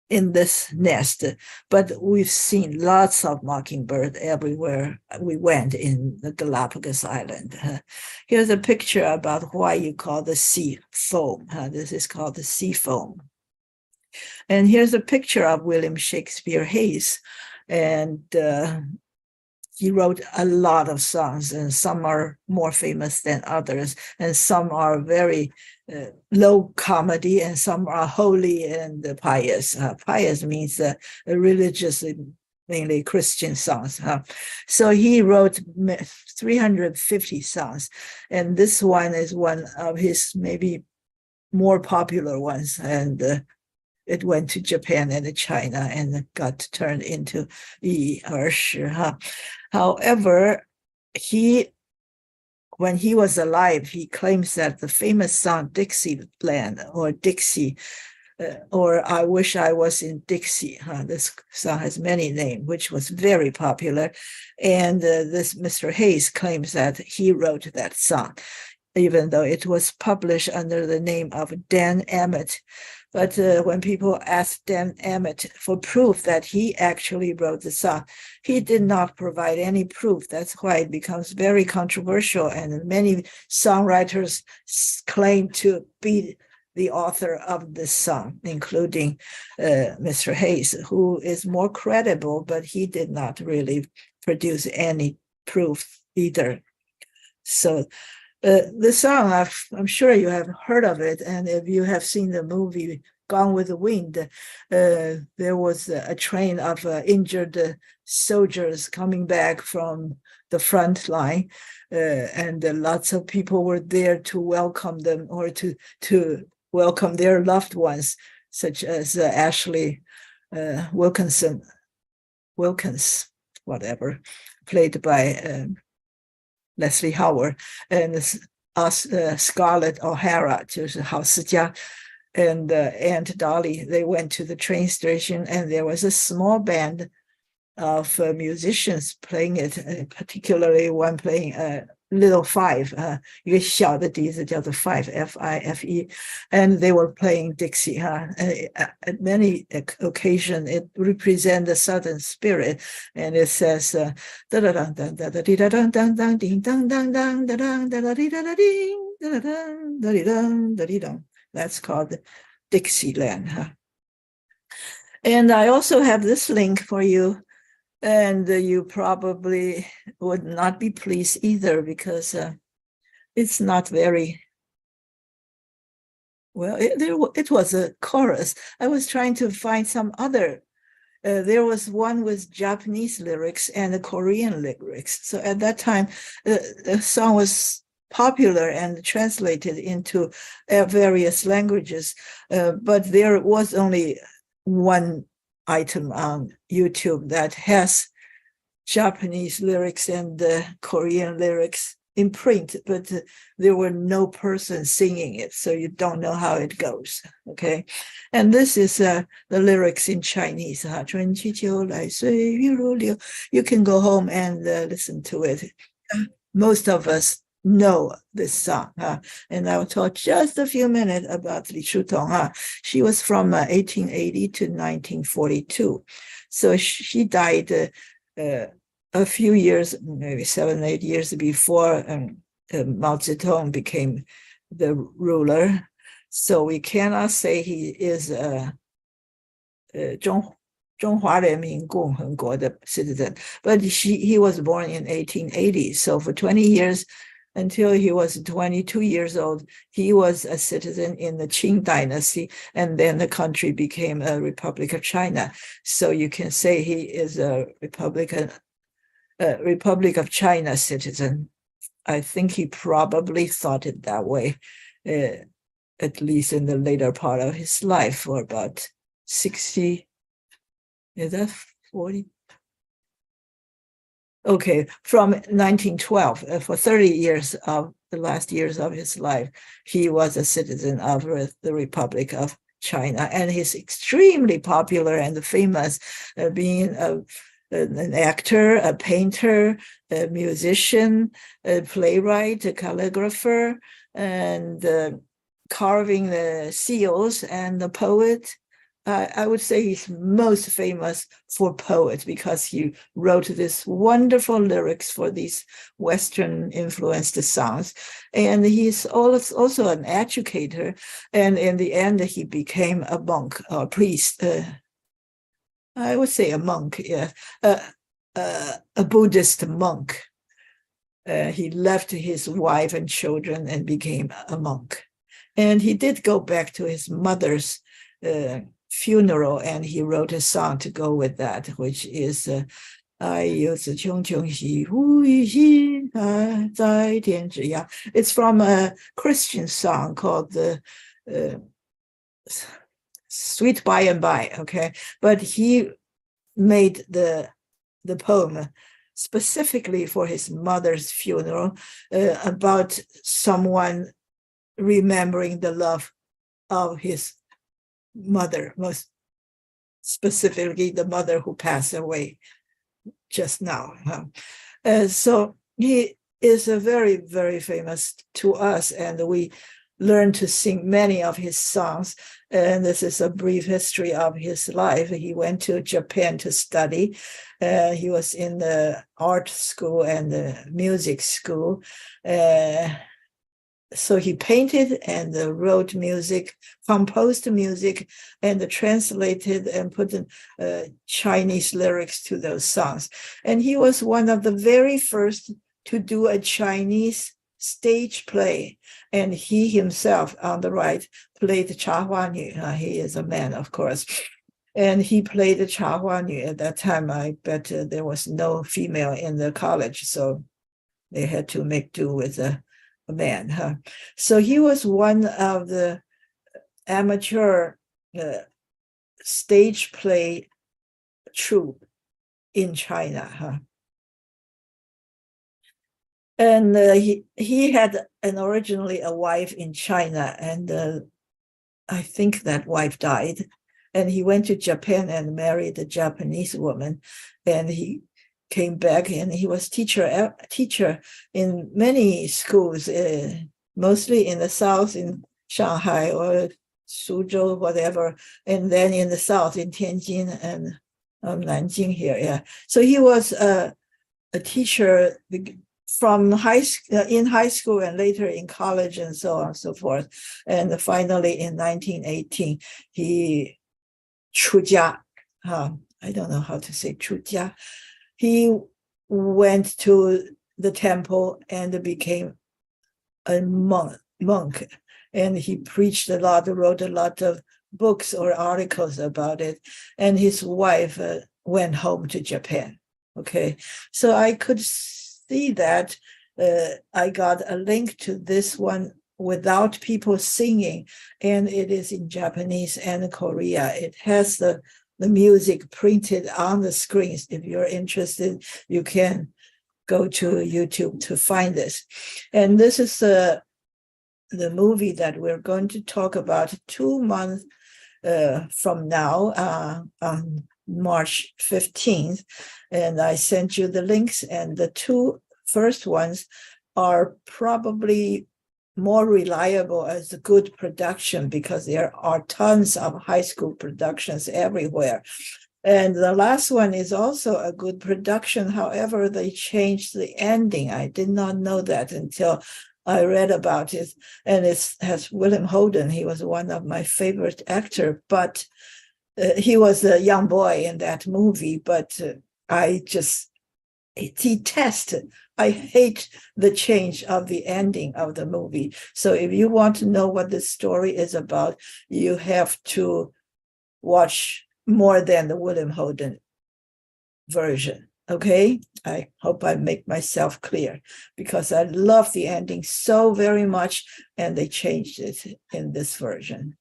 in this nest, but we've seen lots of mockingbird everywhere we went in the Galapagos Island. Here's a picture about why you call the sea foam. This is called the sea foam. And here's a picture of William Shakespeare Hayes. And he wrote a lot of songs, and some are more famous than others, and some are very low comedy, and some are holy and pious. Pious means religious mainly Christian songs. So he wrote 350 songs, and this one is one of his maybe more popular ones, and it went to Japan and China and got turned into 一儿时. However, when he was alive, he claims that the famous song Dixieland or Dixie, or I Wish I Was in Dixie. This song has many names, which was very popular. And this Mr. Hayes claims that he wrote that song, even though it was published under the name of Dan Emmett. But when people asked Dan Emmett for proof that he actually wrote the song, he did not provide any proof. That's why it becomes very controversial. And many songwriters claim to be the author of this song, including Mr. Hayes, who is more credible, but he did not really produce any proof either. So the song, I'm sure you have heard of it, and if you have seen the movie Gone with the Wind, there was a train of injured soldiers coming back from the front line, and lots of people were there to welcome them or to welcome their loved ones, such as Ashley Wilkins, whatever, played by Leslie Howard, and Scarlett O'Hara, 就是郝思嘉, and Aunt Dolly. They went to the train station, and there was a small band of musicians playing it, particularly one playing Little Five, 一个小的笛子叫做 Fife, F-I-F-E, and they were playing Dixie. At many occasions, it represents the Southern spirit, and it says, that's called Dixieland. And I also have this link for you. And you probably would not be pleased either, because it's not very well. It was a chorus. I was trying to find some other. There was one with Japanese lyrics and the Korean lyrics. So at that time, the song was popular and translated into various languages. But there was only one item on YouTube that has Japanese lyrics and Korean lyrics in print, but there were no person singing it, so you don't know how it goes. Okay, and this is the lyrics in Chinese. 春去秋来岁月如流. You can go home and listen to it. Most of us know this song, and I'll talk just a few minutes about Li Shutong. She was from 1880 to 1942, so she died a few years, maybe 7-8 years before Mao Zedong became the ruler. So we cannot say he is a 中华人民共和国的 citizen, but he was born in 1880. So for 20 years, until he was 22 years old, he was a citizen in the Qing dynasty, and then the country became a Republic of China. So you can say he is a Republic of China citizen. I think he probably thought it that way, at least in the later part of his life, for about 60, is that 40? Okay, from 1912, for 30 years of the last years of his life, he was a citizen of the Republic of China, and he's extremely popular and famous, being an actor, a painter, a musician, a playwright, a calligrapher, and carving the seals, and the poet. I would say he's most famous for poet, because he wrote this wonderful lyrics for these Western influenced songs. And he's also an educator. And in the end, he became a monk or priest. I would say a monk, yeah, a Buddhist monk. He left his wife and children and became a monk. And he did go back to his mother's funeral, and he wrote a song to go with that, which is 爱有此穷穷兮，无以心爱在天之涯. It's from a Christian song called the Sweet By and By, okay? But he made the poem specifically for his mother's funeral, about someone remembering the love of his mother, most specifically the mother who passed away just now. So he is a very, very famous to us, and we learned to sing many of his songs. And this is a brief history of his life. He went to Japan to study. He was in the art school and the music school. So he painted and wrote music, composed music, and translated and put Chinese lyrics to those songs. And he was one of the very first to do a Chinese stage play. And he himself, on the right, played Cha Hua Nu. He is a man, of course. And he played Cha Hua Nu. At that time, I bet there was no female in the college, so they had to make do with a man. So he was one of the amateur stage play troupe in China. And he had originally a wife in China, and I think that wife died. And he went to Japan and married a Japanese woman, and he came back, and he was teacher in many schools, mostly in the south, in Shanghai or Suzhou, whatever, and then in the south in Tianjin and Nanjing here. Yeah, so he was a teacher from in high school and later in college and so on and so forth. And finally in 1918, he 出家. I don't know how to say 出家. He went to the temple and became a monk. And he preached a lot, wrote a lot of books or articles about it. And his wife went home to Japan. Okay, so I could see that. I got a link to this one without people singing, and it is in Japanese and Korea. It has the music printed on the screens. If you're interested, you can go to YouTube to find this. And this is the movie that we're going to talk about 2 months from now, on March 15th. And I sent you the links, and the 2 first ones are probably more reliable as a good production, because there are tons of high school productions everywhere. And the last one is also a good production. However, they changed the ending. I did not know that until I read about it. And it has William Holden. He was one of my favorite actors, but he was a young boy in that movie. But I just detest it. I hate the change of the ending of the movie. So if you want to know what the story is about, you have to watch more than the William Holden version. Okay, I hope I make myself clear, because I love the ending so very much, and they changed it in this version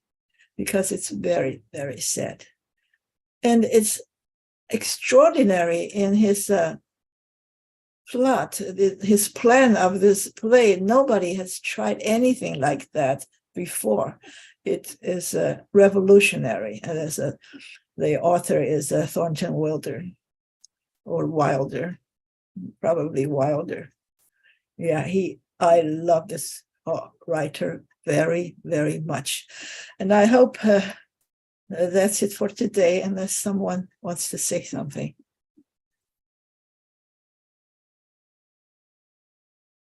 because it's very, very sad. And it's extraordinary in his plot, his plan of this play. Nobody has tried anything like that before. It is revolutionary. And the author is Thornton Wilder, or Wilder, probably Wilder. Yeah, I love this writer very, very much. And I hope that's it for today, unless someone wants to say something.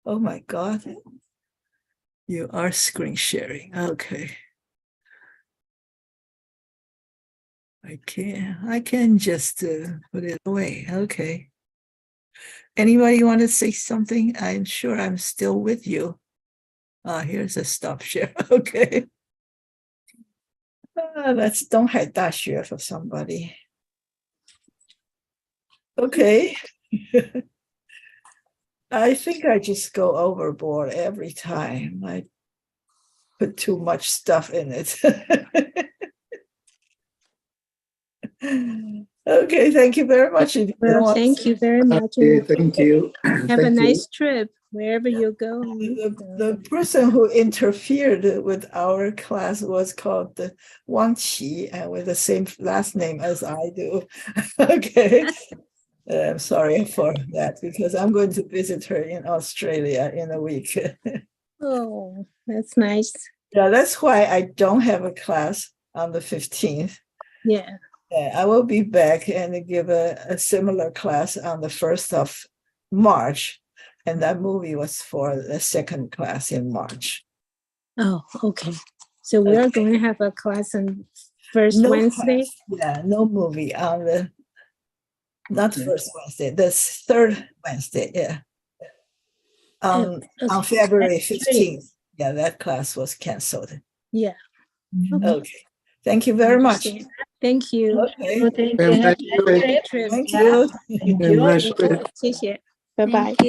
Oh my God. You are screen sharing. Okay. I can just put it away. Okay. Anybody want to say something? I'm sure I'm still with you. Here's a stop share. Okay. That's 东海大学 for somebody. Okay. I think I just go overboard every time. I put too much stuff in it. Okay, thank you very much. If you don't Well, want to thank say- you very much. Okay, and thank you. Have a nice trip wherever you go. The person who interfered with our class was called Wang and with the same last name as I do. Okay. I'm sorry for that because I'm going to visit her in Australia in a week. Oh, that's nice. Yeah, that's why I don't have a class on the 15th. Yeah. I will be back and give a similar class on the 1st of March. And that movie was for the second class in March. Oh, okay. So we are going to have a class on first No Wednesday. class. Yeah, no movie on the not Okay. first Wednesday, the third Wednesday, yeah. On February 15th. Yeah, that class was canceled. Yeah. Okay. Thank you very much. Understand. Thank you. Okay. Well, thank Have you. a Have nice a nice trip. trip. Thank Yeah. you. Thank Have a you. nice trip. 谢谢，拜拜。